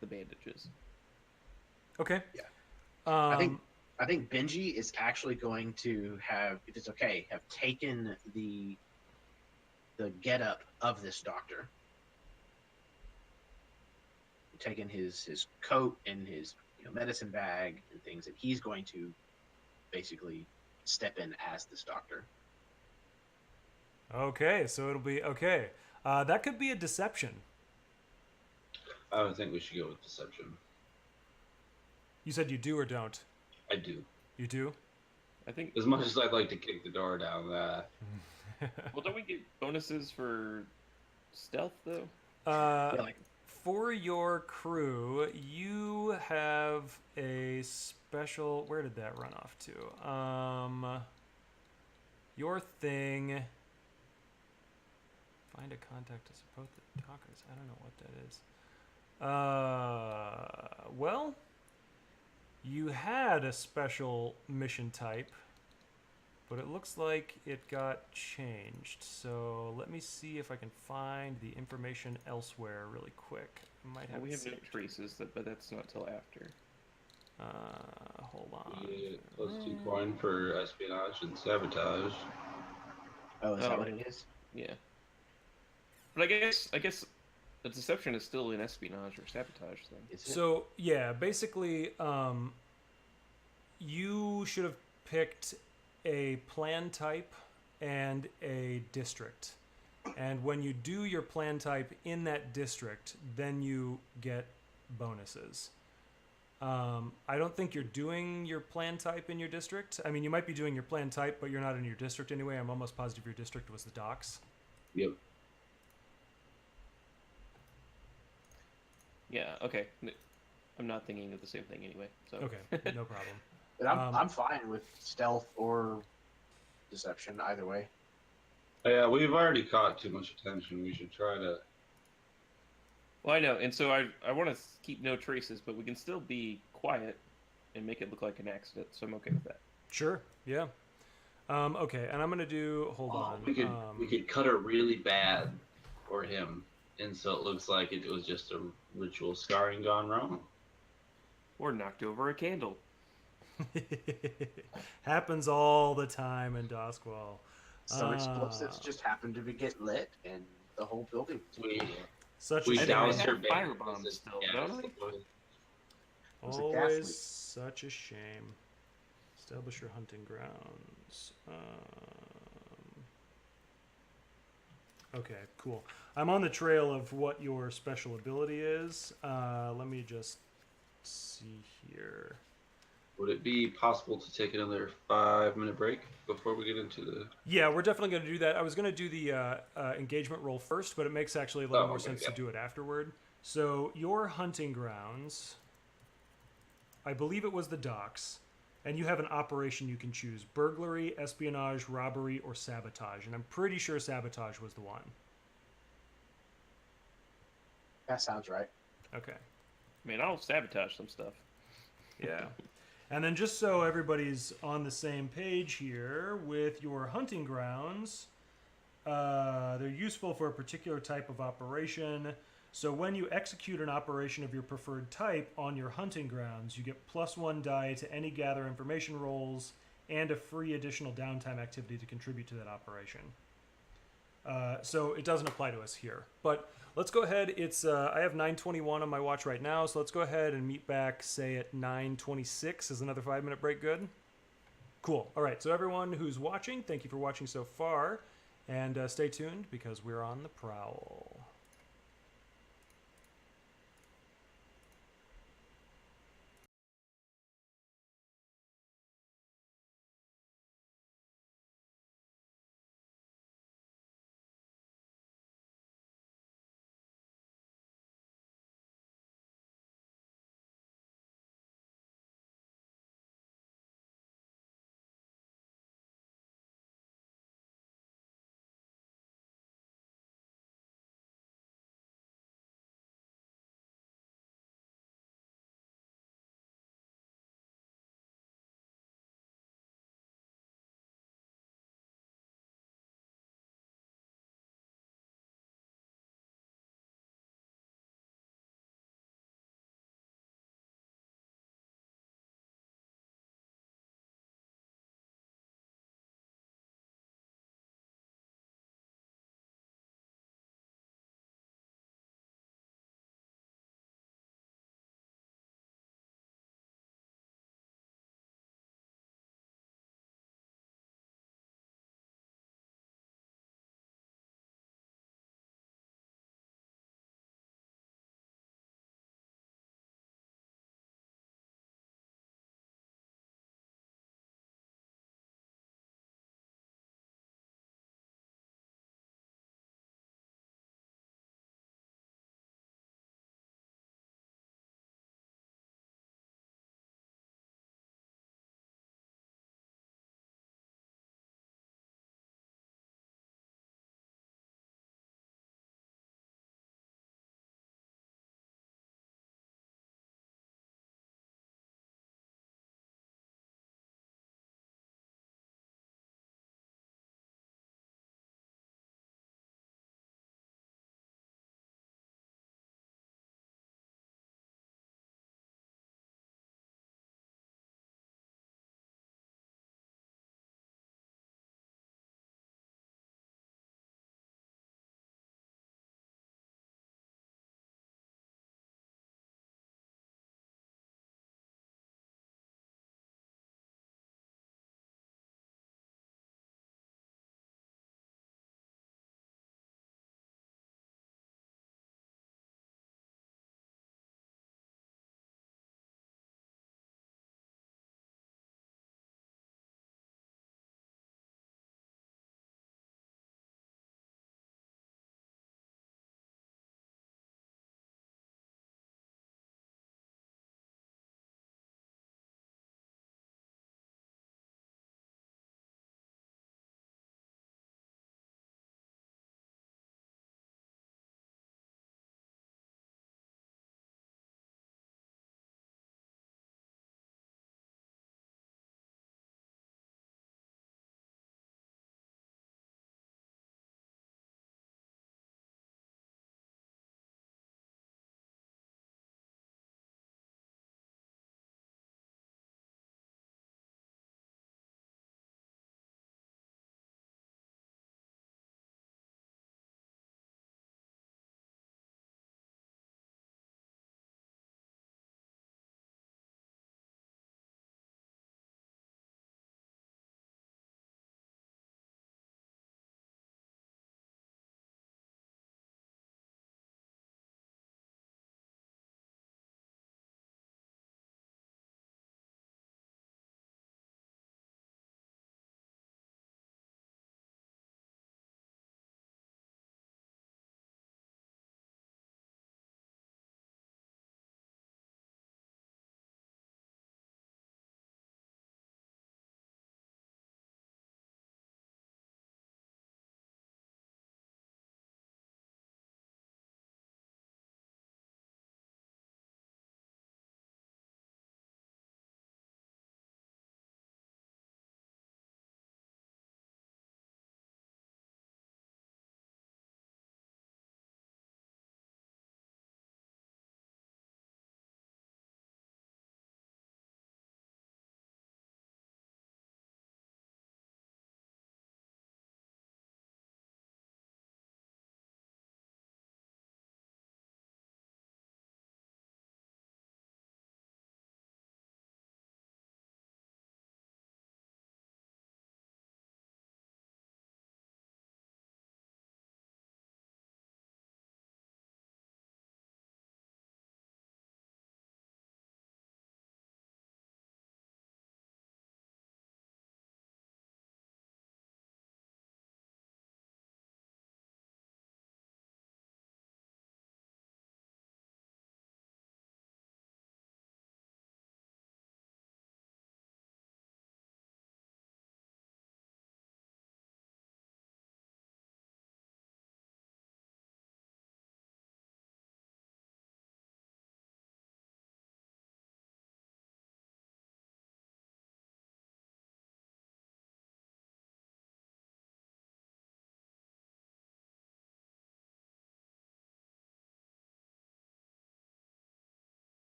the bandages. Okay. Yeah. Um, I think Benji is actually going to have, if it's okay, have taken the getup of this doctor, taken his coat and his medicine bag and things, and he's going to basically step in as this doctor. Okay, so it'll be okay. That could be a deception. I would think we should go with deception. You said you do or don't. I do. You do. I think. As much as I'd like to kick the door down, Well, don't we get bonuses for stealth though? Uh, Yeah, like for your crew, you have a special. Where did that run off to? Your thing. Find a contact to support the talkers. I don't know what that is. Well, you had a special mission type, but it looks like it got changed. So let me see if I can find the information elsewhere really quick. I might have We it have no saved. traces, but that's not till after. Hold on. we get +2 coin for espionage and sabotage. oh, is that Oh. what it is? Yeah. But I guess the deception is still an espionage or sabotage thing. Is it? So yeah, basically, you should have picked a plan type and a district. And when you do your plan type in that district, then you get bonuses. I don't think you're doing your plan type in your district. I mean, you might be doing your plan type, but you're not in your district anyway. I'm almost positive your district was the docks. Yep. Yeah. Okay. I'm not thinking of the same thing anyway. So. Okay, no problem. But I'm fine with stealth or deception either way. Yeah, we've already caught too much attention. We should try to. Well, I know, and so I want to keep no traces, but we can still be quiet and make it look like an accident. So I'm okay with that. Sure, yeah. Okay, and I'm gonna do. Hold on. We could cut her really bad for him, and so it looks like it was just a ritual scarring gone wrong. Or knocked over a candle. Happens all the time in Doskwall. Some Ah. explosives just happened to get lit, and the whole building. We Such we a I think I doused shame. have her fire band bombs with still, gas. don't I? was a gas Always leak. such a shame. Establish your hunting grounds. Okay, cool. I'm on the trail of what your special ability is. Let me just see here. Would it be possible to take another 5-minute break before we get into the? Yeah, we're definitely going to do that. I was going to do the engagement roll first, but it makes actually a little Oh, more okay, sense yeah. to do it afterward. So your hunting grounds, I believe it was the docks, and you have an operation you can choose: burglary, espionage, robbery, or sabotage. And I'm pretty sure sabotage was the one. That sounds right. Okay. I mean, I'll sabotage some stuff. Yeah. And then just so everybody's on the same page here, with your hunting grounds, they're useful for a particular type of operation. So when you execute an operation of your preferred type on your hunting grounds, you get +1 die to any gather information rolls and a free additional downtime activity to contribute to that operation. So it doesn't apply to us here. But let's go ahead. It's I have 9:21 on my watch right now, so let's go ahead and meet back, say, at 9:26. Is another 5-minute break good? Cool. All right, so everyone who's watching, thank you for watching so far. And stay tuned because we're on the prowl.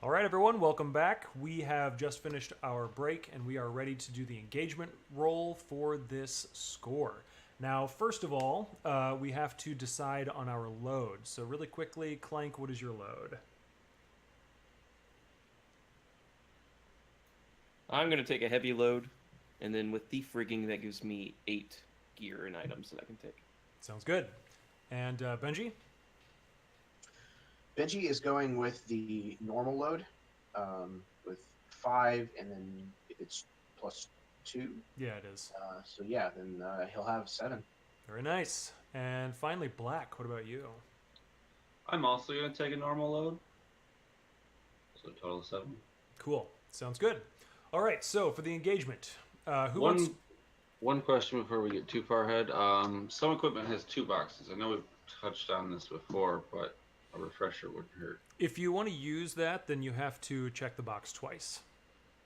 All right, everyone, welcome back. We have just finished our break, and we are ready to do the engagement roll for this score. Now, first of all, we have to decide on our load. So really quickly, Clank, what is your load? I'm going to take a heavy load, and then with thief rigging, that gives me 8 gear and items that I can take. Sounds good. And Benji? Benji is going with the normal load, with 5, and then if it's +2, Yeah, it is. so yeah, then he'll have 7. Very nice. And finally, Black, what about you? I'm also going to take a normal load. So a total of 7. Cool. Sounds good. All right, so for the engagement, who wants... One question before we get too far ahead. Some equipment has 2 boxes. I know we've touched on this before, but a refresher wouldn't hurt. If you want to use that, then you have to check the box twice.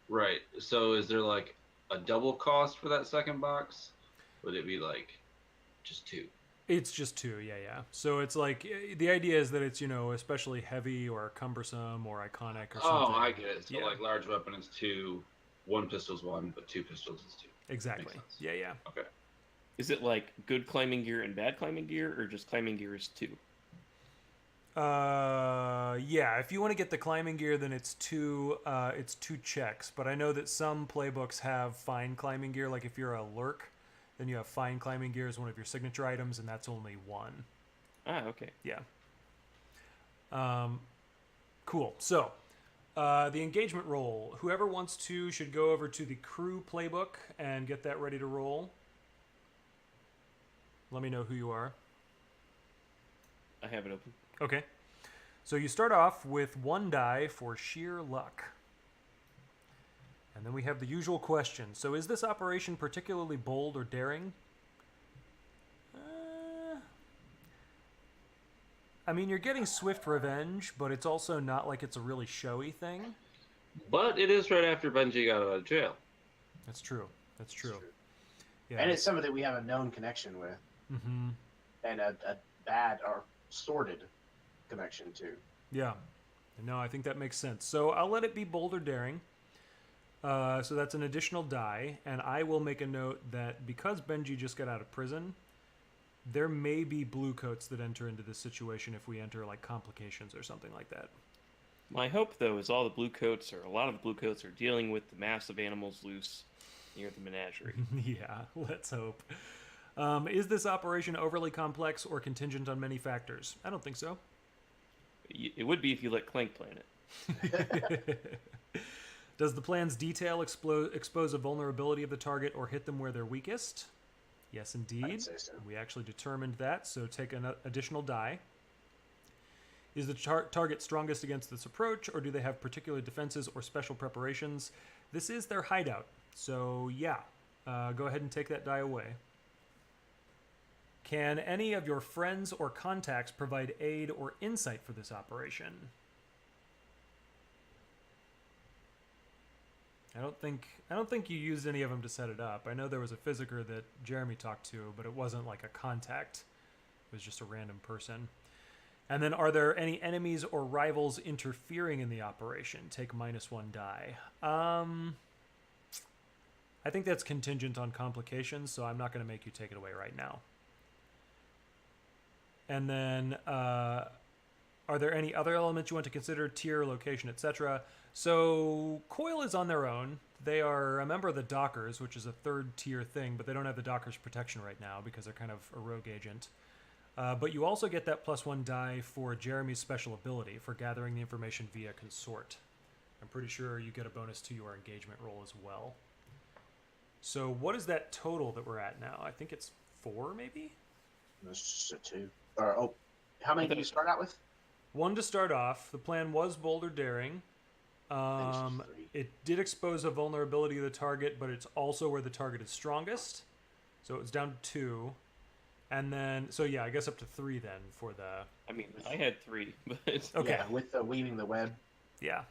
Right. So is there like a double cost for that second box? Would it be like just 2? It's just 2, yeah. So it's like, the idea is that it's, especially heavy or cumbersome or iconic or something. Oh, I get it. So Yeah. like large weapon is 2, 1 pistol's 1, but 2 pistols is 2. Exactly. Makes sense. Yeah. Okay. Is it like good climbing gear and bad climbing gear, or just climbing gear is 2? Yeah, if you want to get the climbing gear, then it's 2 checks. But I know that some playbooks have fine climbing gear. Like if you're a lurk, then you have fine climbing gear as one of your signature items, and that's only 1. Ah, okay. Yeah. Cool. So, the engagement roll. Whoever wants to should go over to the crew playbook and get that ready to roll. Let me know who you are. I have it open. Okay. So you start off with 1 die for sheer luck. And then we have the usual question. So is this operation particularly bold or daring? I mean, you're getting swift revenge, but it's also not like it's a really showy thing. But it is right after Benji got out of jail. That's true. That's true. Yeah. And it's somebody that we have a known connection with, Mm-hmm. and a bad or sordid connection too. Yeah. No, I think that makes sense. So I'll let it be bold or daring. So that's an additional die, and I will make a note that because Benji just got out of prison, there may be blue coats that enter into this situation if we enter like complications or something like that. My hope, though, is all the blue coats, or a lot of the blue coats, are dealing with the massive animals loose near the menagerie. Yeah, let's hope. Is this operation overly complex or contingent on many factors? I don't think so. It would be if you let Clank plan it. Does the plan's detail expose a vulnerability of the target or hit them where they're weakest? Yes, indeed. I'd say so. We actually determined that, so take an additional die. Is the target strongest against this approach, or do they have particular defenses or special preparations? This is their hideout, so yeah. Go ahead and take that die away. Can any of your friends or contacts provide aid or insight for this operation? I don't think you used any of them to set it up. I know there was a physiker that Jeremy talked to, but it wasn't like a contact. It was just a random person. And then are there any enemies or rivals interfering in the operation? Take -1 die. I think that's contingent on complications, so I'm not going to make you take it away right now. And then, are there any other elements you want to consider? Tier, location, etc. So, Coil is on their own. They are a member of the Dockers, which is a 3rd tier thing, but they don't have the Dockers protection right now because they're kind of a rogue agent. But you also get that +1 die for Jeremy's special ability for gathering the information via consort. I'm pretty sure you get a bonus to your engagement roll as well. So what is that total that we're at now? I think it's 4, maybe? It's just a 2. Or how many do you start out with? 1 to start off. The plan was bold or daring. Then it's 3. It did expose a vulnerability of the target, but it's also where the target is strongest. So it's down to 2. And then, so yeah, I guess up to 3 then for the... I mean, I had 3, but Okay. Yeah, with the weaving the web. Yeah.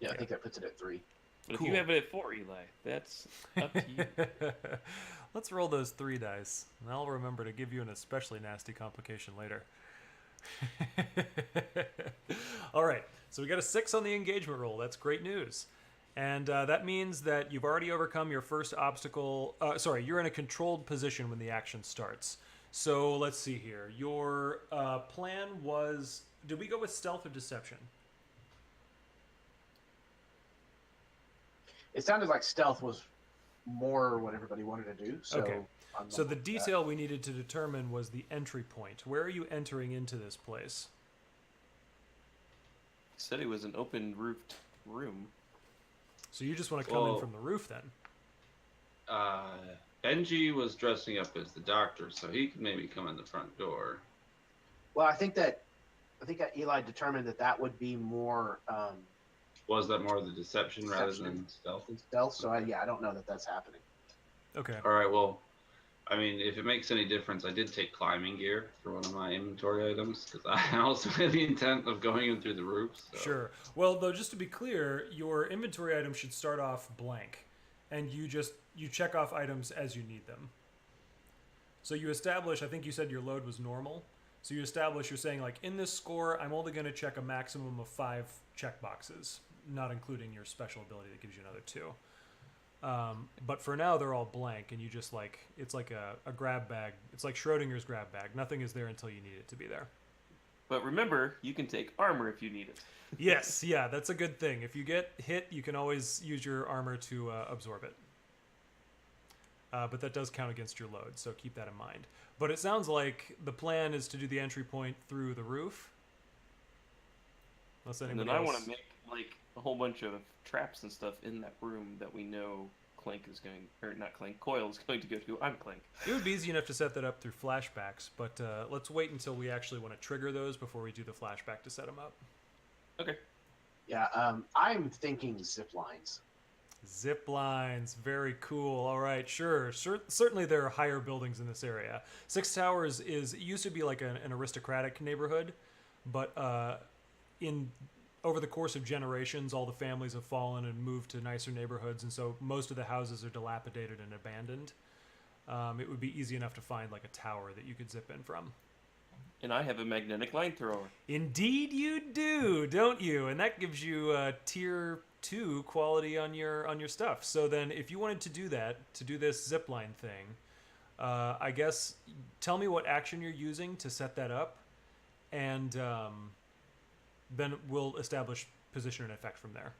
Yeah, I think that puts it at 3. if Cool. you have it at 4, Eli, that's up to you. Let's roll those 3 dice, and I'll remember to give you an especially nasty complication later. All right, so we got a 6 on the engagement roll. That's great news. And that means that you've already overcome your first obstacle. Sorry, you're in a controlled position when the action starts. So let's see here. Your plan was. Did we go with stealth or deception? It sounded like stealth was more what everybody wanted to do. So Okay. I'm So not the with detail we needed to determine was the entry point. Where are you entering into this place? Said it was an open roofed room. So you just want to come in Well- from the roof then? Benji was dressing up as the doctor, so he could maybe come in the front door. that. Well, I think that Eli determined that would be more Was that more of the deception rather Deception. than stealth? than stealth. So I don't know that that's happening. Okay. All right, well, I mean, if it makes any difference, I did take climbing gear for one of my inventory items because I also had the intent of going in through the roof. So. Sure. Well, though, just to be clear, your inventory item should start off blank, and you check off items as you need them. So you establish. I think you said your load was normal. So you establish. You're saying like in this score, I'm only going to check a maximum of 5 check boxes, not including your special ability that gives you another 2. But for now, they're all blank, and you just like it's like a grab bag. It's like Schrodinger's grab bag. Nothing is there until you need it to be there. But remember, you can take armor if you need it. Yes, yeah, that's a good thing. If you get hit, you can always use your armor to absorb it. But that does count against your load, so keep that in mind. But it sounds like the plan is to do the entry point through the roof. Unless And anybody then I else... want to make like a whole bunch of traps and stuff in that room that we know Clank is going, or not Clank, Coil is going to go to. I'm Clank. It would be easy enough to set that up through flashbacks, but let's wait until we actually want to trigger those before we do the flashback to set them up. Okay. Yeah, I'm thinking zip lines. Zip lines, very cool. All right, sure. Certainly there are higher buildings in this area. Six Towers it used to be like an aristocratic neighborhood, but over the course of generations, all the families have fallen and moved to nicer neighborhoods, and so most of the houses are dilapidated and abandoned. It would be easy enough to find like a tower that you could zip in from. And I have a magnetic line thrower. Indeed you do, don't you? And that gives you tier 2 quality on your stuff. So then if you wanted to do that, to do this zipline thing, I guess tell me what action you're using to set that up, and then we'll establish position and effect from there.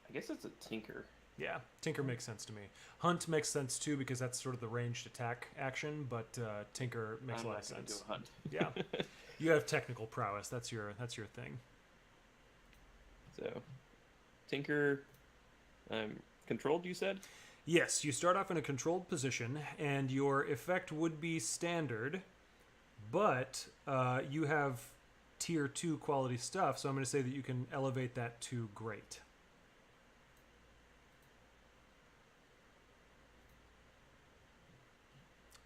I guess it's a tinker. Yeah, Tinker makes sense to me. Hunt makes sense too because that's sort of the ranged attack action, but Tinker makes I'm a lot not of gonna sense. do a hunt. Yeah, you have technical prowess. That's your thing. So, tinker, controlled. You said. Yes, you start off in a controlled position, and your effect would be standard, but you have tier 2 quality stuff, so I'm going to say that you can elevate that to great.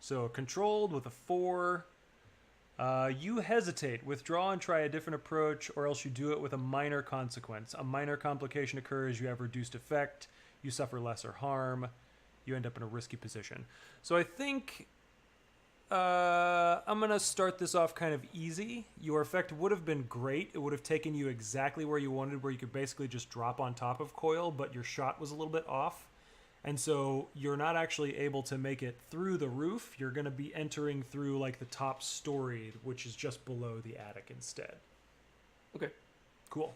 So controlled with a 4. You hesitate, withdraw, and try a different approach, or else you do it with a minor consequence. A minor complication occurs, you have reduced effect, you suffer lesser harm, you end up in a risky position. So I think I'm going to start this off kind of easy. Your effect would have been great. It would have taken you exactly where you wanted, where you could basically just drop on top of Coil, but your shot was a little bit off. And so you're not actually able to make it through the roof. You're going to be entering through like the top story, which is just below the attic instead. Okay. Cool.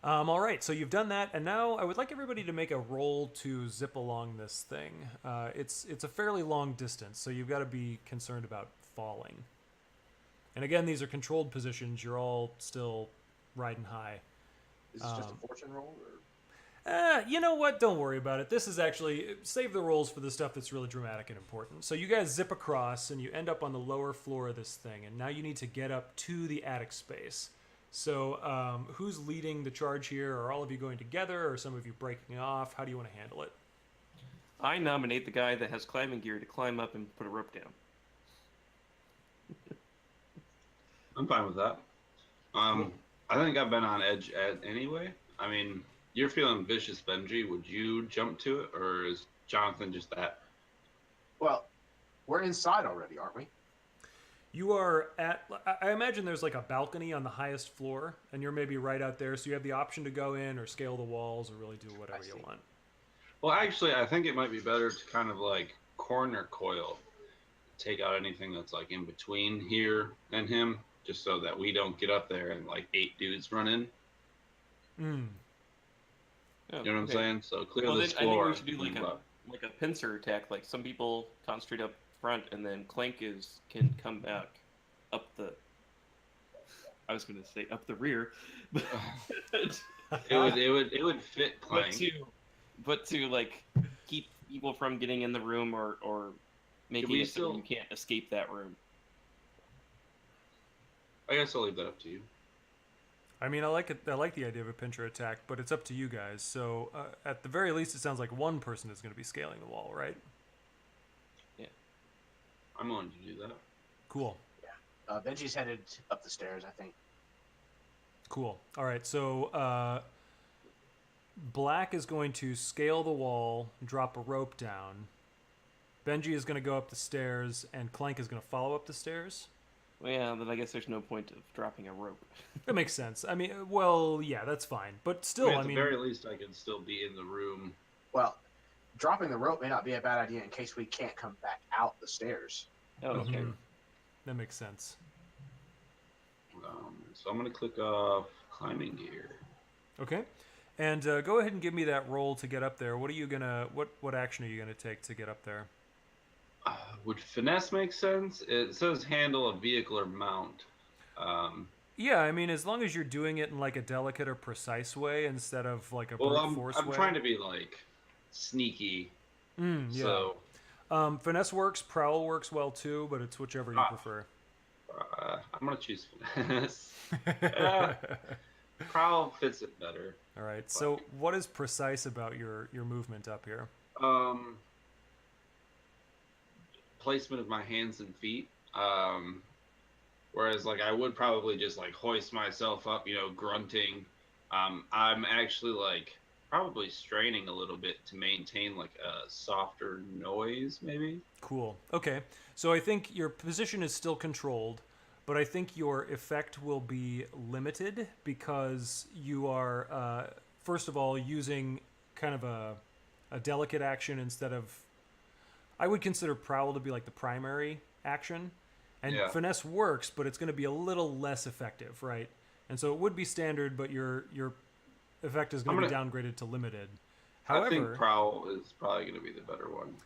All right, so you've done that, and now I would like everybody to make a roll to zip along this thing. It's a fairly long distance, so you've got to be concerned about falling. And again, these are controlled positions. You're all still riding high. Is this just a fortune roll? Or? You know what? Don't worry about it. This is actually... Save the rolls for the stuff that's really dramatic and important. So you guys zip across, and you end up on the lower floor of this thing, and now you need to get up to the attic space. So who's leading the charge here? Are all of you going together, or some of you breaking off? How do you want to handle it? I nominate the guy that has climbing gear to climb up and put a rope down. I'm fine with that. I think I've been on edge anyway. I mean, you're feeling vicious, Benji. Would you jump to it, or is Jonathan just that? Well, we're inside already, aren't we? You are at, I imagine there's like a balcony on the highest floor, and you're maybe right out there, so you have the option to go in or scale the walls or really do whatever you see. want. Well, actually, I think it might be better to kind of like corner coil, take out anything that's like in between here and him, just so that we don't get up there and like 8 dudes run in. Mm. Oh, You know what I'm okay. saying? So clear Well, this then I think floor. we should do and move up. like a pincer attack. Like some people concentrate up front, and then Clank can come back up the. I was going to say up the rear, but It would fit Clank. but to like keep people from getting in the room or making we it so still- you can't escape that room. I guess I'll leave that up to you. I mean, I like it. I like the idea of a pincher attack, but it's up to you guys. So, at the very least, it sounds like one person is going to be scaling the wall, right? I'm willing to do that. Cool. Benji's headed up the stairs, I think. Cool. All right. So, Black is going to scale the wall, drop a rope down. Benji is going to go up the stairs, and Clank is going to follow up the stairs. Well, yeah, but I guess there's no point of dropping a rope. That makes sense. I mean, well, yeah, that's fine. But still, At I the mean, very least, I could still be in the room. Well, dropping the rope may not be a bad idea in case we can't come back out the stairs. Oh, okay. Mhm. That makes sense. So I'm going to click off climbing gear. Okay. And go ahead and give me that roll to get up there. What are you gonna? What action are you gonna take to get up there? Would finesse make sense? It says handle a vehicle or mount. Yeah, I mean, as long as you're doing it in like a delicate or precise way instead of like a Well, brute force I'm way. trying to be like sneaky. Yeah. So Finesse works. Prowl works well too, but it's whichever you prefer. I'm going to choose finesse. Prowl fits it better. All right. So, what is precise about your movement up here? Placement of my hands and feet. Whereas, like, I would probably just like hoist myself up, grunting. I'm actually like probably straining a little bit to maintain like a softer noise, maybe. Cool. Okay. So I think your position is still controlled, but I think your effect will be limited because you are, first of all, using kind of a delicate action instead of. I would consider Prowl to be like the primary action, and Yeah. Finesse works, but it's going to be a little less effective, right? And so it would be standard, but your effect is going to be downgraded to limited. However, I think Prowl is probably going to be the better one.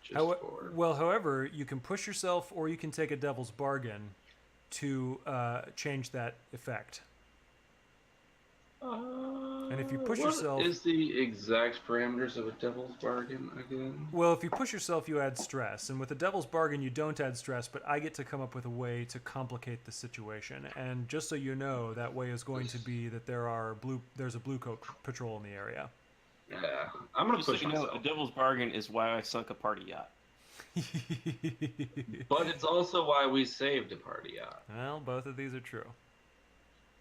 However, you can push yourself, or you can take a devil's bargain to change that effect. And if you push yourself, what is the exact parameters of a devil's bargain again? well, if you push yourself, you add stress, and with a devil's bargain, you don't add stress. But I get to come up with a way to complicate the situation. And just so you know, that way is going to be that there's a blue coat patrol in the area. Yeah, I'm gonna Just so push you know, myself. a devil's bargain is why I sunk a party yacht. But it's also why we saved a party yacht. Well, both of these are true.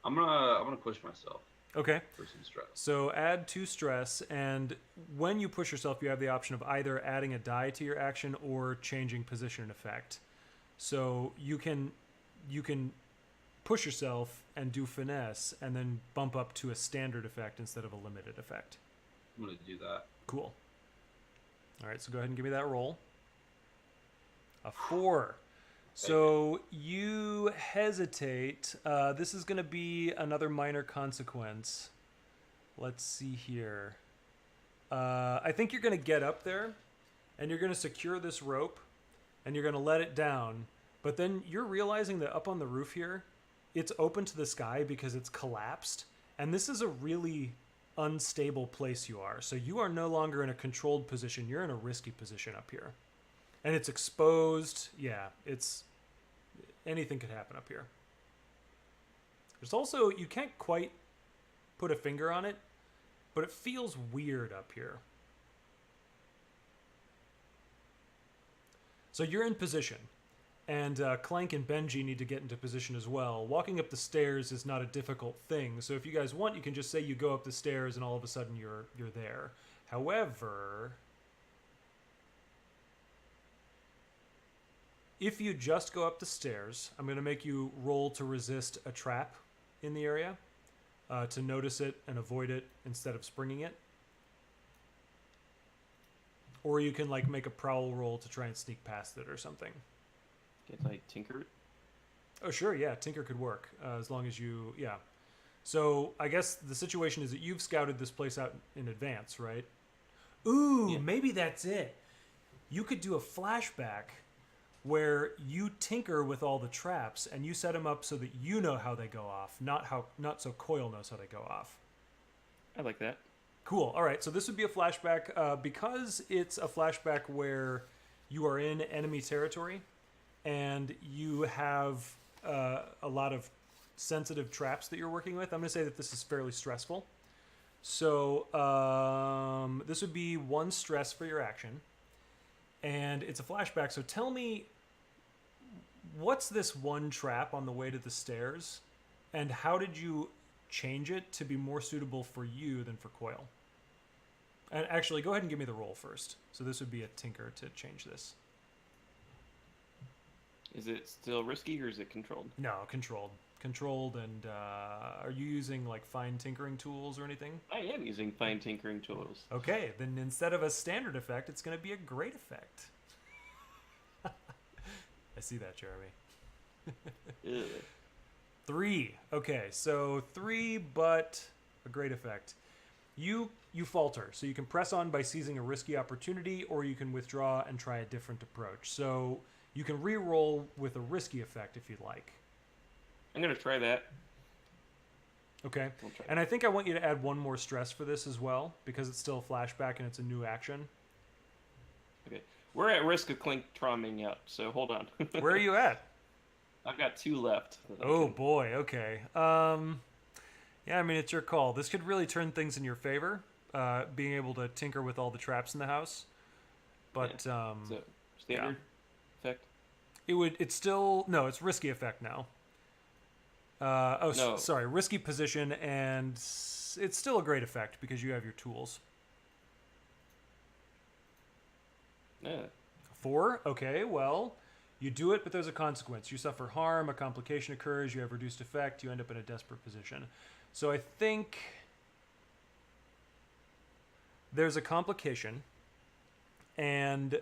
I'm gonna push myself Okay. for some stress. So add 2 stress, and when you push yourself, you have the option of either adding a die to your action or changing position effect. So you can push yourself and do finesse, and then bump up to a standard effect instead of a limited effect. I'm gonna do that. Cool. All right, so go ahead and give me that roll. A 4. So you hesitate. This is going to be another minor consequence. Let's see here. I think you're going to get up there, and you're going to secure this rope, and you're going to let it down. But then you're realizing that up on the roof here, it's open to the sky because it's collapsed. And this is a really unstable place you are. So you are no longer in a controlled position. You're in a risky position up here. And it's exposed. Yeah, anything could happen up here. There's also, you can't quite put a finger on it, but it feels weird up here. So you're in position, And Clank and Benji need to get into position as well. Walking up the stairs is not a difficult thing, so if you guys want, you can just say you go up the stairs and all of a sudden you're there. However, if you just go up the stairs, I'm going to make you roll to resist a trap in the area, to notice it and avoid it instead of springing it. Or you can like make a prowl roll to try and sneak past it or something. Can I tinker it? Oh, sure, yeah, Tinker could work, as long as you, yeah. So, I guess the situation is that you've scouted this place out in advance, right? Ooh, Yeah. maybe that's it. You could do a flashback where you tinker with all the traps, and you set them up so that you know how they go off, not so Coil knows how they go off. I like that. Cool. All right. So this would be a flashback because it's a flashback where you are in enemy territory and you have a lot of sensitive traps that you're working with. I'm going to say that this is fairly stressful. So this would be 1 stress for your action. And it's a flashback. So tell me, what's this one trap on the way to the stairs? And how did you change it to be more suitable for you than for Coil? And actually, go ahead and give me the roll first. So this would be a tinker to change this. Is it still risky or is it controlled? No, controlled. Controlled, and are you using like fine tinkering tools or anything? I am using fine tinkering tools. Okay, then instead of a standard effect, it's going to be a great effect. I see that, Jeremy. Ugh. 3. Okay, so 3, but a great effect. You falter, so you can press on by seizing a risky opportunity, or you can withdraw and try a different approach. So you can re-roll with a risky effect if you'd like. I'm gonna try that. Okay, We'll try and I think I want you to add 1 more stress for this as well, because it's still a flashback and it's a new action. Okay. We're at risk of Clink trauming out, so hold on. Where are you at? I've got 2 left. that I Oh can- boy, okay. Yeah, I mean, it's your call. This could really turn things in your favor, being able to tinker with all the traps in the house. But So, standard effect? it's still, no, it's risky effect now. No. Sorry, risky position, and it's still a great effect because you have your tools. Yeah. 4, okay, well, you do it, but there's a consequence. You suffer harm, a complication occurs, you have reduced effect, you end up in a desperate position. So I think there's a complication, and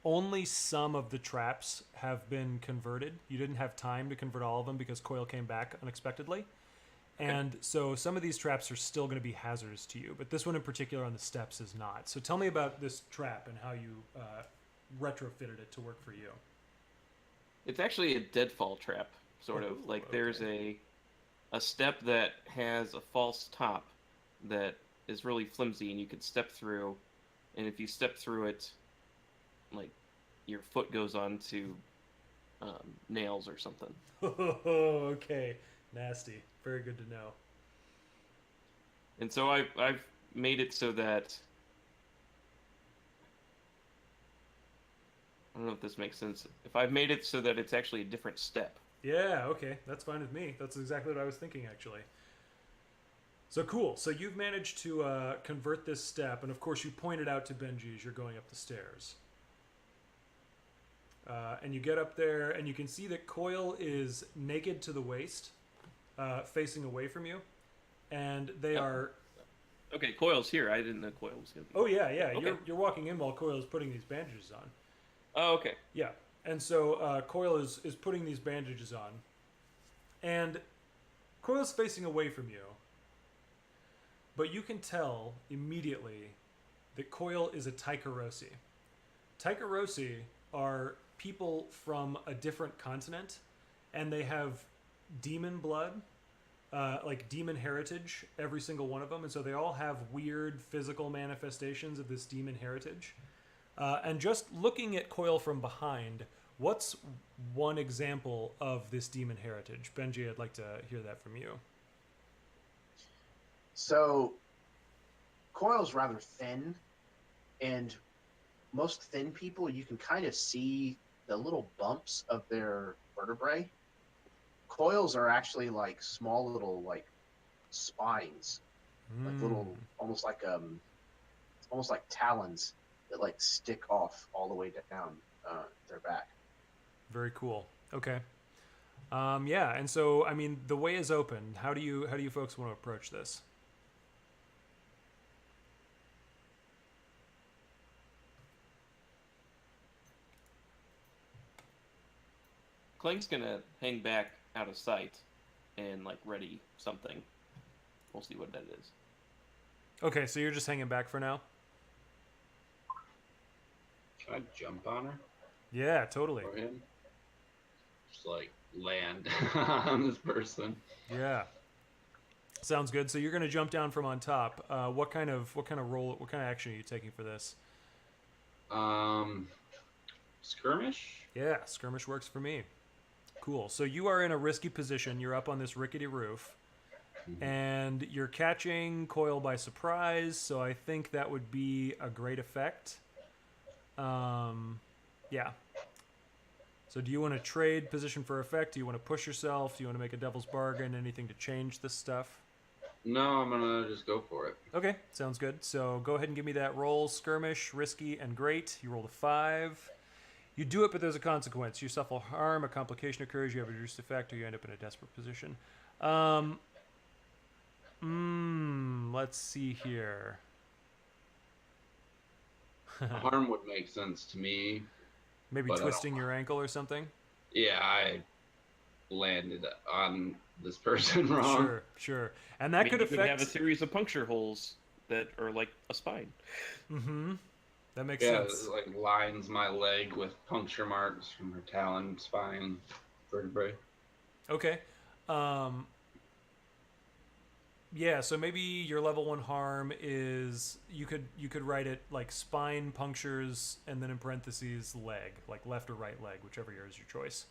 only some of the traps have been converted. You didn't have time to convert all of them because Coil came back unexpectedly. And so some of these traps are still going to be hazardous to you, but this one in particular on the steps is not. So tell me about this trap and how you retrofitted it to work for you. It's actually a deadfall trap, sort of. Ooh, Like there's a step that has a false top that is really flimsy and you can step through, and if you step through it, like your foot goes onto nails or something. Okay, nasty. Very good to know. And so I've made it so that I don't know if this makes sense. If I've made it so that it's actually a different step. Yeah, okay, that's fine with me. That's exactly what I was thinking, actually. So cool. So you've managed to convert this step, and of course you pointed out to Benji as you're going up the stairs. And you get up there, and you can see that Coil is naked to the waist, facing away from you, and they are. Okay, Coil's here. I didn't know Coil was gonna be. Oh yeah. Okay. You're walking in while Coil is putting these bandages on. Oh, okay. Yeah, and so Coil is putting these bandages on, and Coil's facing away from you, but you can tell immediately that Coil is a Taikarosi. Taikarosi are people from a different continent, and they have demon blood, like demon heritage, every single one of them, and so they all have weird physical manifestations of this demon heritage. And just looking at Coil from behind, what's one example of this demon heritage? Benji, I'd like to hear that from you. So, Coil's rather thin, and most thin people, you can kind of see the little bumps of their vertebrae. Coils are actually like small little like spines, like little almost like talons that like stick off all the way down their back. Very cool. Okay. Yeah, and so I mean, the way is open. How do you folks want to approach this? Clank's gonna hang back out of sight and like ready something. We'll see what that is. Okay, so you're just hanging back for now. Can I jump on her Yeah, totally. or him? Just like land on this person. Yeah. Sounds good. So you're going to jump down from on top. What kind of action are you taking for this? Skirmish. Yeah, skirmish works for me. Cool. So you are in a risky position. You're up on this rickety roof, and you're catching Coil by surprise. So I think that would be a great effect. Yeah. So do you want to trade position for effect? Do you want to push yourself? Do you want to make a devil's bargain? Anything to change this stuff? No, I'm gonna just go for it. Okay, sounds good. So go ahead and give me that roll. Skirmish, risky, and great. You rolled a 5. You do it, but there's a consequence. You suffer harm, a complication occurs, you have a reduced effect, or you end up in a desperate position. Let's see here. Harm would make sense to me. Maybe But I twisting don't- your ankle or something? Yeah, I landed on this person wrong. Sure. And that could you could have a affect... series of puncture holes that are like a spine. Mm-hmm. That makes Yeah, sense. it like lines my leg with puncture marks from her talon, spine, vertebrae. Okay. Yeah, so maybe your level 1 harm is you could write it like spine punctures and then in parentheses leg, like left or right leg, whichever is your choice.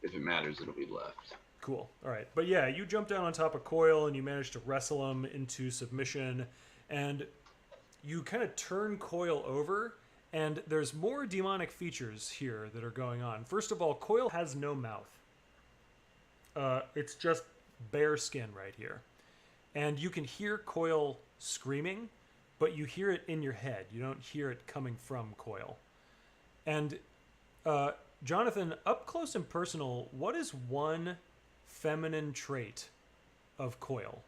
If it matters, it'll be left. Cool. All right. But yeah, you jump down on top of Coil and you manage to wrestle him into submission, and you kind of turn Coil over, and there's more demonic features here that are going on. First of all, Coil has no mouth. It's just bare skin right here. And you can hear Coil screaming, but you hear it in your head. You don't hear it coming from Coil. And Jonathan, up close and personal, what is one feminine trait of Coil?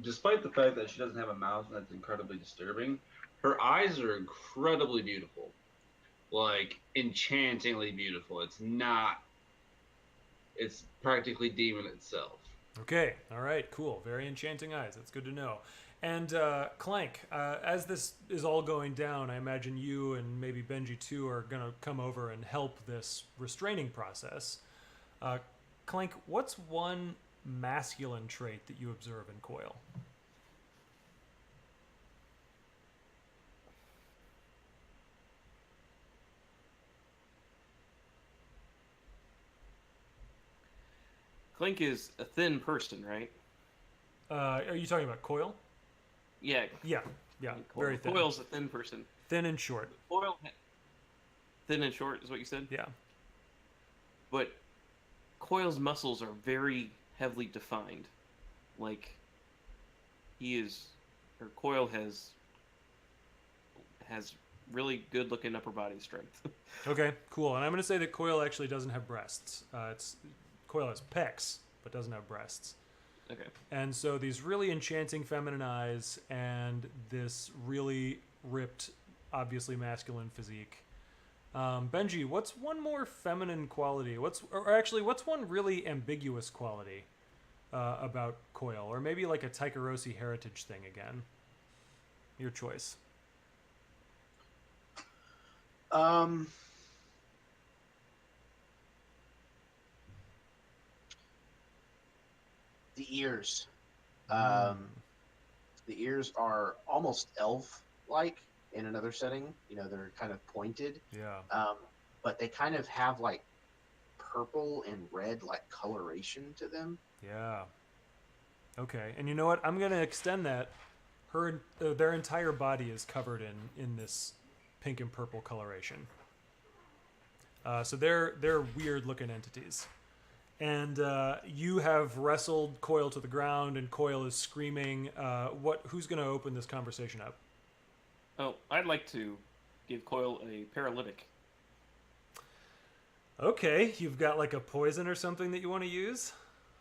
Despite the fact that she doesn't have a mouth and that's incredibly disturbing, her eyes are incredibly beautiful. Like, enchantingly beautiful. It's practically demon itself. Okay, all right, cool. Very enchanting eyes. That's good to know. And Clank, as this is all going down, I imagine you and maybe Benji too are going to come over and help this restraining process. Clank, what's one masculine trait that you observe in Coil? Clink is a thin person, right? Are you talking about Coil? Yeah. Yeah, very thin. Coil's a thin person. Thin and short. Coil, thin and short is what you said. Yeah. But Coil's muscles are very heavily defined. Like Coil has really good looking upper body strength. Okay, cool. And I'm going to say that Coil actually doesn't have breasts. Coil has pecs, but doesn't have breasts. Okay. And so these really enchanting feminine eyes and this really ripped, obviously masculine physique. Benji, what's one more feminine quality? What's one really ambiguous quality about Coil? Or maybe like a Taikarosi heritage thing again? Your choice. The ears. The ears are almost elf-like in another setting. You know, they're kind of pointed. Yeah. But they kind of have like purple and red like coloration to them. Yeah. Okay. And you know what? I'm going to extend that. their entire body is covered in this pink and purple coloration. So they're weird looking entities. And you have wrestled Coil to the ground, and Coil is screaming. Who's going to open this conversation up? Oh, I'd like to give Coil a paralytic. Okay, you've got like a poison or something that you want to use?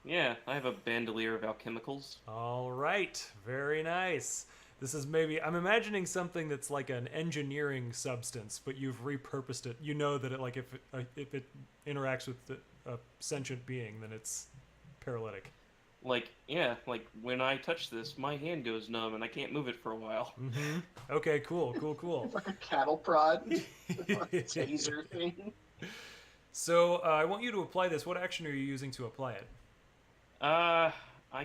Yeah, I have a bandolier of alchemicals. All right, very nice. This is I'm imagining something that's like an engineering substance, but you've repurposed it. You know that if it interacts with a sentient being, then it's paralytic. Like when I touch this, my hand goes numb and I can't move it for a while. Mm-hmm. Okay, cool. It's like a cattle prod, taser thing. So I want you to apply this. What action are you using to apply it? I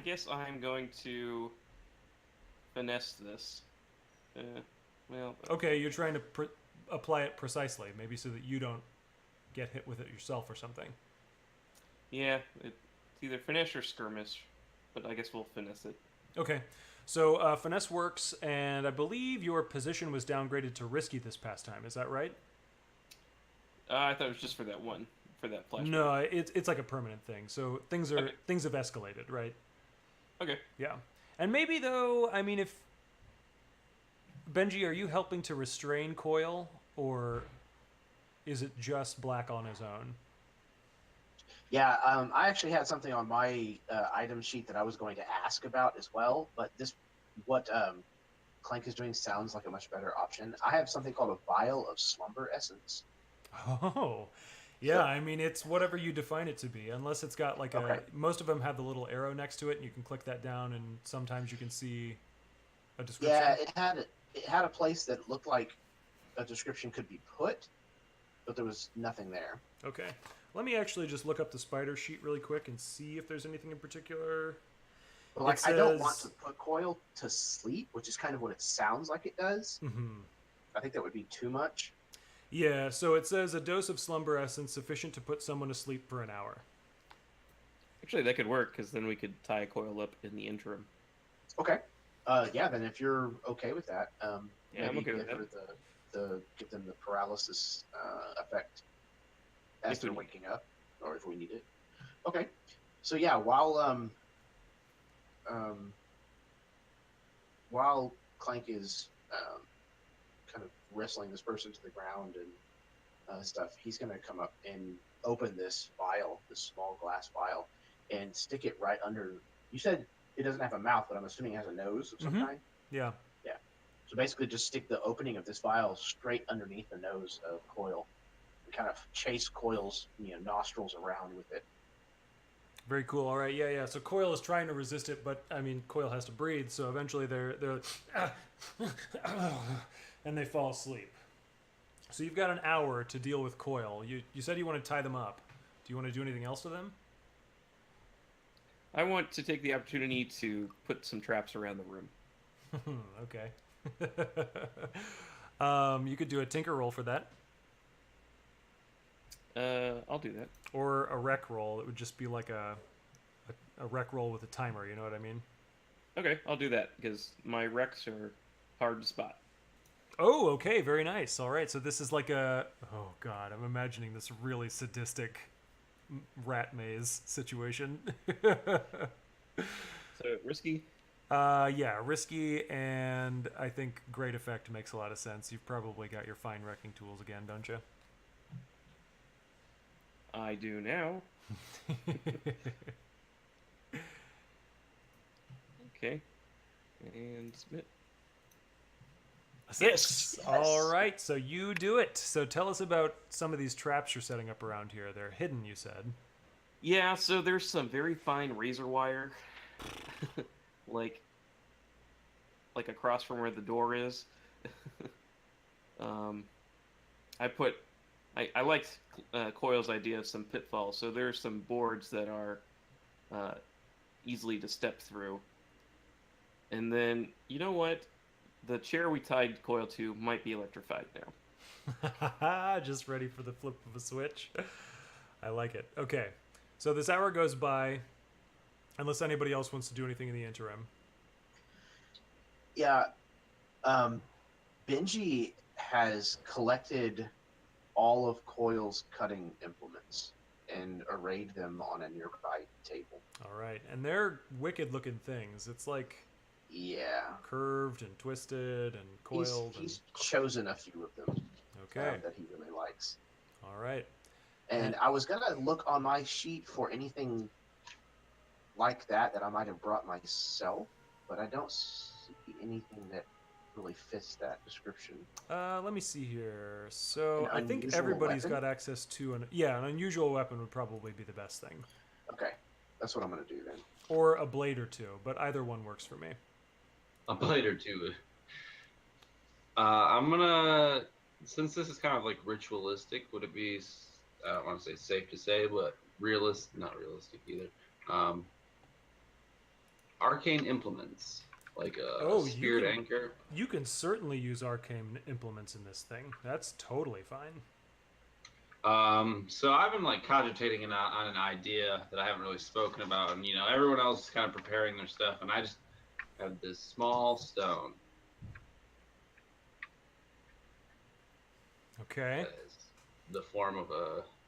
guess I'm going to finesse this. Okay, you're trying to apply it precisely, maybe so that you don't get hit with it yourself or something. Yeah, it's either finesse or skirmish, but I guess we'll finesse it. Okay, so finesse works, and I believe your position was downgraded to risky this past time. Is that right? I thought it was just for that flashback. No, it's like a permanent thing. So things have escalated, right? Okay. Yeah, and maybe though, I mean, if Benji, are you helping to restrain Coil, or is it just Black on his own? Yeah, I actually had something on my item sheet that I was going to ask about as well, but what Clank is doing sounds like a much better option. I have something called a vial of slumber essence. Oh, yeah. I mean, it's whatever you define it to be, unless it's got like most of them have the little arrow next to it, and you can click that down, and sometimes you can see a description. Yeah, it had a place that looked like a description could be put, but there was nothing there. Okay. Let me actually just look up the spider sheet really quick and see if there's anything in particular. But I don't want to put Coil to sleep, which is kind of what it sounds like it does. Mm-hmm. I think that would be too much. Yeah, so it says a dose of slumber essence sufficient to put someone to sleep for an hour. Actually, that could work, because then we could tie Coil up in the interim. Okay. Yeah, then if you're okay with that, I'm maybe okay with give them the paralysis effect as they're waking up, or if we need it. Okay. So yeah, while Clank is kind of wrestling this person to the ground and stuff, he's going to come up and open this vial, this small glass vial, and stick it right under. You said it doesn't have a mouth, but I'm assuming it has a nose of some kind. Yeah. Yeah. So basically, just stick the opening of this vial straight underneath the nose of Coil, and kind of chase Coil's nostrils around with it. Very cool. All right. Yeah. So Coil is trying to resist it, but I mean, Coil has to breathe, so eventually they're and they fall asleep. So you've got an hour to deal with Coil. You said you want to tie them up. Do you want to do anything else to them? I want to take the opportunity to put some traps around the room. Okay. You could do a tinker roll for that. I'll do that. Or a rec roll. It would just be like a rec roll with a timer, you know what I mean? Okay, I'll do that, because my recs are hard to spot. Oh, okay, very nice. All right, so this is like oh god, I'm imagining this really sadistic rat maze situation. So, risky? Yeah, risky, and I think great effect makes a lot of sense. You've probably got your fine wrecking tools again, don't you? I do now. Okay. And submit. Yes. All right, so you do it. So tell us about some of these traps you're setting up around here. They're hidden, you said. Yeah, so there's some very fine razor wire, like across from where the door is. I liked Coil's idea of some pitfalls, so there's some boards that are easily to step through. And then, you know what? The chair we tied Coil to might be electrified now. Just ready for the flip of a switch. I like it. Okay, so this hour goes by, unless anybody else wants to do anything in the interim. Yeah, Benji has collected all of Coil's cutting implements and arrayed them on a nearby table. All right, and they're wicked-looking things. It's like Yeah, curved and twisted and he's coiled. he's chosen a few of them Okay. that he really likes. All right. And I was gonna look on my sheet for anything like that I might have brought myself, but I don't see anything that really fits that description. Let me see here. So An I think unusual everybody's weapon? got access to an unusual weapon would probably be the best thing, Okay, that's what I'm gonna do then. or a blade or two. But either one works for me. A blade or two. I'm gonna, since this is kind of like ritualistic, would it be? I don't want to say safe to say, but not realistic either. Arcane implements, like a speared anchor. You can certainly use arcane implements in this thing. That's totally fine. So I've been like cogitating on an idea that I haven't really spoken about, and everyone else is kind of preparing their stuff, and I just have this small stone. Okay. That is the form of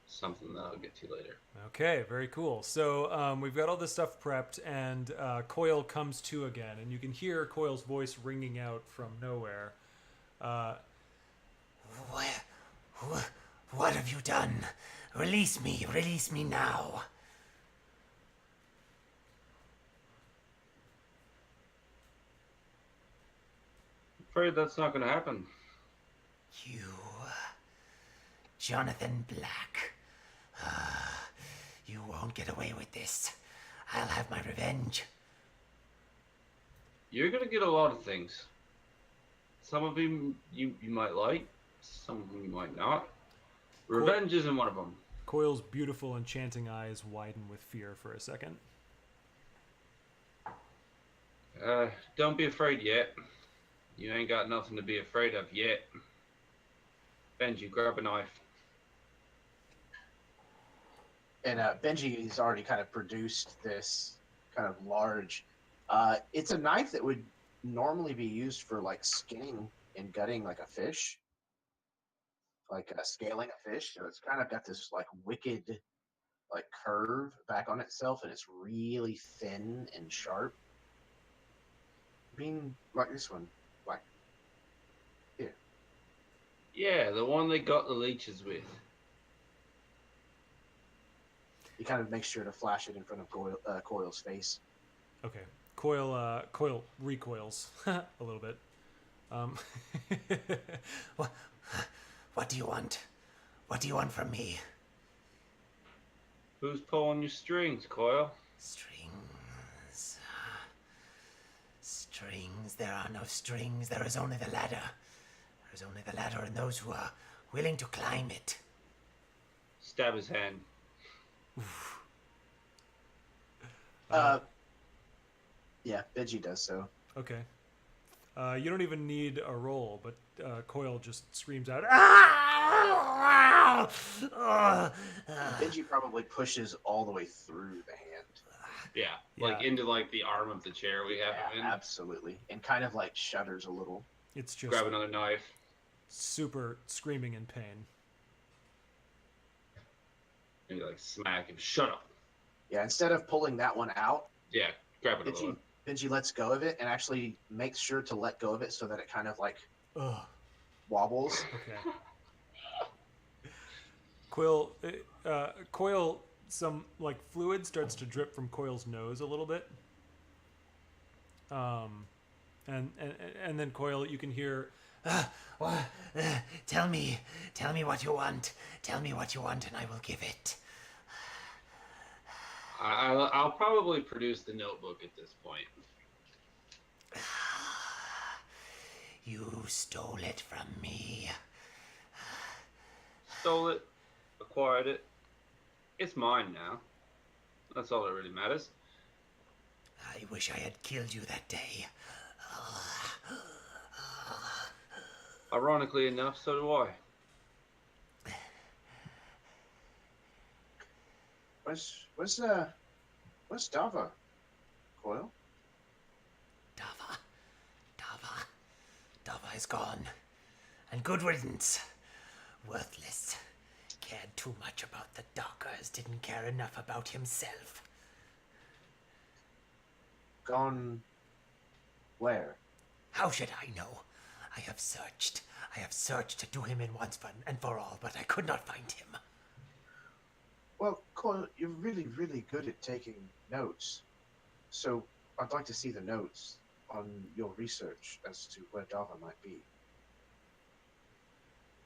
something that I'll get to later. Okay, very cool. So we've got all this stuff prepped, and Coil comes to again, and you can hear Coil's voice ringing out from nowhere. What have you done? Release me now. Afraid that's not going to happen. You, Jonathan Black. You won't get away with this. I'll have my revenge. You're going to get a lot of things. Some of them you might like, some of them you might not. Revenge isn't one of them. Coil's beautiful, enchanting eyes widen with fear for a second. Don't be afraid yet. You ain't got nothing to be afraid of yet. Benji, grab a knife. And Benji's already kind of produced this kind of large. It's a knife that would normally be used for like skinning and gutting like a fish, like scaling a fish. So it's kind of got this like wicked like curve back on itself, and it's really thin and sharp. Being like this one, like here. Yeah, the one they got the leeches with. He kind of makes sure to flash it in front of Coil's face. Okay. Coil recoils a little bit. What do you want? What do you want from me? Who's pulling your strings, Coil? Strings. Strings. There are no strings. There is only the ladder. There is only the ladder and those who are willing to climb it. Stab his hand. Yeah, Benji does so. Okay. You don't even need a roll, but Coil just screams out, Benji probably pushes all the way through the hand. Yeah, like into like the arm of the chair we have him in. Absolutely. And kind of like shudders a little. It's just Grab another knife. super screaming in pain. Maybe like smack him. Shut up. Yeah, instead of pulling that one out, Yeah, grab another one. Benji lets go of it and actually makes sure to let go of it so that it kind of like Ugh. wobbles. Okay. Coil, some like fluid starts to drip from Coil's nose a little bit. And then Coil, you can hear, Tell me what you want. Tell me what you want and I will give it. I'll probably produce the notebook at this point. You stole it from me. Stole it, acquired it. It's mine now. That's all that really matters. I wish I had killed you that day. Ironically enough, so do I. What's Dava? Coil? Dava. is gone. And good riddance. Worthless. Cared too much about the Dockers, didn't care enough about himself. Gone where? How should I know? I have searched. I have searched to do him in once and for all, but I could not find him. Well, Coyle, you're really, really good at taking notes. So I'd like to see the notes on your research as to where Dava might be.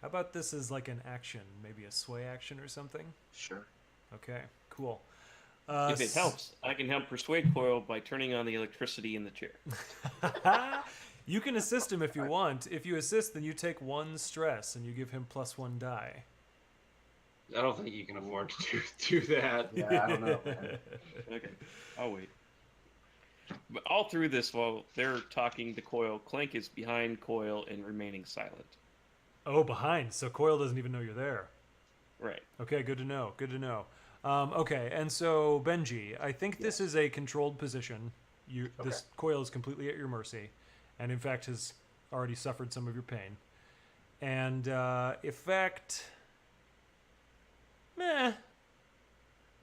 How about this as like an action, maybe a sway action or something? Sure. Okay, cool. If it helps, I can help persuade Coyle by turning on the electricity in the chair. You can assist him if you want. If you assist, then you take 1 stress and you give him +1 die. I don't think you can afford to do that. Yeah, I don't know, man. Okay, I'll wait. But all through this, while they're talking to Coyle, Clank is behind Coyle and remaining silent. Oh, behind. So Coyle doesn't even know you're there. Right. Okay, good to know. Good to know. Okay, and so Benji, I think this is a controlled position. This Coyle is completely at your mercy, and in fact has already suffered some of your pain. And effect,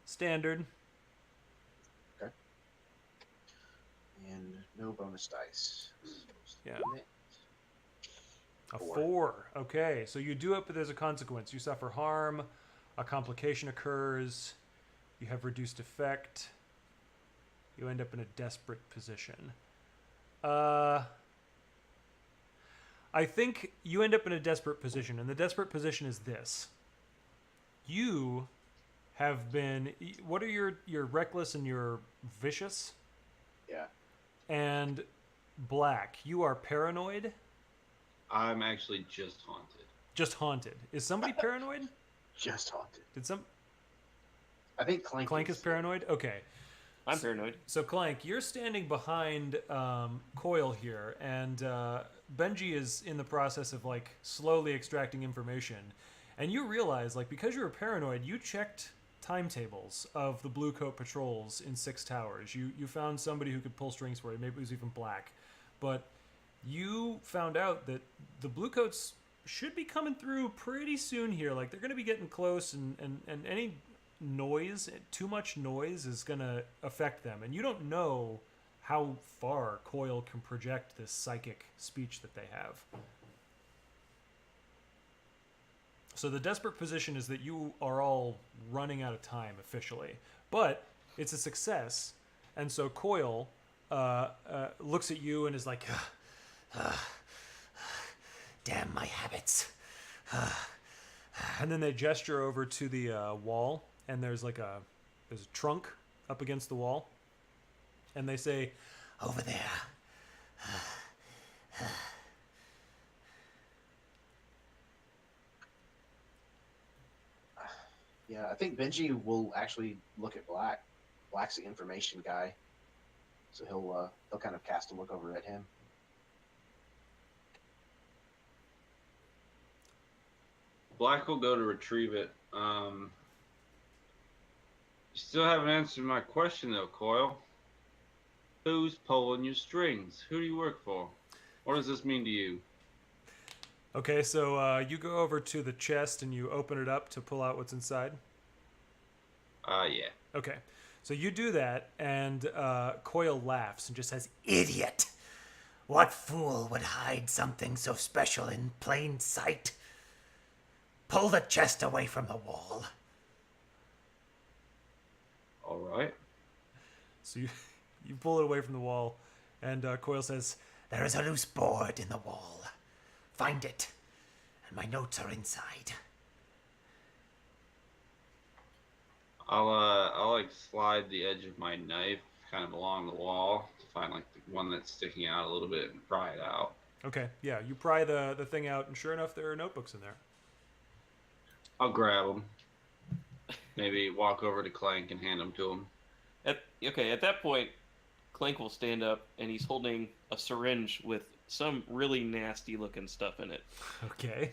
standard. Okay. And no bonus dice. Yeah. Admit. A 4. 4. Okay, so you do it, but there's a consequence. You suffer harm. A complication occurs. You have reduced effect. You end up in a desperate position. I think you end up in a desperate position, and the desperate position is this. You have been... What are your reckless and your vicious? Yeah. And black. You are paranoid? I'm actually just haunted. Just haunted. Is somebody paranoid? Just haunted. Did some... I think Clank is paranoid? Okay. I'm paranoid. So Clank, you're standing behind Coyle here, and Benji is in the process of like slowly extracting information, and you realize like because you were paranoid, you checked timetables of the Blue Coat patrols in 6 Towers. You found somebody who could pull strings for you. Maybe it was even black, but you found out that the Blue Coats should be coming through pretty soon here. Like they're going to be getting close, and any noise, too much noise is going to affect them. And you don't know how far Coyle can project this psychic speech that they have. So the desperate position is that you are all running out of time officially. But it's a success. And so Coyle looks at you and is like, Damn my habits. and then they gesture over to the wall, and there's a trunk up against the wall, and they say, Over there. Yeah, I think Benji will actually look at Black. Black's the information guy, so he'll kind of cast a look over at him. Black will go to retrieve it. You still haven't answered my question, though, Coyle. Who's pulling your strings? Who do you work for? What does this mean to you? okay, so you go over to the chest and you open it up to pull out what's inside. Yeah. Okay, so you do that, and Coyle laughs and just says, Idiot! What fool would hide something so special in plain sight? Pull the chest away from the wall. All right. so you pull it away from the wall, and Coyle says, There is a loose board in the wall. Find it, and my notes are inside. I'll like slide the edge of my knife kind of along the wall to find like the one that's sticking out a little bit and pry it out. okay, yeah, you pry the thing out, and sure enough, there are notebooks in there. I'll grab them. Maybe walk over to Clank and hand them to him. At that point, Clank will stand up, and he's holding a syringe with some really nasty looking stuff in it. Okay.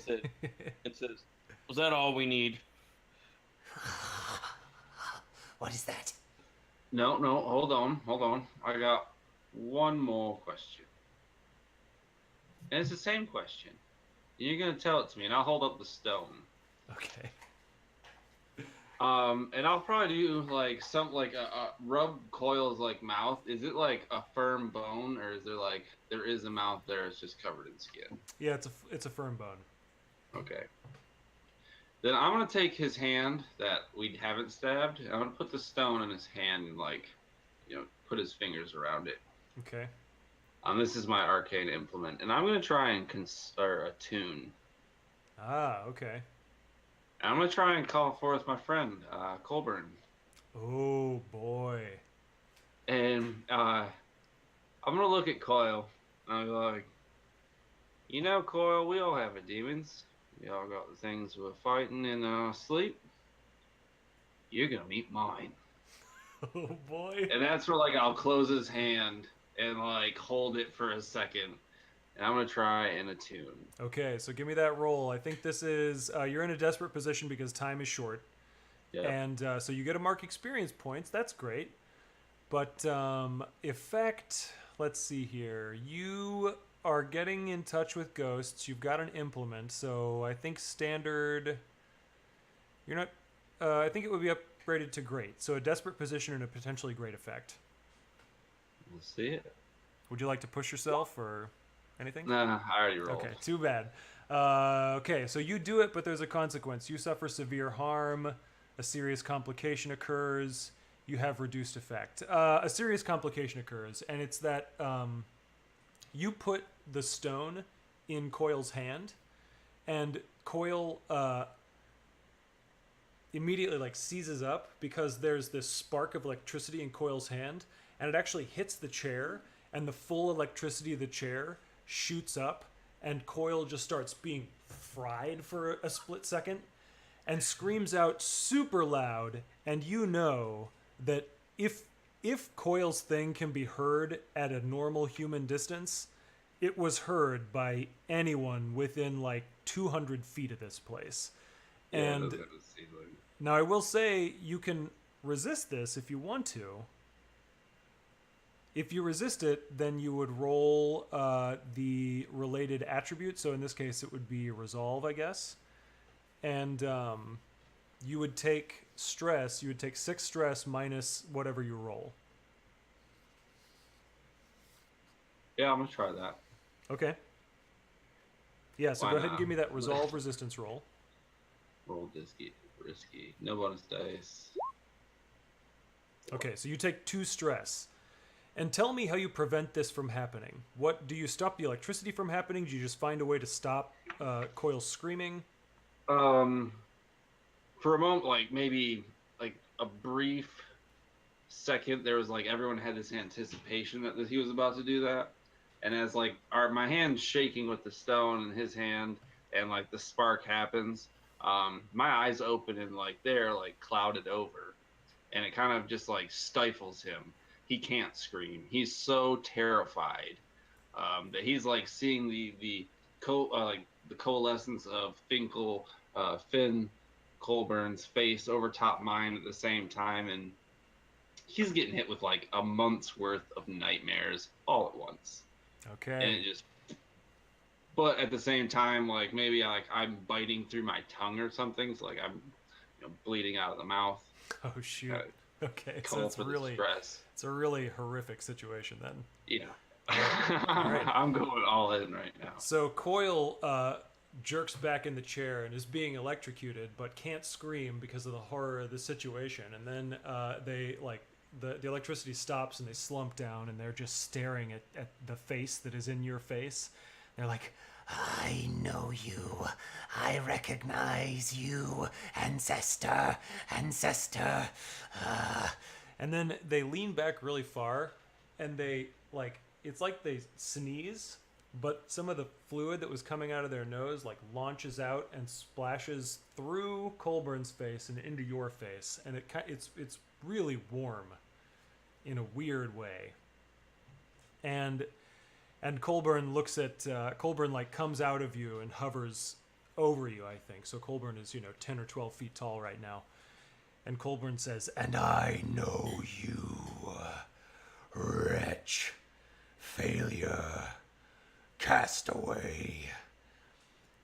It says, "Was that all we need?" What is that? No, hold on. I got one more question. And it's the same question. You're gonna tell it to me, and I'll hold up the stone. Okay. And I'll probably do like some like a rub Coil's like mouth. Is it like a firm bone, or is there like there is a mouth there? It's just covered in skin. Yeah, it's a firm bone. Okay. Then I'm gonna take his hand that we haven't stabbed. And I'm gonna put the stone in his hand and like, put his fingers around it. Okay. This is my arcane implement, and I'm gonna try and attune. Ah, okay. And I'm gonna try and call forth my friend Colburn. Oh boy. And I'm gonna look at Coil, and I'll be like, Coil, we all have demons. We all got the things we're fighting in our sleep. You're gonna meet mine. Oh boy. And that's where like I'll close his hand and like hold it for a second. And I'm gonna try and attune. Okay, so give me that roll. I think this is you're in a desperate position because time is short. Yeah. And so you get to mark experience points. That's great. But effect, let's see here. You are getting in touch with ghosts. You've got an implement. So I think standard. You're not. I think it would be upgraded to great. So a desperate position and a potentially great effect. We'll see it. Would you like to push yourself or anything? Nah, I already rolled. Okay, too bad. Okay, so you do it, but there's a consequence. You suffer severe harm. A serious complication occurs. You have reduced effect. A serious complication occurs, and it's that you put the stone in Coil's hand, and Coil immediately like seizes up because there's this spark of electricity in Coil's hand, and it actually hits the chair, and the full electricity of the chair shoots up, and Coil just starts being fried for a split second and screams out super loud. And you know that if Coil's thing can be heard at a normal human distance, it was heard by anyone within like 200 feet of this place. Yeah, And those are the ceiling. now I will say you can resist this if you want to. If you resist it, then you would roll the related attribute. So in this case, it would be resolve, I guess. And you would take stress. You would take 6 stress minus whatever you roll. Yeah, I'm gonna try that. Okay. Yeah, so Why go ahead and not? give me that resolve resistance roll. Roll risky. No bonus dice. Okay, so you take 2 stress. And tell me how you prevent this from happening. What do you stop the electricity from happening? Do you just find a way to stop Coil screaming? For a moment, like maybe like a brief second, there was like everyone had this anticipation that he was about to do that, and as like my hand's shaking with the stone in his hand, and like the spark happens, my eyes open and like they're like clouded over, and it kind of just like stifles him. He can't scream. He's so terrified that he's like seeing the coalescence of Finn Colburn's face over top mine at the same time, and he's getting hit with like a month's worth of nightmares all at once. Okay. And it just, but at the same time, like maybe I'm biting through my tongue or something, so like I'm bleeding out of the mouth. Oh shoot. Okay, so Call it's for the really stress. it's a really horrific situation then. Yeah. right. I'm going all in right now. So Coil jerks back in the chair and is being electrocuted, but can't scream because of the horror of the situation. And then they like the electricity stops and they slump down and they're just staring at the face that is in your face. They're like, I know you. I recognize you, ancestor. and then they lean back really far, and they like it's like they sneeze, but some of the fluid that was coming out of their nose like launches out and splashes through Colburn's face and into your face, and it's really warm in a weird way. And Colburn looks at Colburn like comes out of you and hovers over you, I think. So Colburn is 10 or 12 feet tall right now. And Colburn says, And I know you, wretch, failure, cast cast away.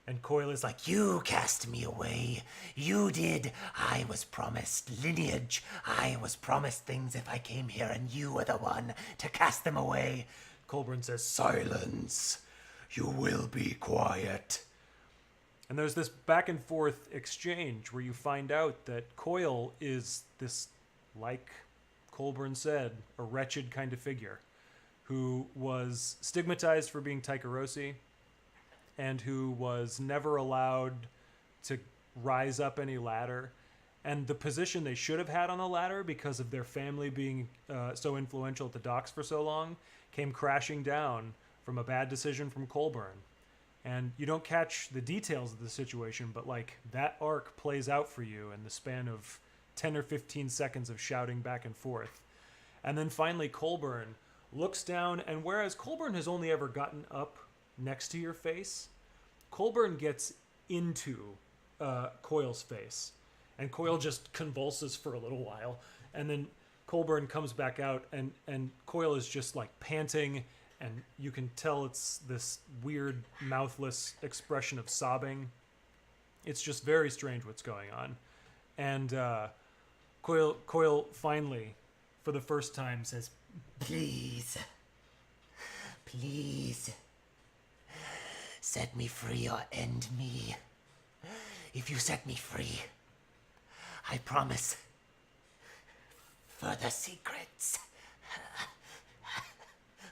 And Coil is like, you cast me away. You did. I was promised lineage. I was promised things if I came here, and you were the one to cast them away. Colburn says, silence. You will be quiet. And there's this back and forth exchange where you find out that Coil is this, like Colburn said, a wretched kind of figure who was stigmatized for being Tycherosi, and who was never allowed to rise up any ladder. And the position they should have had on the ladder, because of their family being so influential at the docks for so long, came crashing down from a bad decision from Colburn. And you don't catch the details of the situation, but like that arc plays out for you in the span of 10 or 15 seconds of shouting back and forth. And then finally Colburn looks down, and whereas Colburn has only ever gotten up next to your face, Colburn gets into Coil's face, and Coil just convulses for a little while, and then Colburn comes back out, and Coil is just like panting, and you can tell it's this weird mouthless expression of sobbing. It's just very strange what's going on. And Coil finally, for the first time, says, Please. Please. Set me free or end me. If you set me free, I promise further secrets.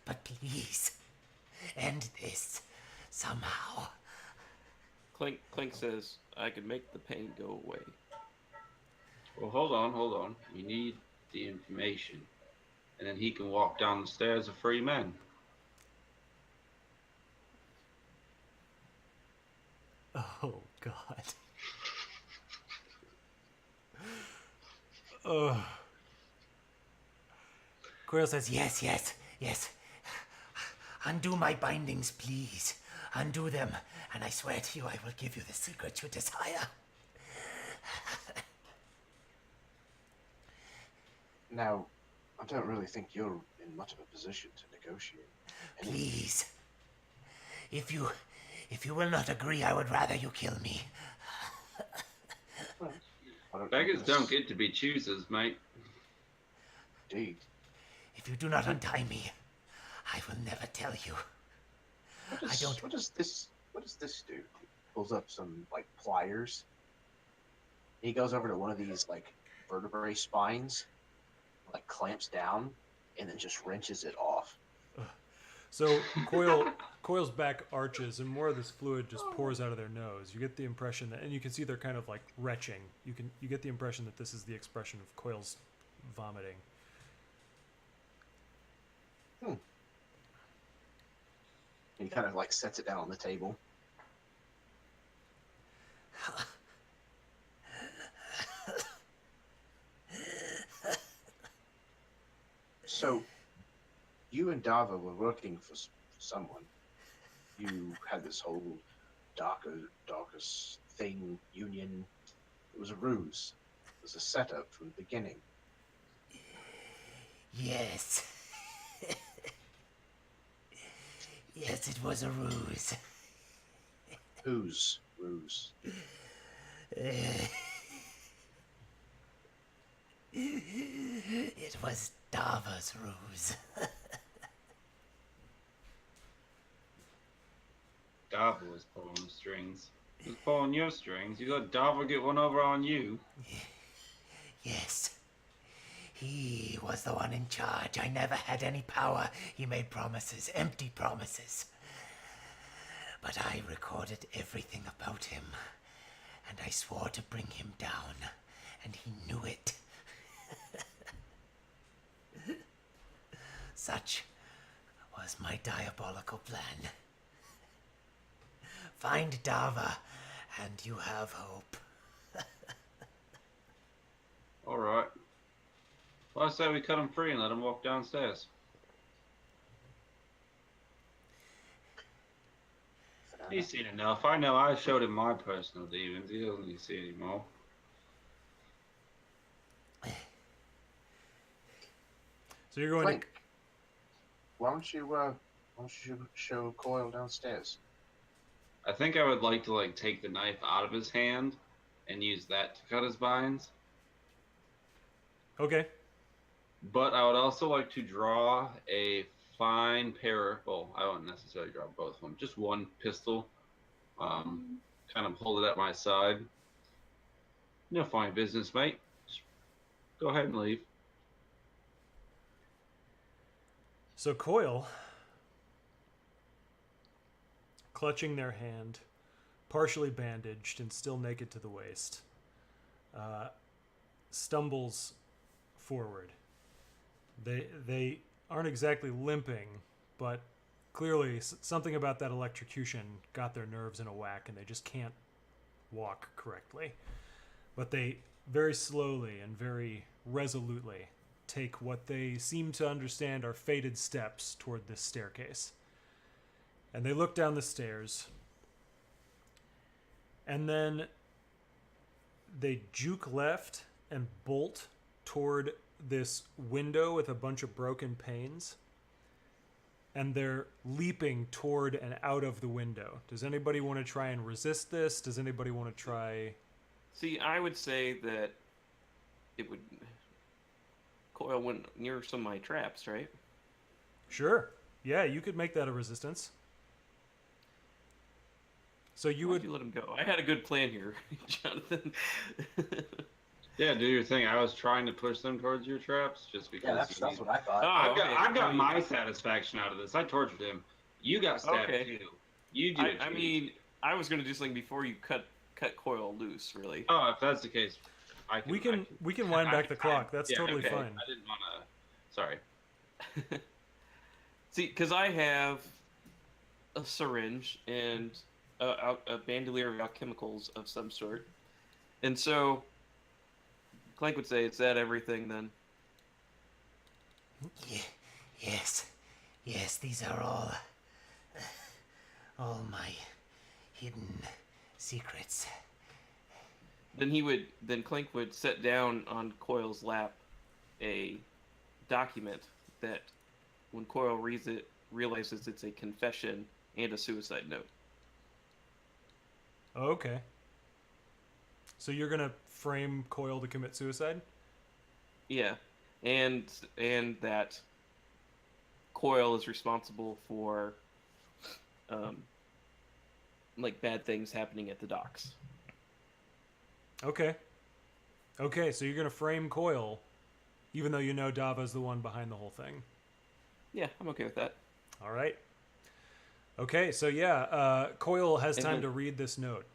But please, end this somehow. Clink says, I could make the pain go away. Well, hold on. You need the information. And then he can walk down the stairs a free man. Oh, God. Ugh. Coil says, yes. Undo my bindings, please. Undo them, and I swear to you I will give you the secret you desire. Now, I don't really think you're in much of a position to negotiate. Please. If you will not agree, I would rather you kill me. I don't Beggars think don't this- get to be choosers, mate. Indeed. If you do not untie me, I will never tell you. What does this do? He pulls up some like pliers. He goes over to one of these like vertebrae spines, like clamps down, and then just wrenches it off. So Coil's back arches, and more of this fluid just pours out of their nose. You get the impression that, and you can see they're kind of like retching. You get the impression that this is the expression of Coil's vomiting. And he kind of like sets it down on the table. So, you and Dava were working for someone. You had this whole darkest thing, union. It was a ruse. It was a setup from the beginning. Yes. Yes, it was a ruse. Whose ruse? It was Dava's ruse. Dava was pulling the strings. He was pulling your strings. You got Dava get one over on you. Yes. He was the one in charge. I never had any power. He made promises, empty promises. But I recorded everything about him, and I swore to bring him down, and he knew it. Such was my diabolical plan. Find Dava, and you have hope. All right. Well, I say we cut him free and let him walk downstairs. He's seen enough. I know I showed him my personal demons. He doesn't need to see anymore. So you're going Clink, why don't you don't you show Coil downstairs? I think I would like to like take the knife out of his hand and use that to cut his binds. Okay. But I would also like to draw a fine pair. Well, I won't necessarily draw both of them. Just one pistol. Kind of hold it at my side. No fine business, mate. Just go ahead and leave. So Coil, clutching their hand, partially bandaged and still naked to the waist, stumbles forward. They aren't exactly limping, but clearly something about that electrocution got their nerves in a whack and they just can't walk correctly. But they very slowly and very resolutely take what they seem to understand are fated steps toward this staircase. And they look down the stairs, and then they juke left and bolt toward this window with a bunch of broken panes, and they're leaping toward and out of the window. Does anybody want to try and resist this? Does anybody want to try... See, I would say that it would... Coil went near some of my traps, right? Sure. Yeah, you could make that a resistance. So you Why'd would... you let him go? I had a good plan here, Jonathan. Yeah, do your thing. I was trying to push them towards your traps just because. Yeah, that's what I thought. I've got my satisfaction out of this. I tortured him. You got stabbed Okay. too. You do. I mean, I was gonna do something before you cut Coil loose, really. Oh, if that's the case, I can. We can wind back the clock. That's yeah, totally okay. fine. I didn't want to. Sorry. See, because I have a syringe and a bandolier of alchemicals of some sort, and so Clank would say, "Is that everything then?" Yes, these are all my hidden secrets. Then Clank would set down on Coil's lap a document that, when Coil reads it, realizes it's a confession and a suicide note. Okay. So you're gonna frame Coil to commit suicide? Yeah, and that Coil is responsible for like bad things happening at the docks. Okay. Okay, so you're gonna frame Coil, even though you know Dava's the one behind the whole thing. Yeah, I'm okay with that. All right. Okay, so yeah, Coil has And time then- to read this note.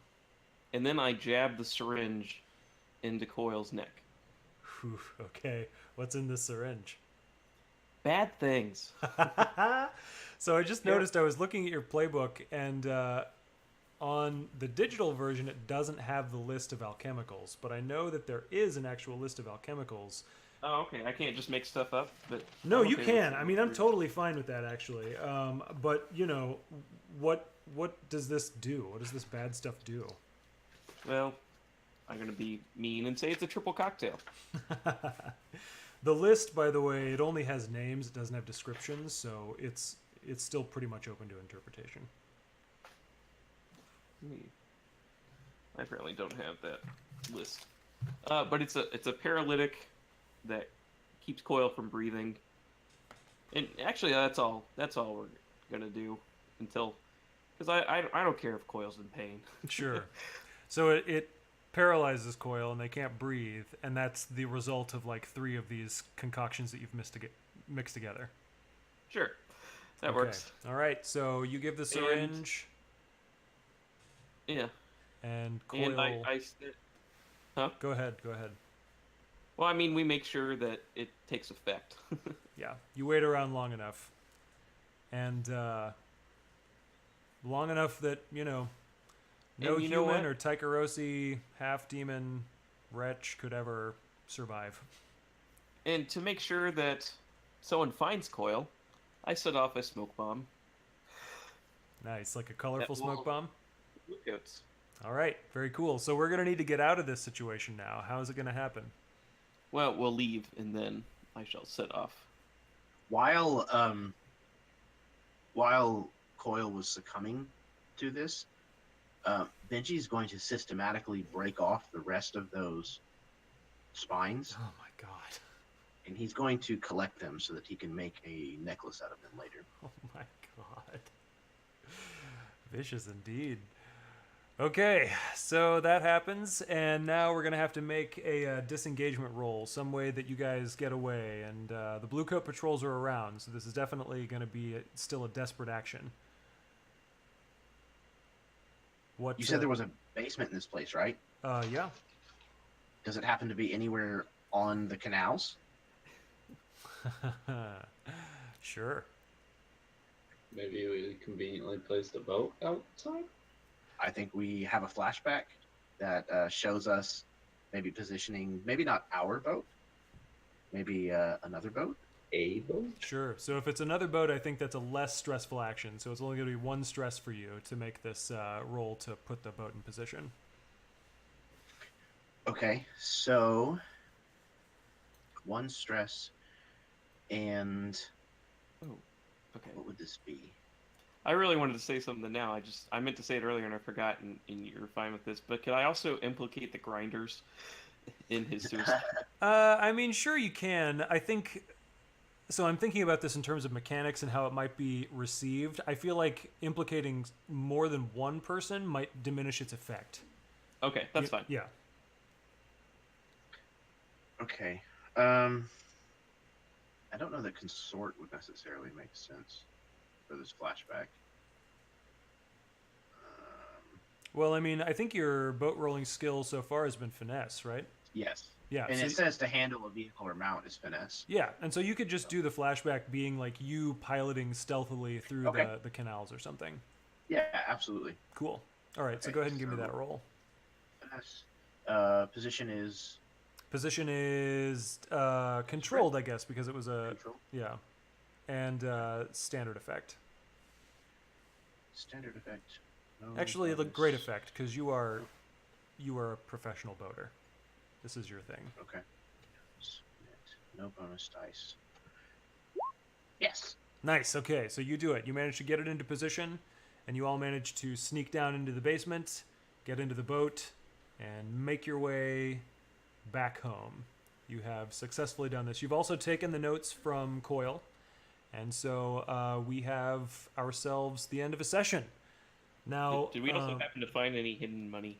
And then I jab the syringe into Coil's neck. Whew, okay, what's in this syringe? Bad things. So I just noticed I was looking at your playbook, and on the digital version, it doesn't have the list of alchemicals, but I know that there is an actual list of alchemicals. Oh, okay. I can't just make stuff up, but No, I'm you okay with can. it. I mean, I'm totally fine with that, actually. But you know, what does this do? What does this bad stuff do? Well, I'm gonna be mean and say it's a triple cocktail. The list, by the way, it only has names. It doesn't have descriptions, so it's still pretty much open to interpretation. I apparently don't have that list, but it's a paralytic that keeps Coil from breathing. And actually, that's all we're gonna do until, because I don't care if Coil's in pain. Sure. So it paralyzes Coil, and they can't breathe, and that's the result of like 3 of these concoctions that you've mixed together. Sure, that Okay. works. All right. So you give the syringe, Yeah, and Coil. and I Go ahead. well, I mean, we make sure that it takes effect. Yeah, you wait around long enough, and long enough that no And you know human what? or Tycherosi half-demon wretch could ever survive. And to make sure that someone finds Coil, I set off a smoke bomb. Nice, like a colorful That will- smoke bomb. Lookouts. All right, very cool. So we're gonna need to get out of this situation now. How is it gonna happen? Well, we'll leave, and then I shall set off. While while Coil was succumbing to this, Benji's going to systematically break off the rest of those spines, Oh my god. and he's going to collect them so that he can make a necklace out of them later. Oh my god. Vicious indeed. Okay, so that happens, and now we're gonna have to make a disengagement roll, some way that you guys get away, and the Blue Coat patrols are around, so this is definitely gonna be still a desperate action. What? You said there was a basement in this place, right? Yeah. Does it happen to be anywhere on the canals? Sure. Maybe we conveniently placed a boat outside. I think we have a flashback that shows us maybe positioning, maybe not our boat, maybe another boat. A boat? Sure. So if it's another boat, I think that's a less stressful action. So it's only going to be one stress for you to make this roll to put the boat in position. Okay, so one stress, and Oh, okay. what would this be? I really wanted to say something now. I meant to say it earlier and I forgot, and you're fine with this. But could I also implicate the grinders in his suicide? I mean, sure you can. I think. So I'm thinking about this in terms of mechanics and how it might be received. I feel like implicating more than one person might diminish its effect. Okay, that's fine. Yeah. Okay. I don't know that consort would necessarily make sense for this flashback. Well, I mean, I think your boat rolling skill so far has been finesse, right? Yes. Yeah. And so it says to handle a vehicle or mount is finesse. yeah, and so you could just do the flashback being like you piloting stealthily through Okay. the canals or something. Yeah, absolutely. Cool. All right, so Okay, go ahead and give me so- that roll. Finesse. Position is Position is controlled, I guess, because it was a control. yeah, and standard effect. Standard effect. No Actually, the bonus. great effect because you are a professional boater. This is your thing. Okay. No bonus dice. Yes. Nice. Okay, so you do it. You manage to get it into position, and you all manage to sneak down into the basement, get into the boat, and make your way back home. You have successfully done this. You've also taken the notes from Coil, and so we have ourselves the end of a session. Now, Did we also happen to find any hidden money?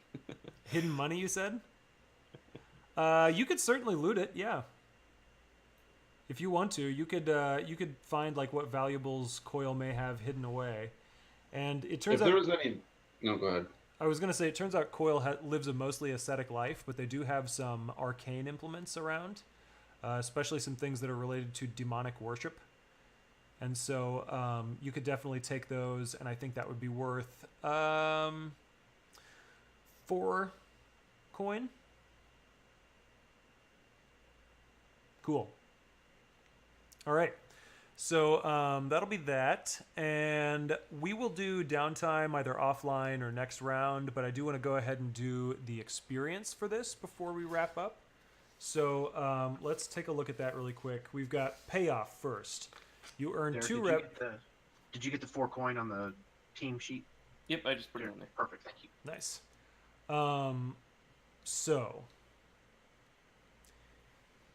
hidden money, you said? You could certainly loot it, yeah. If you want to, you could find like what valuables Coil may have hidden away, and it turns If out there was any, no, go ahead. I was gonna say it turns out Coil lives a mostly ascetic life, but they do have some arcane implements around, especially some things that are related to demonic worship, and so you could definitely take those, and I think that would be worth 4 coin. Cool. All right. So that'll be that. And we will do downtime either offline or next round, but I do want to go ahead and do the experience for this before we wrap up. So let's take a look at that really quick. We've got payoff first. You earn Derek, 2 did you rep. get the- Did you get the 4 coin on the team sheet? Yep, I just put it on there. Perfect. Thank you. Nice. So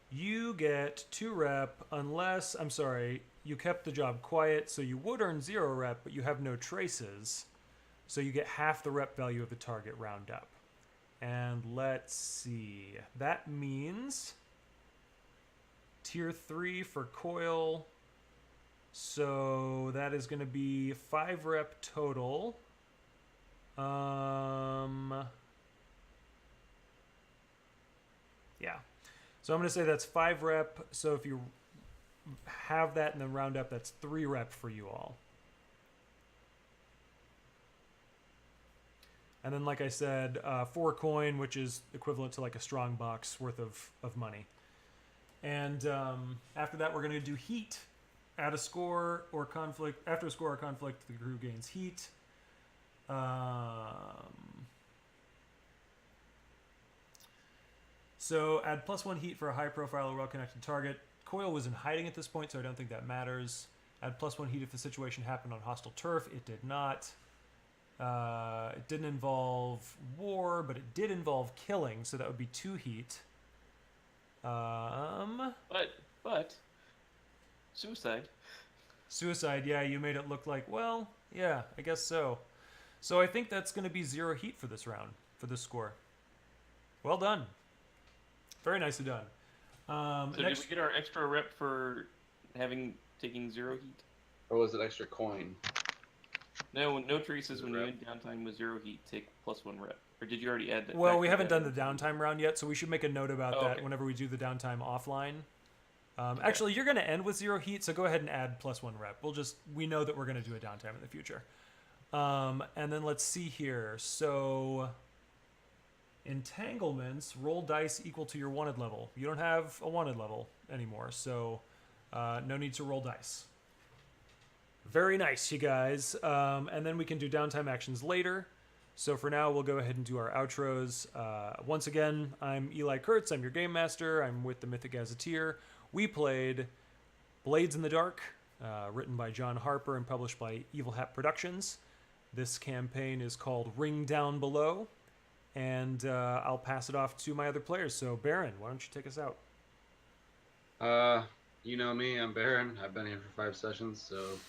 you get 2 rep unless, I'm sorry, you kept the job quiet, so you would earn 0 rep, but you have no traces. So you get half the rep value of the target round up. And let's see. That means tier 3 for Coil. So that is going to be 5 rep total. Yeah. So I'm going to say that's 5 rep. So if you have that and then round up, that's 3 rep for you all. And then, like I said, 4 coin, which is equivalent to like a strong box worth of money. And after that, we're going to do heat. Add a score or conflict. After a score or conflict, the crew gains heat. So add +1 heat for a high profile or well connected target. Coil was in hiding at this point, so I don't think that matters. Add +1 heat if the situation happened on hostile turf. It did not. It didn't involve war, but it did involve killing, so that would be 2 heat. But suicide. Suicide, yeah, you made it look like, well, yeah, I guess so. So I think that's going to be 0 heat for this round, for this score. Well done. Very nicely done. So did we get our extra rep for taking 0 heat? Or was it extra coin? No traces when you end downtime with 0 heat. Take +1 rep. Or did you already add that? Well, we haven't done the downtime round yet, so we should make a note about that okay. whenever we do the downtime offline. Actually, you're going to end with 0 heat, so go ahead and add +1 rep. We know that we're going to do a downtime in the future. And then let's see here. So entanglements, roll dice equal to your wanted level. You don't have a wanted level anymore, so no need to roll dice. Very nice, you guys. And then we can do downtime actions later. So for now, we'll go ahead and do our outros. Once again, I'm Eli Kurtz. I'm your game master. I'm with the Mythic Gazetteer. We played Blades in the Dark, written by John Harper and published by Evil Hat Productions. This campaign is called Ring Down Below, and I'll pass it off to my other players. So, Baron, why don't you take us out? You know me, I'm Baron. I've been here for 5 sessions, so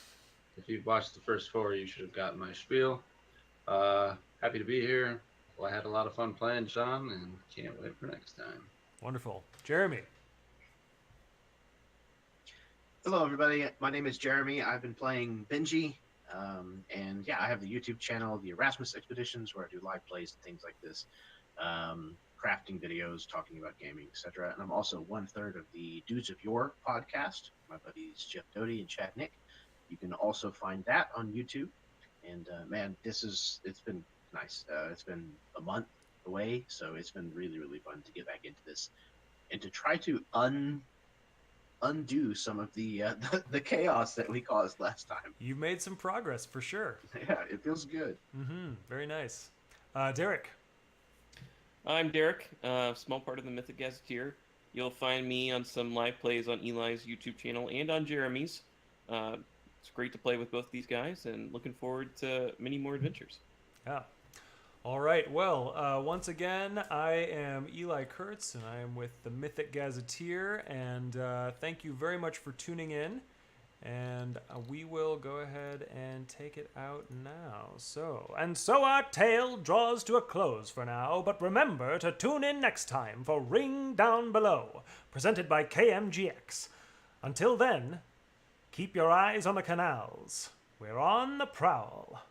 if you've watched the first 4, you should have gotten my spiel. Happy to be here. Well, I had a lot of fun playing Sean, and can't wait for next time. Wonderful. Jeremy. Hello, everybody. My name is Jeremy. I've been playing Benji. And yeah, I have the YouTube channel, the Erasmus Expeditions, where I do live plays and things like this, crafting videos, talking about gaming, etc. And I'm also 1/3 of the Dudes of Yore podcast. My buddies Jeff Doty and Chad Nick. You can also find that on YouTube. And man, it's been nice. It's been a month away, so it's been really, really fun to get back into this and to try to undo some of the chaos that we caused last time. You made some progress, for sure. Yeah, it feels good. Very nice. Derek. I'm Derek, small part of the Mythic Gazetteer. You'll find me on some live plays on Eli's YouTube channel and on Jeremy's. It's great to play with both these guys, and looking forward to many more adventures. Yeah. All right. Well, once again, I am Eli Kurtz, and I am with the Mythic Gazetteer. And thank you very much for tuning in. And we will go ahead and take it out now. So our tale draws to a close for now. But remember to tune in next time for Ring Down Below, presented by KMGX. Until then, keep your eyes on the canals. We're on the prowl.